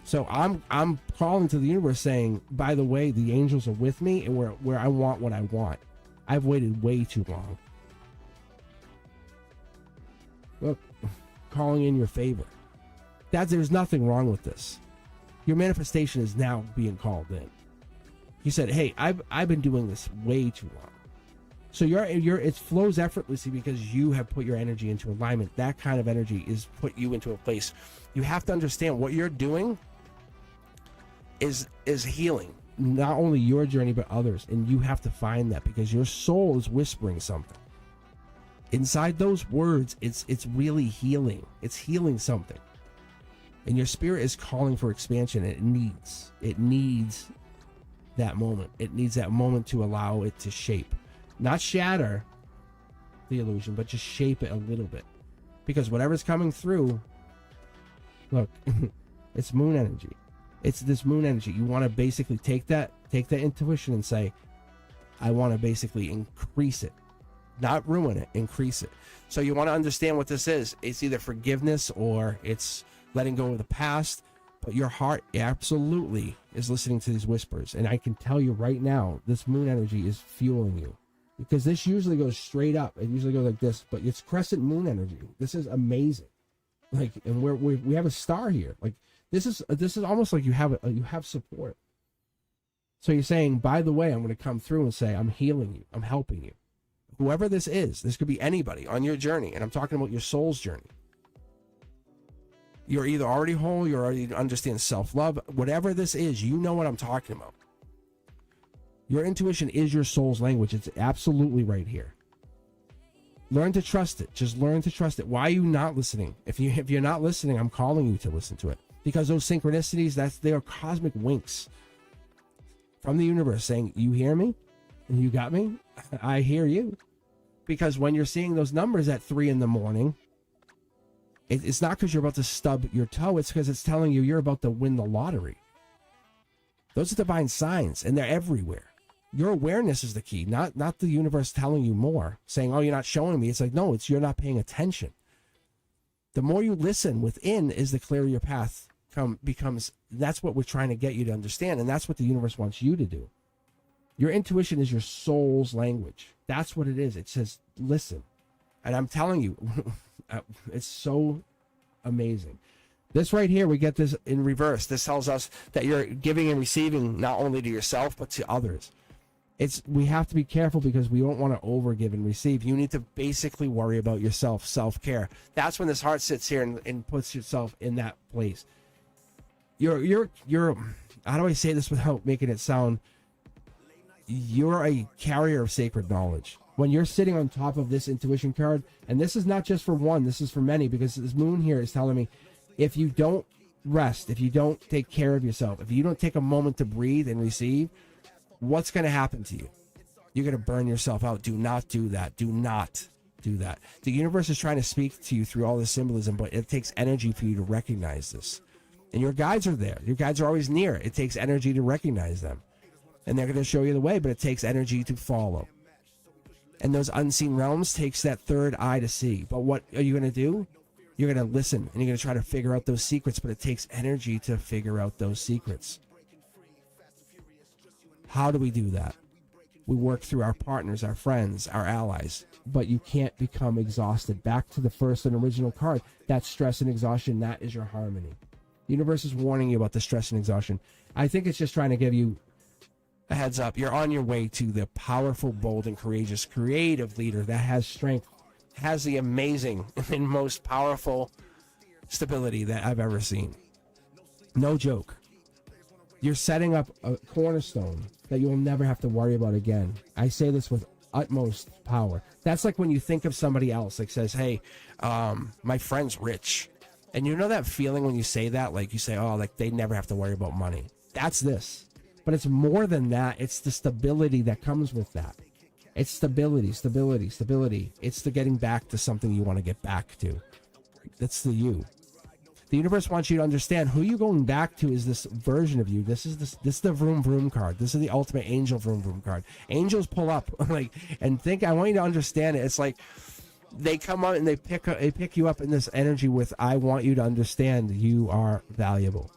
So I'm calling to the universe saying, by the way, the angels are with me, and where I want what I want. I've waited way too long. Look, calling in your favor. There's nothing wrong with this. Your manifestation is now being called in. You said, hey, I've been doing this way too long. So it flows effortlessly because you have put your energy into alignment. That kind of energy is put you into a place. You have to understand what you're doing is healing, not only your journey but others, and you have to find that because your soul is whispering something. Inside those words, it's really healing. It's healing something. And your spirit is calling for expansion. It needs that moment. It needs that moment to allow it to shape. Not shatter the illusion, but just shape it a little bit. Because whatever's coming through, look, it's moon energy. It's this moon energy. You want to basically take that intuition and say, I want to basically increase it. Not ruin it, increase it. So you want to understand what this is. It's either forgiveness or it's letting go of the past. But your heart absolutely is listening to these whispers. And I can tell you right now, this moon energy is fueling you. Because this usually goes straight up. It usually goes like this, but it's crescent moon energy. This is amazing. Like, and we have a star here. Like, this is almost like you have support. So you're saying, by the way, I'm going to come through and say, I'm healing you. I'm helping you. Whoever this is, this could be anybody on your journey. And I'm talking about your soul's journey. You're either already whole, you already understand self-love. Whatever this is, you know what I'm talking about. Your intuition is your soul's language. It's absolutely right here. Learn to trust it. Just learn to trust it. Why are you not listening? If you're not listening, I'm calling you to listen to it. Because those synchronicities, they are cosmic winks from the universe saying, you hear me? And you got me? I hear you. Because when you're seeing those numbers at 3 a.m, it's not because you're about to stub your toe. It's because it's telling you you're about to win the lottery. Those are divine signs, and they're everywhere. Your awareness is the key, not the universe telling you more, saying, oh, you're not showing me. It's like, no, you're not paying attention. The more you listen within is the clearer your path becomes. That's what we're trying to get you to understand, and that's what the universe wants you to do. Your intuition is your soul's language. That's what it is. It says, listen. And I'm telling you, it's so amazing. This right here, we get this in reverse. This tells us that you're giving and receiving not only to yourself, but to others. We have to be careful because we don't want to over give and receive. You need to basically worry about yourself, self-care. That's when this heart sits here and puts yourself in that place. You're how do I say this without making it sound? You're a carrier of sacred knowledge. When you're sitting on top of this intuition card, and this is not just for one, this is for many, because this moon here is telling me, if you don't rest, if you don't take care of yourself, if you don't take a moment to breathe and receive, what's going to happen to you? You're going to burn yourself out. Do not do that. Do not do that. The universe is trying to speak to you through all this symbolism, but it takes energy for you to recognize this. And your guides are there. Your guides are always near. It takes energy to recognize them. And they're going to show you the way, but it takes energy to follow. And those unseen realms takes that third eye to see. But what are you going to do? You're going to listen, and you're going to try to figure out those secrets, but it takes energy to figure out those secrets. How do we do that? We work through our partners, our friends, our allies. But you can't become exhausted. Back to the first and original card. That stress and exhaustion, that is your harmony. The universe is warning you about the stress and exhaustion. I think it's just trying to give you a heads up. You're on your way to the powerful, bold, and courageous, creative leader that has strength, has the amazing and most powerful stability that I've ever seen. No joke. You're setting up a cornerstone that you'll never have to worry about again. I say this with utmost power. That's like when you think of somebody else, like says, hey, my friend's rich. And you know that feeling when you say that, like you say, oh, like they never have to worry about money. That's this. But it's more than that. It's the stability that comes with that. It's stability. It's the getting back to something you want to get back to. That's the you. The universe wants you to understand who you're going back to is this version of you. This is the vroom vroom card. This is the ultimate angel vroom vroom card. Angels pull up and think. I want you to understand it. It's like they come out and they pick you up in this energy with, I want you to understand you are valuable.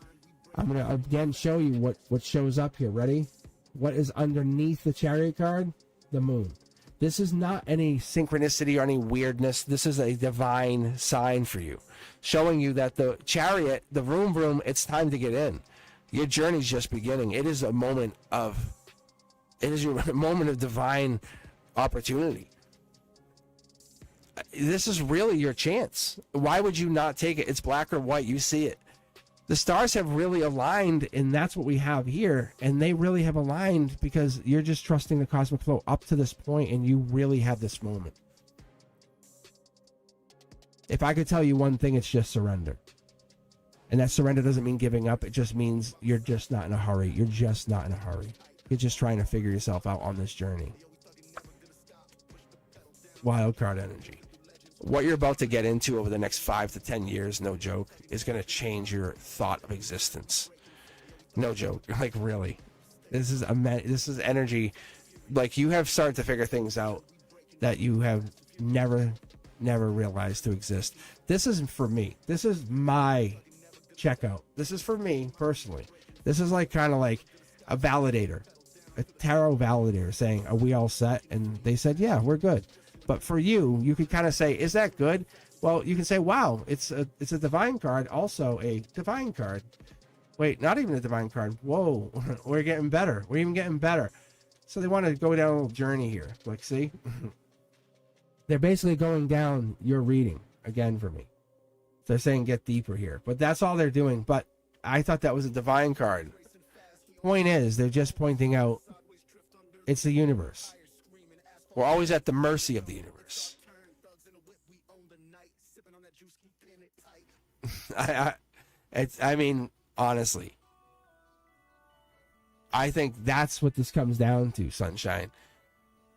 I'm going to again show you what shows up here. Ready? What is underneath the Chariot card? The moon. This is not any synchronicity or any weirdness. This is a divine sign for you, showing you that the chariot, the vroom vroom, it's time to get in. Your journey's just beginning. It is a moment of, it is your moment of divine opportunity. This is really your chance. Why would you not take it? It's black or white. You see it. The stars have really aligned, and that's what we have here. And they really have aligned because you're just trusting the cosmic flow up to this point, and you really have this moment. If I could tell you one thing, it's just surrender. And that surrender doesn't mean giving up. It just means you're just not in a hurry. You're just not in a hurry. You're just trying to figure yourself out on this journey. Wild card energy. What you're about to get into over the next 5 to 10 years, no joke, is going to change your thought of existence. No joke. Like, really. This is energy. Like, you have started to figure things out that you have never realized to exist. This isn't for me. This is my checkout. This is for me personally. This is like kind of like a validator, a tarot validator saying, are we all set? And they said, yeah, we're good. But for you, you could kind of say, is that good? Well, you can say, wow, it's a divine card, also a divine card. Wait, not even a divine card. Whoa, we're getting better. We're even getting better. So they want to go down a little journey here. Like, see? They're basically going down your reading again for me. They're saying get deeper here. But that's all they're doing. But I thought that was a divine card. Point is, they're just pointing out it's the universe. We're always at the mercy of the universe. I mean, honestly, I think that's what this comes down to, Sunshine.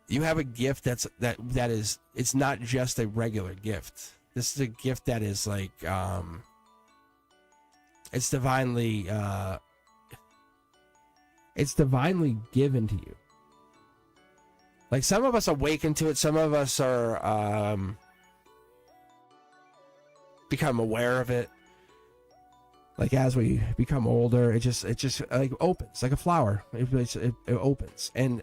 You have a gift that is, it's not just a regular gift. This is a gift that is like, it's divinely given to you. Like, some of us awaken to it. Some of us are become aware of it. Like, as we become older, it just like opens like a flower. It opens, and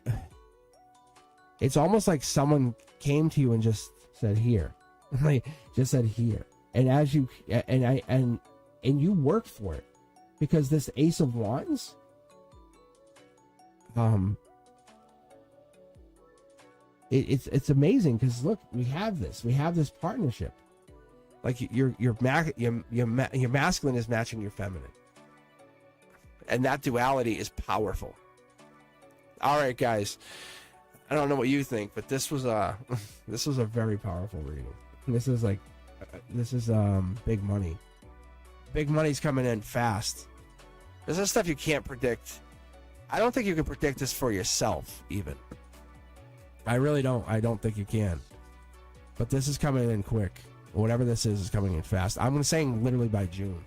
it's almost like someone came to you and just said, "Here," like just said, "Here." And as you and you work for it, because this Ace of Wands, It's amazing because look, we have this partnership. Like your masculine is matching your feminine, and that duality is powerful. All right, guys, I don't know what you think, but this was a very powerful reading. This is big money. Big money's coming in fast. This is stuff you can't predict. I don't think you can predict this for yourself even. I really don't. I don't think you can. But this is coming in quick. Whatever this is coming in fast. I'm saying literally by June.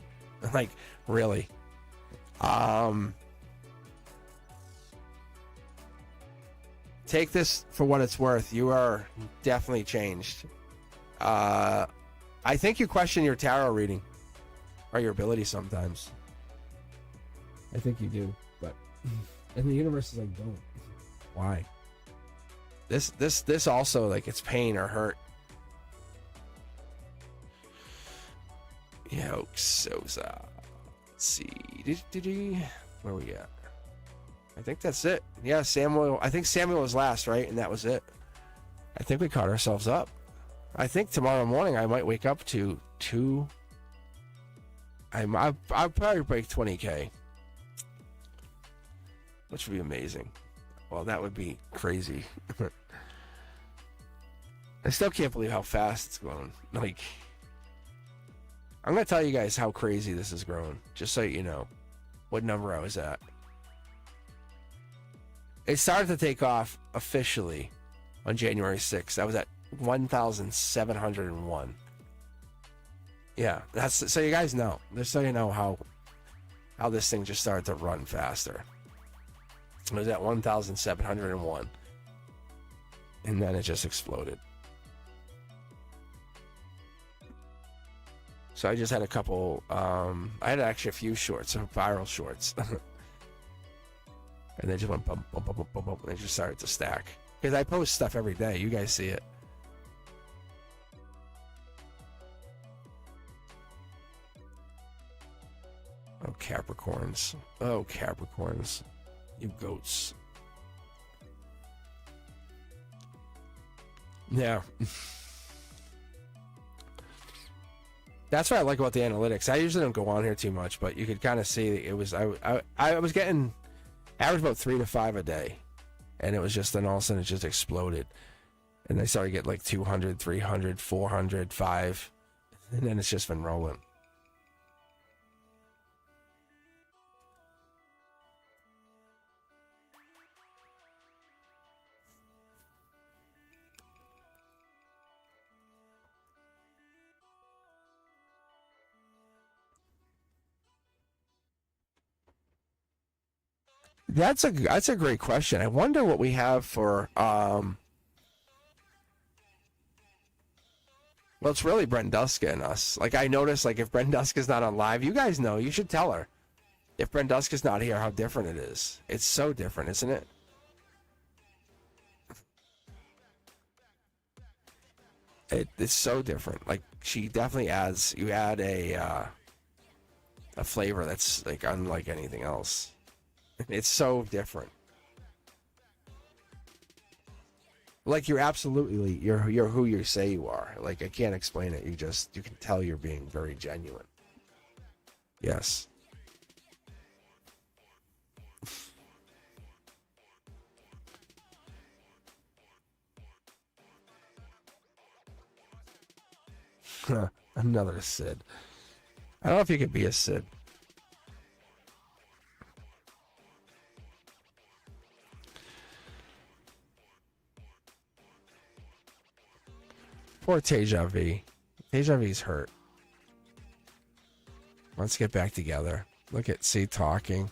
Like, really. Take this for what it's worth. You are definitely changed. I think you question your tarot reading. Or your ability sometimes. I think you do. But, and the universe is like, don't. Why? This also, like, it's pain or hurt. Sosa. Let's see. Where we at? I think that's it. Yeah, Samuel. I think Samuel was last, right? And that was it. I think we caught ourselves up. I think tomorrow morning I might wake up to 2. I'll probably break 20K. Which would be amazing. Well, that would be crazy. I still can't believe how fast it's going. Like, I'm going to tell you guys how crazy this is growing, just so you know what number I was at. It started to take off officially on January 6th. I was at 1,701. Yeah, that's so you guys know. Just so you know how this thing just started to run faster. It was at 1,701. And then it just exploded. So I just had a couple, I had actually a few shorts, some viral shorts. And they just went bump, bump, bump, bump, bump, and they just started to stack. Because I post stuff every day. You guys see it. Oh, Capricorns. Oh, Capricorns. You goats. Yeah. That's what I like about the analytics. I usually don't go on here too much, but you could kind of see it was I was getting average about 3 to 5 a day, and it was just then all of a sudden it just exploded, and I started to get like 200, 300, 400, 5, and then it's just been rolling. That's a great question. I wonder what we have for well, it's really Brenduska and us. Like I noticed, like if Brenduska's not on live, you guys know, you should tell her. If Brenduska's not here, how different it is. It's so different, isn't it? It's so different. Like she definitely adds. You add a flavor that's like unlike anything else. It's so different. Like you're absolutely you're who you say you are. Like I can't explain it. You can tell you're being very genuine. Yes. Another Sid. I don't know if you could be a Sid. Poor Teja V. Teja V's hurt. Let's get back together. Look at C talking.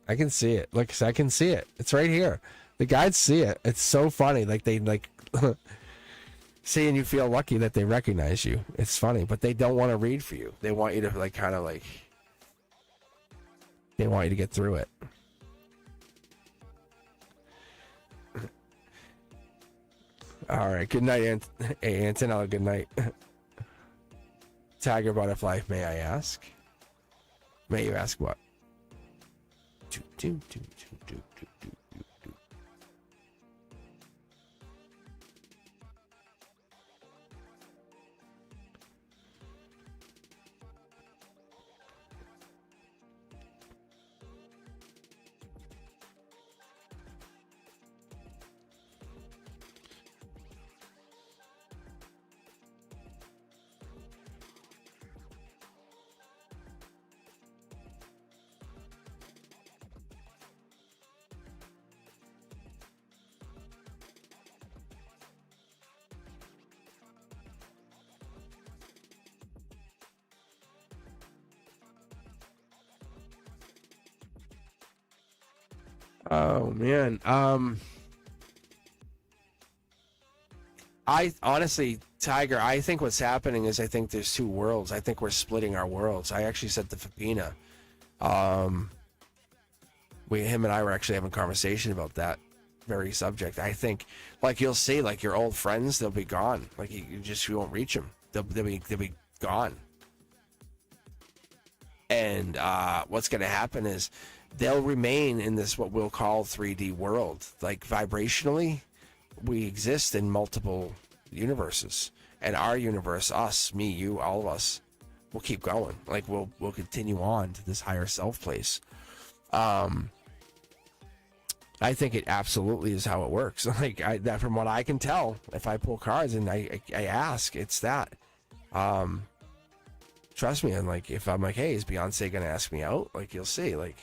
I can see it. Look, I can see it. It's right here. The guides see it. It's so funny. Like they like see, and you feel lucky that they recognize you. It's funny, but they don't want to read for you. They want you to like kind of like they want you to get through it. All right. Good night, hey, Antonella. Good night. Tiger Butterfly, may I ask? May you ask what? Oh man. I honestly, Tiger, I think what's happening is I think there's two worlds. I think we're splitting our worlds. I actually said to Fapina, him and I were actually having a conversation about that very subject. I think, like you'll see, like your old friends, they'll be gone. Like you won't reach them. They'll be gone. And what's going to happen is they'll remain in this what we'll call 3D world. Like vibrationally, we exist in multiple universes, and our universe, us, me, you, all of us, will keep going. Like we'll continue on to this higher self place. I think it absolutely is how it works. Like that, from what I can tell, if I pull cards and I ask, it's that. Trust me, and like if I'm like, hey, is Beyonce gonna ask me out? Like you'll see. Like,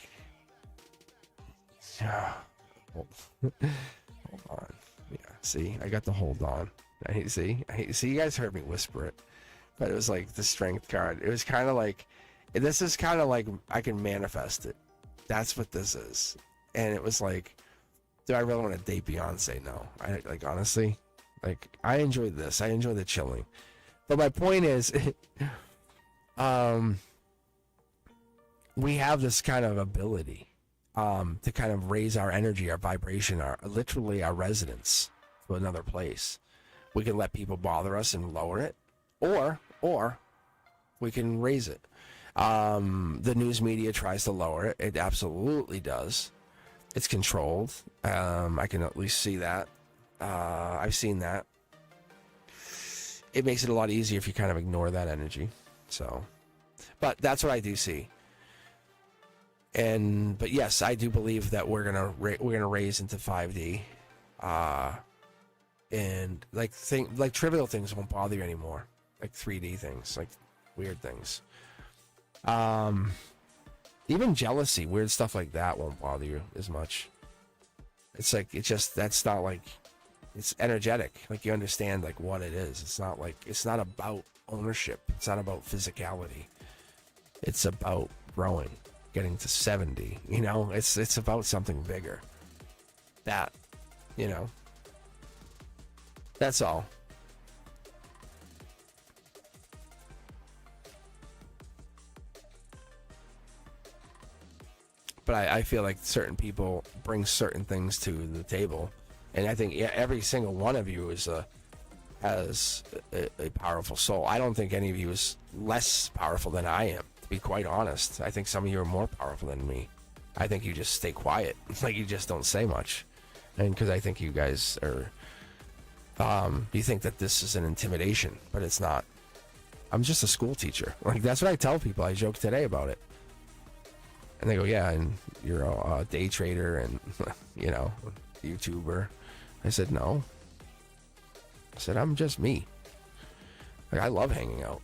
hold on. Yeah, see, I got the hold on. See, you guys heard me whisper it, but it was like the strength card. It was kind of like, this is kind of like I can manifest it. That's what this is. And it was like, do I really want to date Beyonce? No. I like honestly, like I enjoy this. I enjoy the chilling. But my point is, we have this kind of ability. to kind of raise our energy, our vibration, literally our resonance to another place. We can let people bother us and lower it, or we can raise it. The news media tries to lower it. It absolutely does. It's controlled. I can at least see that. I've seen that. It makes it a lot easier if you kind of ignore that energy. So, but that's what I do see. But yes, I do believe that we're gonna raise into 5D. And like trivial things won't bother you anymore, like 3D things, like weird things. Even jealousy, weird stuff like that won't bother you as much. It's like that's not like, it's energetic. Like you understand like what it is. It's not about ownership. It's not about physicality. It's about growing, getting to 70. You know, it's about something bigger. That, you know. That's all. But I feel like certain people bring certain things to the table, and I think every single one of you has a powerful soul. I don't think any of you is less powerful than I am, to be quite honest. I think some of you are more powerful than me. I think you just stay quiet, like you just don't say much, and because I think you guys are. You think that this is an intimidation, but it's not. I'm just a school teacher. Like that's what I tell people. I joked today about it, and they go, "Yeah, and you're a day trader and you know, YouTuber." I said, "No." I said, "I'm just me. Like I love hanging out.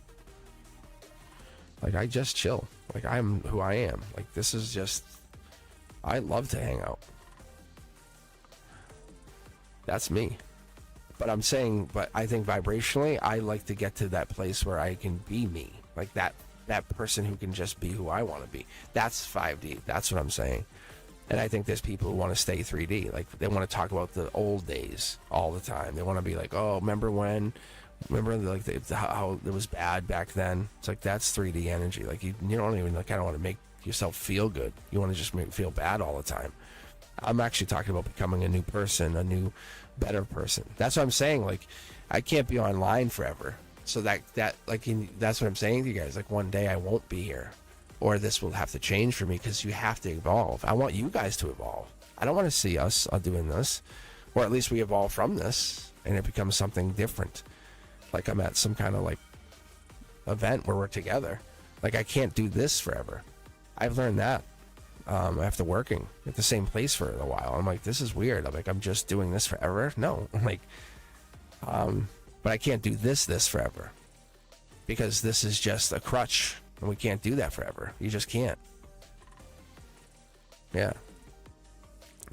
Like I just chill. Like I'm who I am. Like this is just. I love to hang out. That's me." But I'm saying, but I think vibrationally, I like to get to that place where I can be me. Like that person who can just be who I want to be. That's 5D. That's what I'm saying. And I think there's people who want to stay 3D. Like they want to talk about the old days all the time. They want to be like, oh, remember like how it was bad back then? It's like, that's 3D energy. Like you don't even kind of want to make yourself feel good. You want to just make feel bad all the time. I'm actually talking about becoming a new person, a new, better person. That's what I'm saying. Like, I can't be online forever. So that's what I'm saying to you guys. Like, one day I won't be here, or this will have to change for me because you have to evolve. I want you guys to evolve. I don't want to see us doing this, or at least we evolve from this and it becomes something different. Like I'm at some kind of like event where we're together. Like I can't do this forever. I've learned that. After working at the same place for a while, I'm like, this is weird. I'm like, I'm just doing this forever. No, I'm like, but I can't do this forever because this is just a crutch and we can't do that forever. You just can't. Yeah.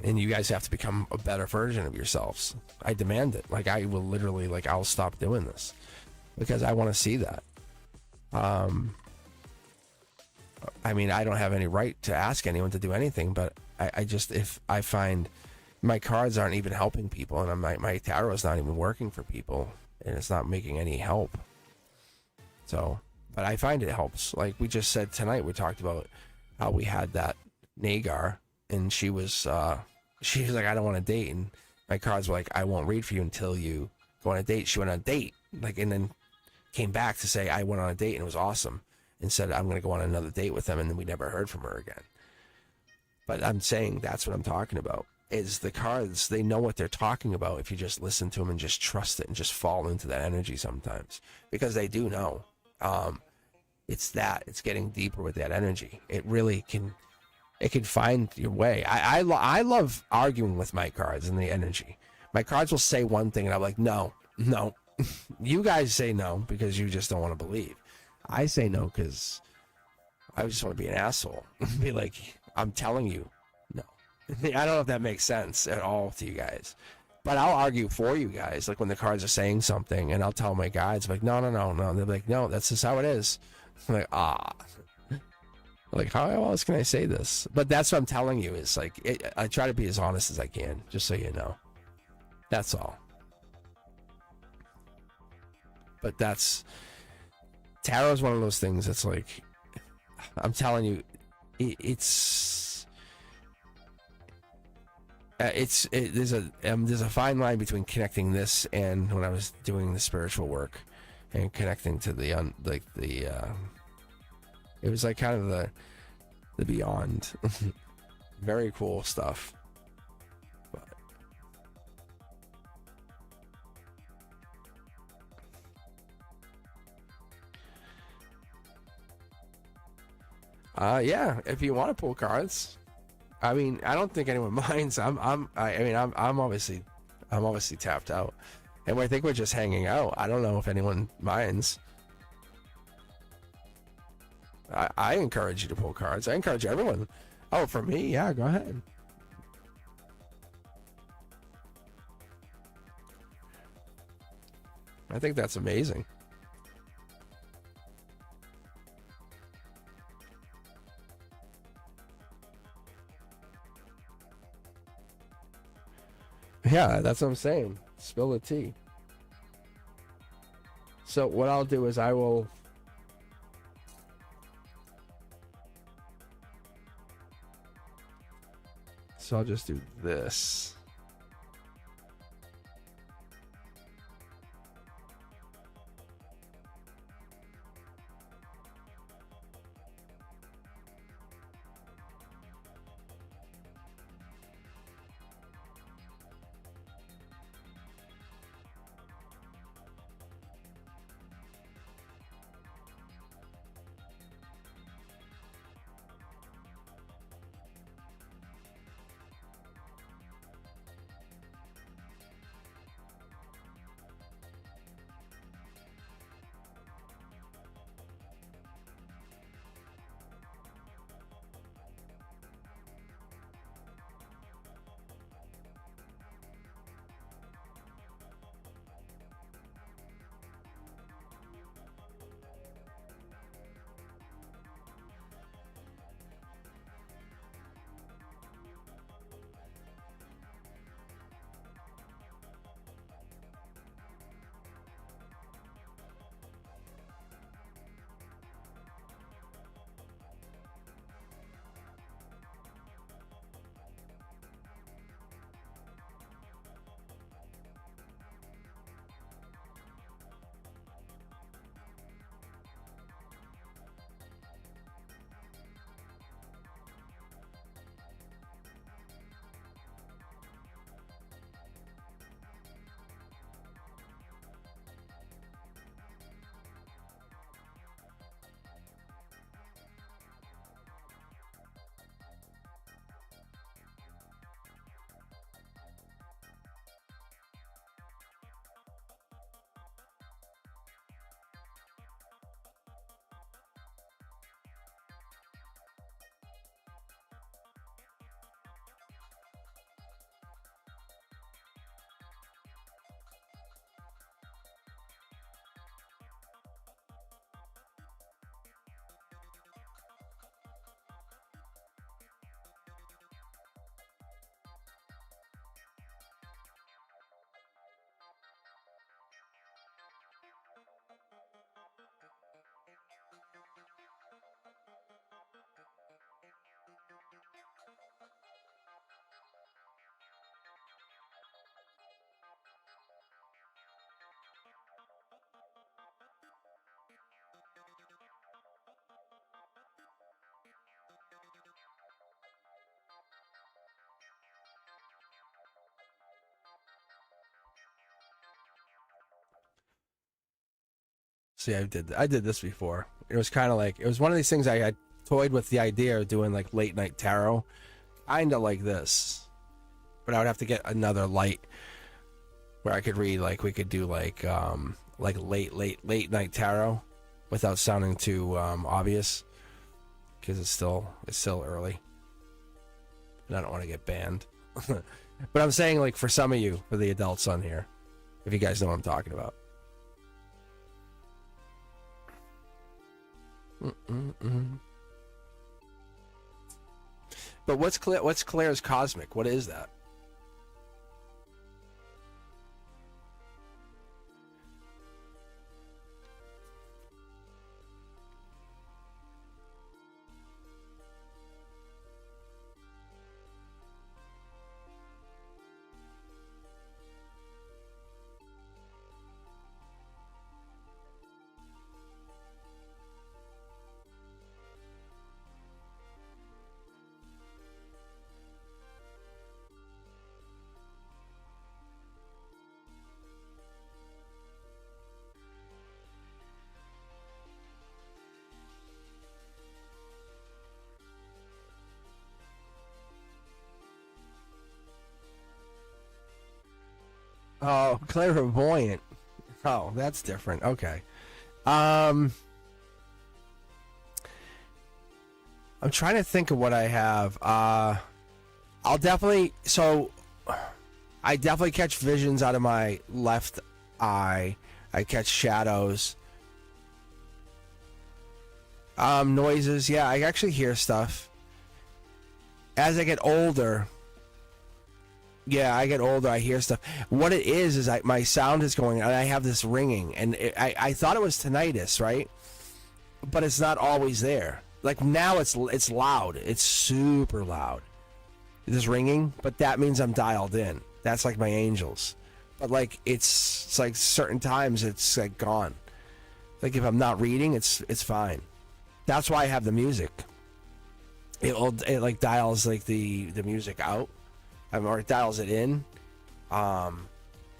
And you guys have to become a better version of yourselves. I demand it. Like I will literally, like, I'll stop doing this because I want to see that. I mean, I don't have any right to ask anyone to do anything, but I just, if I find my cards aren't even helping people and my tarot is not even working for people and it's not making any help. So, but I find it helps. Like we just said tonight, we talked about how we had that Nagar and she was like, I don't want to date. And my cards were like, I won't read for you until you go on a date. She went on a date, like, and then came back to say, I went on a date and it was awesome. And said, I'm going to go on another date with them. And then we never heard from her again. But I'm saying that's what I'm talking about. Is the cards, they know what they're talking about if you just listen to them and just trust it and just fall into that energy sometimes. Because they do know. It's getting deeper with that energy. It really can, it can find your way. I love arguing with my cards and the energy. My cards will say one thing and I'm like, no. You guys say no because you just don't want to believe. I say no because I just want to be an asshole. Be like, I'm telling you, no. I don't know if that makes sense at all to you guys. But I'll argue for you guys, like when the cards are saying something, and I'll tell my guides, like, no. They're like, no, that's just how it is. I'm like, like, how else can I say this? But that's what I'm telling you is like, I try to be as honest as I can, just so you know. That's all. But tarot is one of those things that's like, I'm telling you, it's there's a fine line between connecting this and when I was doing the spiritual work and connecting to the it was like kind of the beyond. Very cool stuff. Yeah, if you want to pull cards, I mean, I don't think anyone minds. I'm obviously tapped out, and I think we're just hanging out. I don't know if anyone minds. I encourage you to pull cards. I encourage everyone. Oh, for me, yeah, go ahead. I think that's amazing. Yeah, that's what I'm saying. Spill the tea. So what I'll do is I will... So I'll just do this. See, I did this before. It was kind of like, it was one of these things I had toyed with the idea of doing, like late night tarot, kind of like this, but I would have to get another light where I could read, like we could do like late night tarot without sounding too obvious, because it's still early, and I don't want to get banned. But I'm saying, like, for some of you, for the adults on here, if you guys know what I'm talking about. But what's Claire's cosmic? What is that? Oh, clairvoyant. Oh, that's different. Okay. I'm trying to think of what I have. I'll definitely. So, I definitely catch visions out of my left eye. I catch shadows. Noises. Yeah, I actually hear stuff. As I get older. Yeah, I get older. I hear stuff. What it is my sound is going, and I have this ringing, and I thought it was tinnitus, right? But it's not always there. Like now, it's loud. It's super loud. This ringing, but that means I'm dialed in. That's like my angels. But like it's like certain times it's like gone. Like if I'm not reading, it's fine. That's why I have the music. It like dials like the music out. Or it dials it in.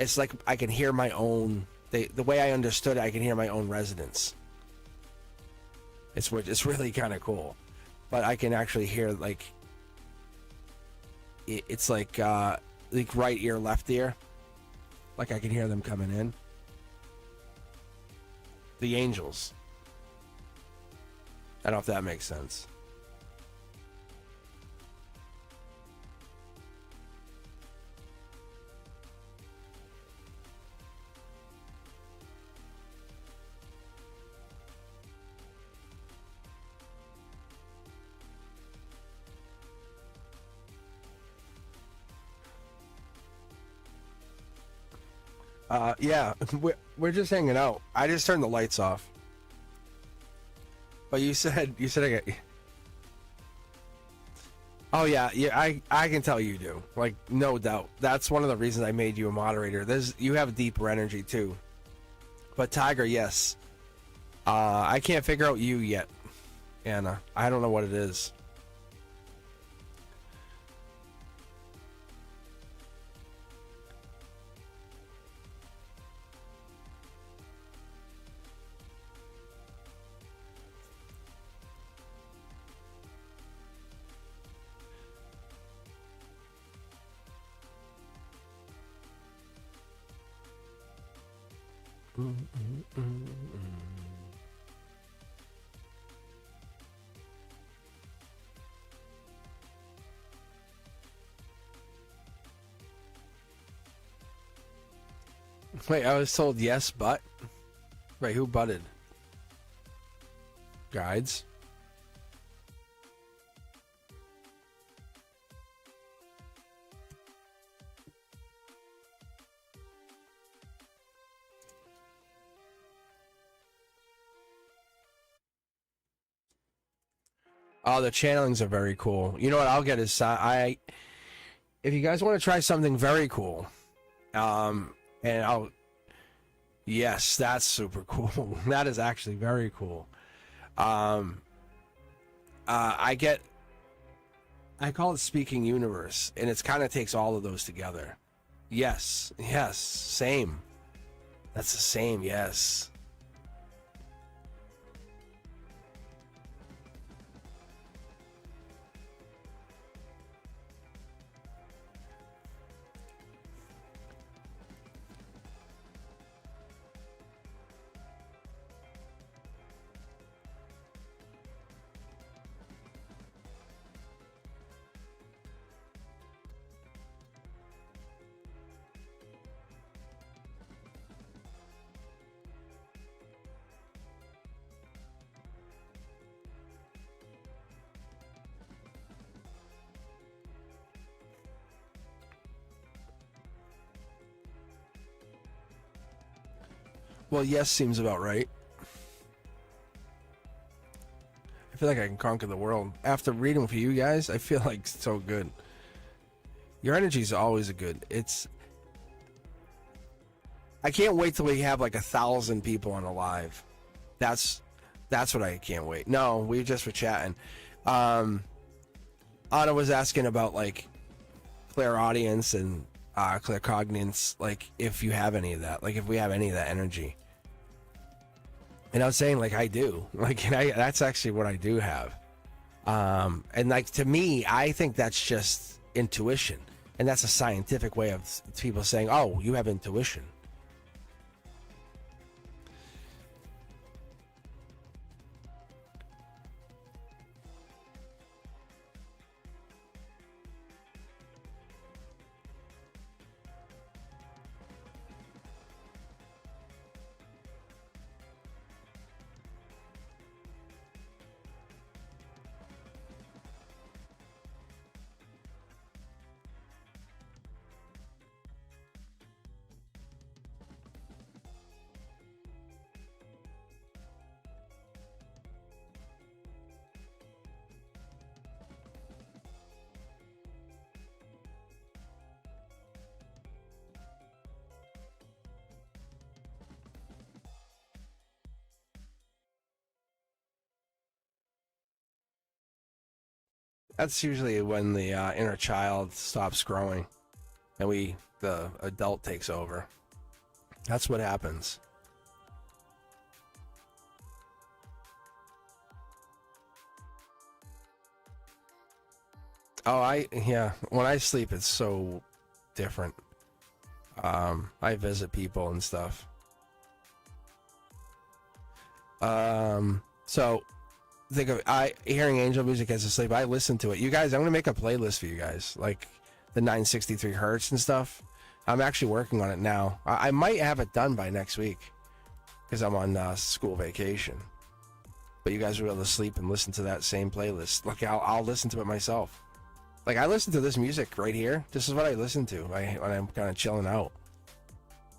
It's like I can hear my own. The way I understood it, I can hear my own resonance. It's really kind of cool, but I can actually hear like. It's like right ear, left ear. Like I can hear them coming in. The angels. I don't know if that makes sense. Yeah, we're just hanging out. I just turned the lights off. But you said I got. Oh yeah, I can tell you do. Like no doubt. That's one of the reasons I made you a moderator. You have deeper energy too. But Tiger, yes. I can't figure out you yet, Anna. I don't know what it is. Wait, I was told yes, but. Wait, who butted? Guides. Oh, the channelings are very cool. You know what I'll get is if you guys want to try something very cool, and yes, that's super cool. That is actually very cool. I call it Speaking Universe, and it's kind of takes all of those together. Yes, same. That's the same, yes. Well, yes seems about right. I feel like I can conquer the world. After reading for you guys, I feel like so good. Your energy is always a good. I can't wait till we have like 1,000 people on a live. That's what I can't wait. No, we just were chatting. Anna was asking about like clairaudience and claircognizance, like if you have any of that, like if we have any of that energy. And I was saying like I do, like that's actually what I do have. And like to me, I think that's just intuition. And that's a scientific way of people saying, oh, you have intuition. That's usually when the inner child stops growing and the adult takes over. That's what happens. Yeah, when I sleep, it's so different. I visit people and stuff. So think of hearing angel music as a sleep. I listen to it. You guys, I'm gonna make a playlist for you guys, like the 963 hertz and stuff. I'm actually working on it now. I might have it done by next week because I'm on school vacation. But you guys will be able to sleep and listen to that same playlist. Look, I'll listen to it myself. Like, I listen to this music right here. This is what I listen to when I'm kind of chilling out.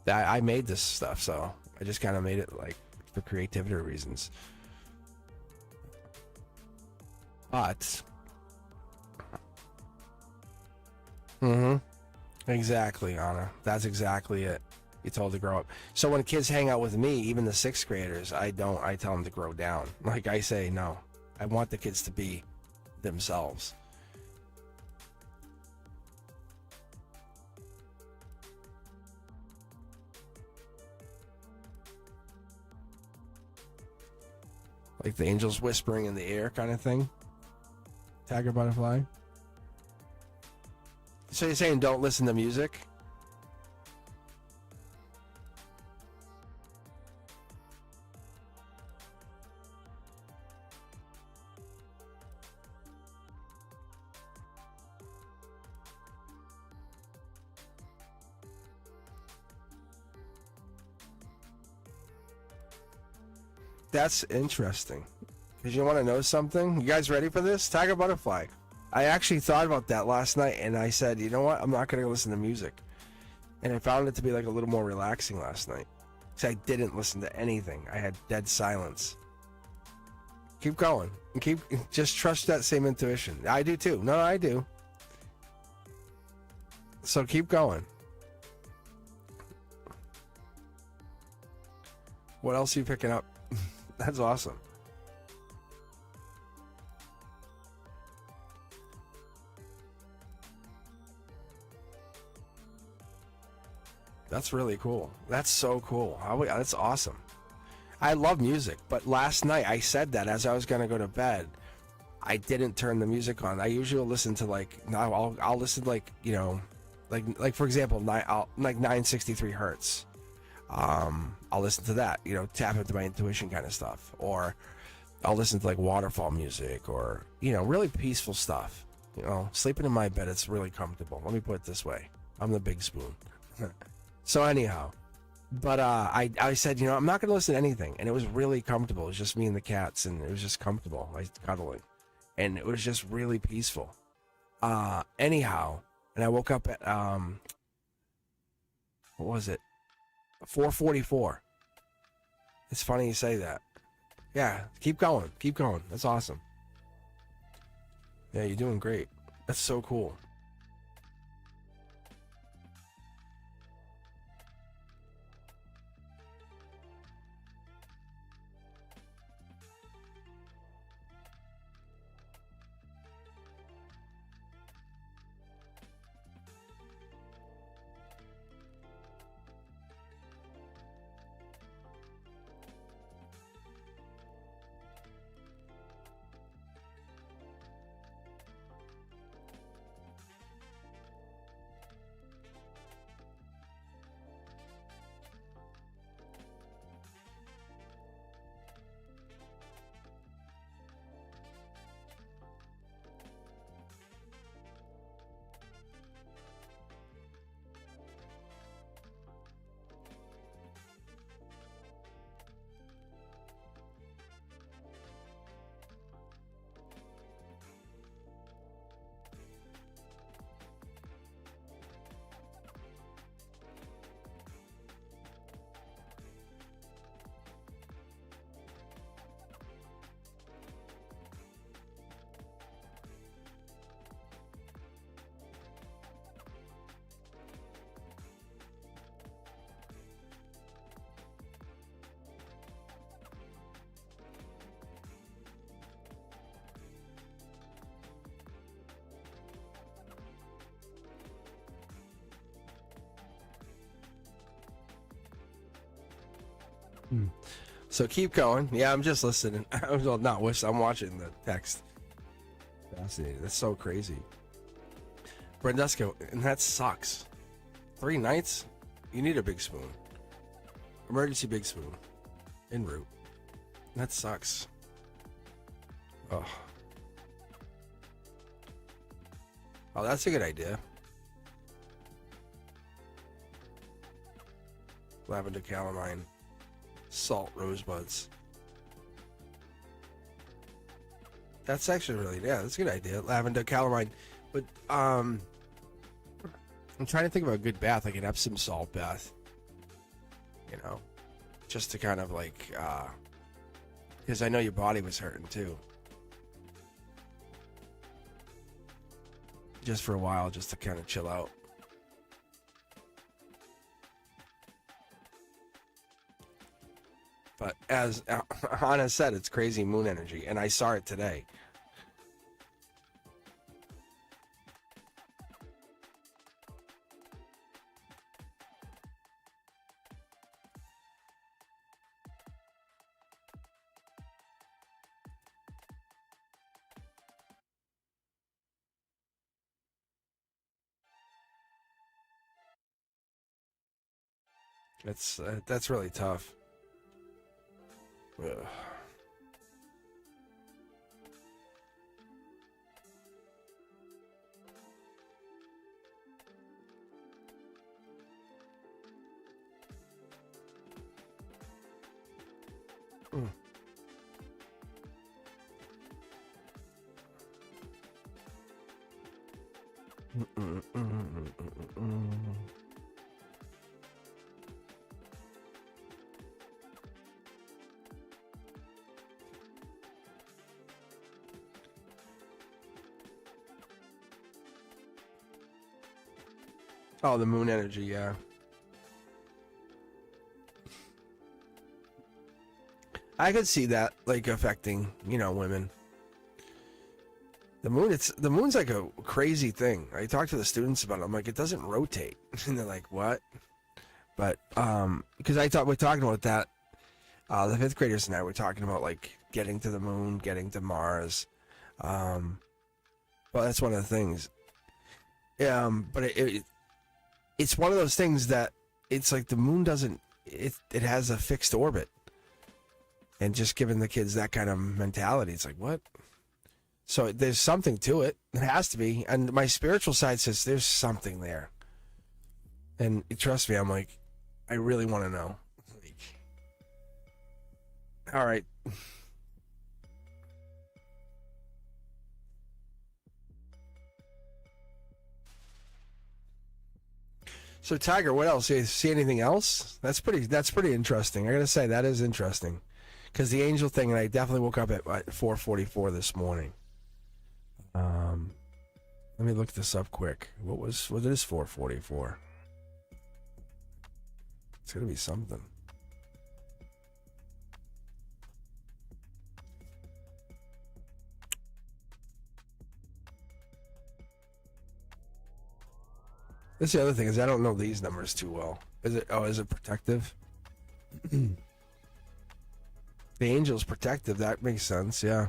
I made this stuff, so I just kind of made it like for creativity reasons. But exactly, Anna. That's exactly it. You told to grow up. So when kids hang out with me, even the 6th graders, I tell them to grow down. Like, I say, no, I want the kids to be themselves. Like the angels whispering in the air kind of thing. Tiger butterfly. So you're saying don't listen to music? That's interesting. Because you want to know something? You guys ready for this? Tiger butterfly. I actually thought about that last night, and I said, you know what? I'm not going to listen to music. And I found it to be like a little more relaxing last night. Because I didn't listen to anything. I had dead silence. Keep going. Just trust that same intuition. I do too. No, I do. So keep going. What else are you picking up? That's awesome. That's really cool. That's so cool. That's awesome. I love music, but last night I said that as I was going to go to bed, I didn't turn the music on. I usually listen to I'll listen to like for example, 963 hertz. I'll listen to that, tap into my intuition kind of stuff, or I'll listen to like waterfall music, or really peaceful stuff. Sleeping in my bed, it's really comfortable. Let me put it this way: I'm the big spoon. So anyhow, but I said, I'm not going to listen to anything, and it was really comfortable. It was just me and the cats, and it was just comfortable, like cuddling, and it was just really peaceful. Anyhow, and I woke up at what was it? 4:44. It's funny you say that. Yeah, keep going. That's awesome. Yeah, you're doing great. That's so cool. Hmm. So keep going. Yeah, I'm just listening. Well, not wish. I'm watching the text. Fascinating. That's so crazy. Brendusco, and that sucks. 3 nights? You need a big spoon. Emergency big spoon. En route. That sucks. Oh. Oh, that's a good idea. Lavender calamine. Salt rosebuds. That's actually really, yeah, that's a good idea. Lavender calamine. But I'm trying to think of a good bath, like an Epsom salt bath. You know, just to kind of like, because I know your body was hurting too. Just for a while, just to kind of chill out. But as Anna said, it's crazy moon energy, and I saw it today. That's really tough. Ugh. Mm. Oh, the moon energy, yeah. I could see that, like, affecting, women. The moon's like a crazy thing. I talk to the students about it. I'm like, it doesn't rotate. And they're like, what? But, because we're talking about that. The 5th graders and I were talking about, like, getting to the moon, getting to Mars. Well, that's one of the things. But it's one of those things that it's like the moon doesn't, it has a fixed orbit. And just giving the kids that kind of mentality, it's like, what? So there's something to it. It has to be. And my spiritual side says there's something there. And trust me, I'm like, I really want to know. Like, all right. So Tiger, what else? You see anything else? That's pretty interesting. I gotta say that is interesting, because the angel thing, and I definitely woke up at 4:44 this morning. Let me look this up quick. What is 4:44? It's gonna be something. That's the other thing, is I don't know these numbers too well. Is it protective? The angel's protective. That makes sense. Yeah.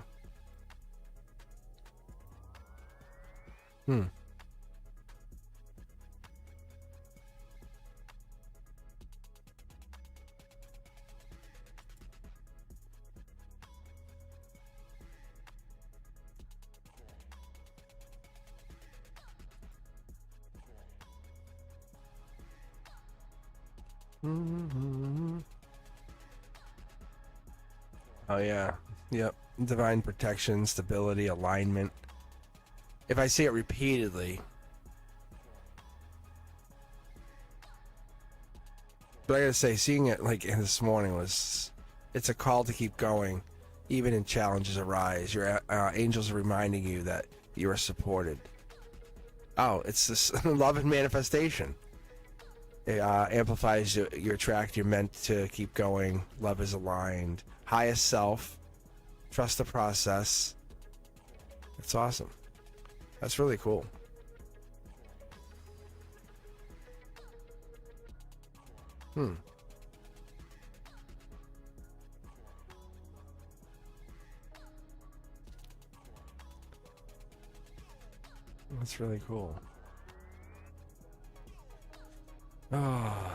Oh yeah. Yep. Divine protection, stability, alignment. If I see it repeatedly. But I gotta say, seeing it like this morning it's a call to keep going, even in challenges arise. Your angels are reminding you that you are supported. Oh, it's this love and manifestation. It amplifies your attract. You're meant to keep going. Love is aligned. Highest self. Trust the process. It's awesome. That's really cool. That's really cool. Oh.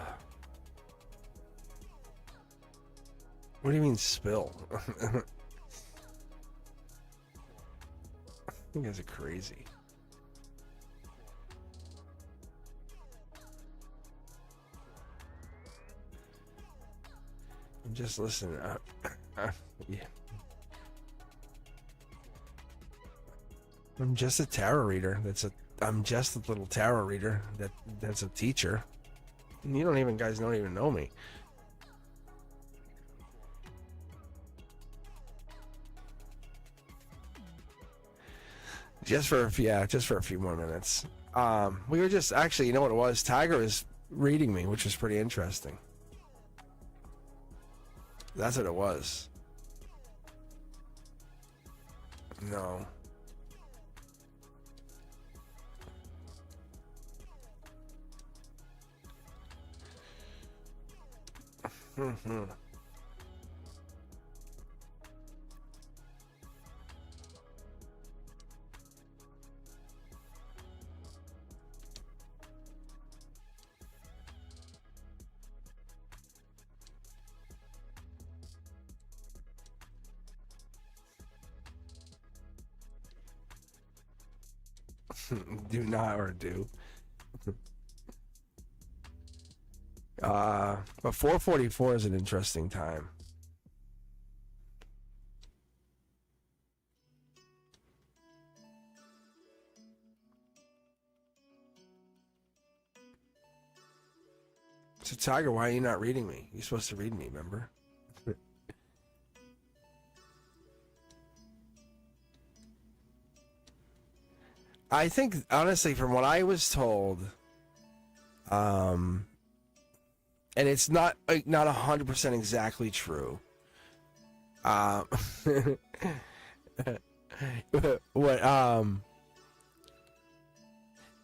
What do you mean spill? You guys are crazy. I'm just listening. Yeah. I'm just a tarot reader. I'm just a little tarot reader that's a teacher. And you guys don't even know me. Just for a few more minutes. We were just actually, you know what it was? Tiger was reading me, which was pretty interesting. That's what it was. No. Do not or do. But 4:44 is an interesting time. So Tiger, why are you not reading me? You're supposed to read me, remember? I think, honestly, from what I was told, and it's not 100% exactly true. What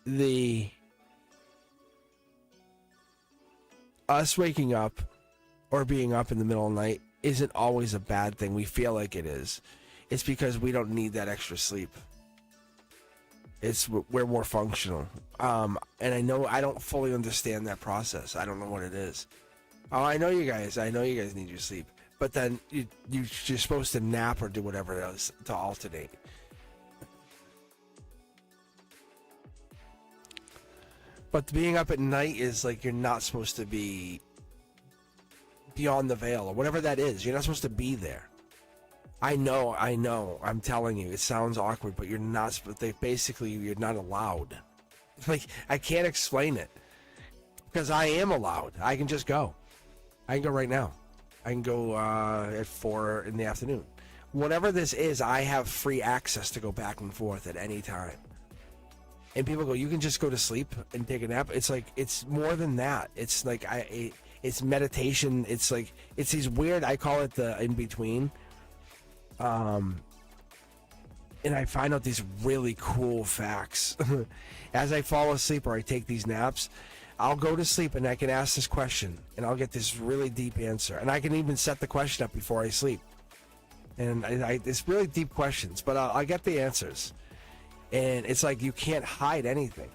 the us waking up or being up in the middle of the night isn't always a bad thing. We feel like it is. It's because we don't need that extra sleep. We're more functional. And I know I don't fully understand that process. I don't know what it is. Oh, I know you guys need your sleep. But then you're supposed to nap or do whatever it is to alternate. But being up at night is like you're not supposed to be beyond the veil or whatever that is. You're not supposed to be there. I know. I'm telling you, it sounds awkward, but you're not. Basically, you're not allowed. Like, I can't explain it because I am allowed. I can just go. I can go right now. I can go at 4 in the afternoon. Whatever this is, I have free access to go back and forth at any time. And people go, you can just go to sleep and take a nap. It's like, it's more than that. It's like it's meditation. It's like, it's these weird. I call it the in between. And I find out these really cool facts as I fall asleep or I take these naps. I'll go to sleep and I can ask this question and I'll get this really deep answer, and I can even set the question up before I sleep, and it's really deep questions, but I get the answers, and it's like you can't hide anything.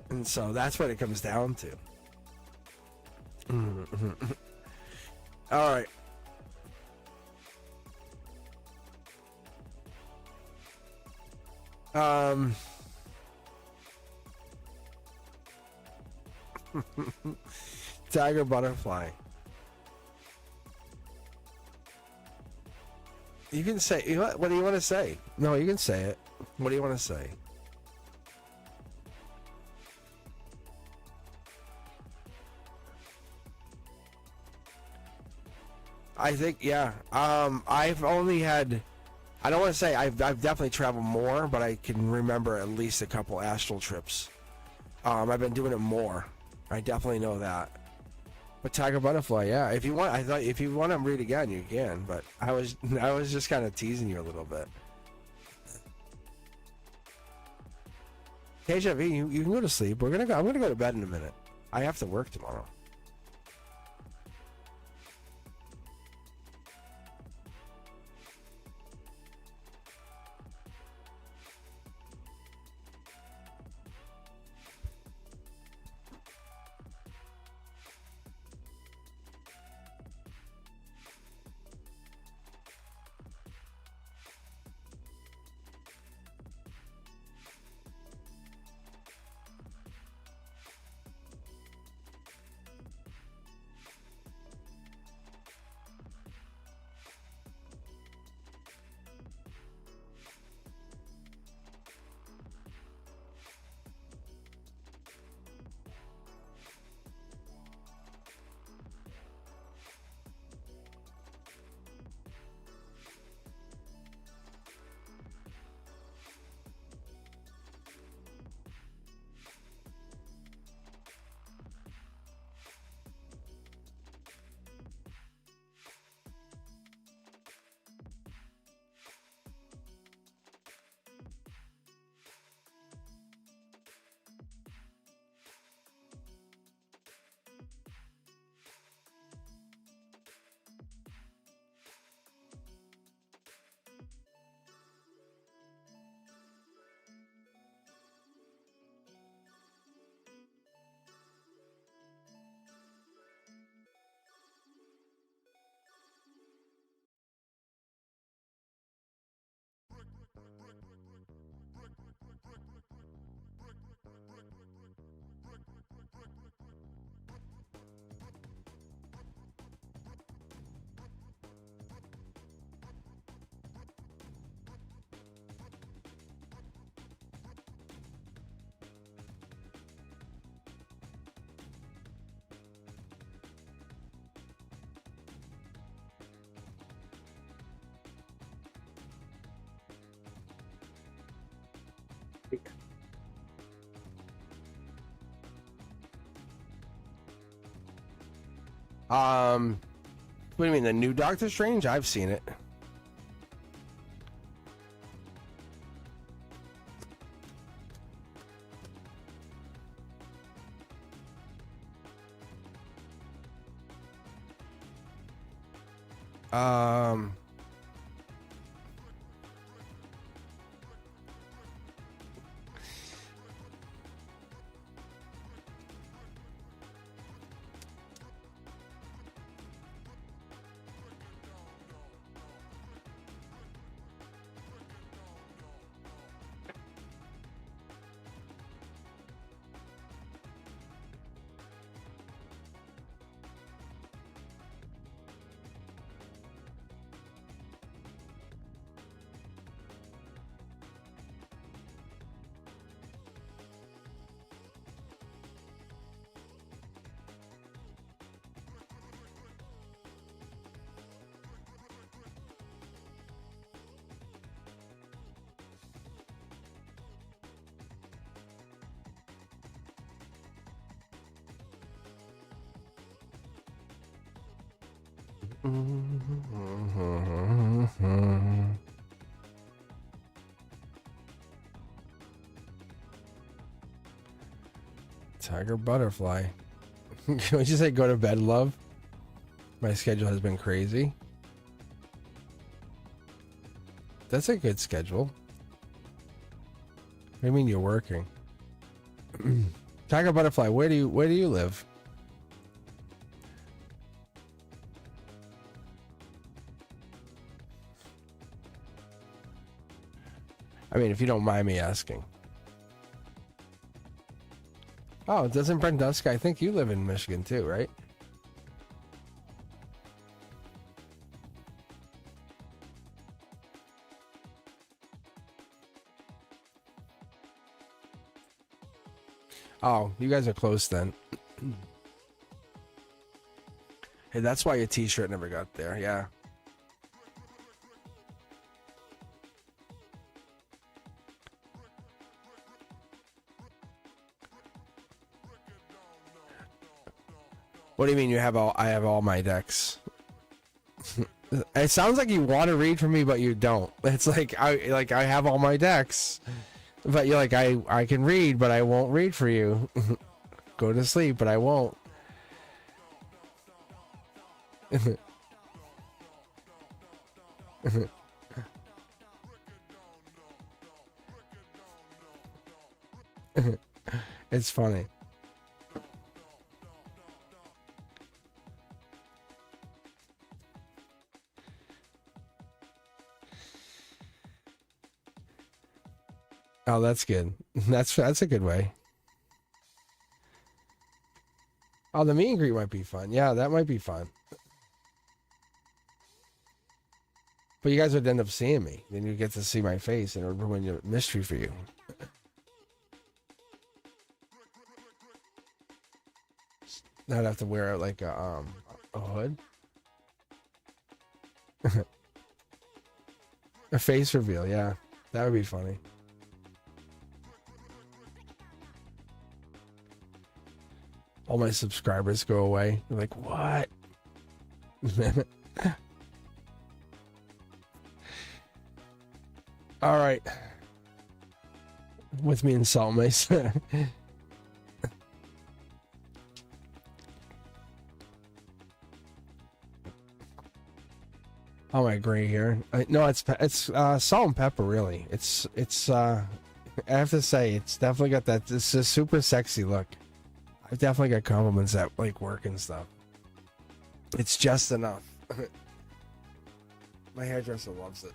And so that's what it comes down to. All right. Tiger butterfly. You can say, what do you want to say? No, you can say it. What do you want to say? I think, yeah. I've only had, I don't want to say I've definitely traveled more, but I can remember at least a couple astral trips. I've been doing it more. I definitely know that. But Tiger Butterfly, yeah. If you want, I thought if you want to read again, you can. But I was just kind of teasing you a little bit. KJV, you can go to sleep. I'm gonna go to bed in a minute. I have to work tomorrow. What do you mean, the new Doctor Strange? I've seen it. Tiger butterfly. Can we just say go to bed, love? My schedule has been crazy. That's a good schedule. What do you mean you're working? Tiger butterfly, where do you live? I mean, if you don't mind me asking. Oh, doesn't Brent Dusk? I think you live in Michigan too, right? Oh, you guys are close then. Hey, that's why your t-shirt never got there, yeah. What do you mean you have all? I have all my decks. It sounds like you want to read from me, but you don't. It's like I have all my decks, but you're like I can read, but I won't read for you. Go to sleep, but I won't. It's funny. Oh, that's good. That's a good way. Oh, the meet and greet might be fun. Yeah, that might be fun. But you guys would end up seeing me. Then you get to see my face, and it would ruin your mystery for you. I'd have to wear like a hood. A face reveal, yeah. That would be funny. All my subscribers go away. They're like, what? All right. With me and Salt Mace. Oh, my gray hair. No, it's salt and pepper, really. It's I have to say, it's definitely got that. It's a super sexy look. I've definitely got compliments at like work and stuff. It's just enough. My hairdresser loves it.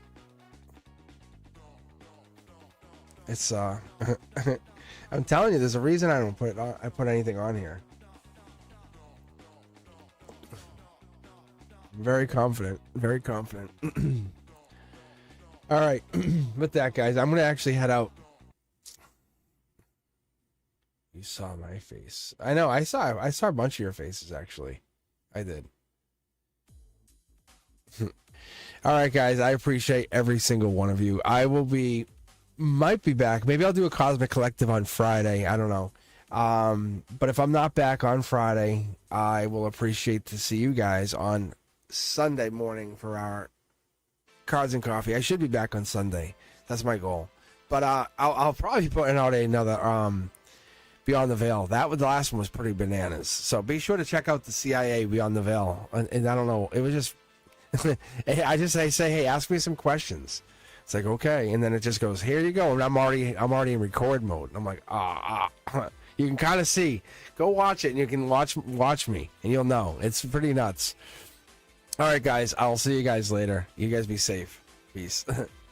It's I'm telling you, there's a reason I don't put it on. I put anything on here. Very confident. Very confident. All right. With that, guys, I'm gonna actually head out. You saw my face. I know. I saw a bunch of your faces, actually. I did. All right, guys. I appreciate every single one of you. Might be back. Maybe I'll do a Cosmic Collective on Friday. I don't know. But if I'm not back on Friday, I will appreciate to see you guys on Sunday morning for our Cards and Coffee. I should be back on Sunday. That's my goal. But I'll probably be putting out another Beyond the Veil. The last one was pretty bananas. So be sure to check out the CIA Beyond the Veil. And I don't know, it was just I say, hey, ask me some questions. It's like, okay, and then it just goes, here you go, and I'm already in record mode. And I'm like, you can kind of see. Go watch it, and you can watch me, and you'll know. It's pretty nuts. All right, guys, I'll see you guys later. You guys be safe. Peace.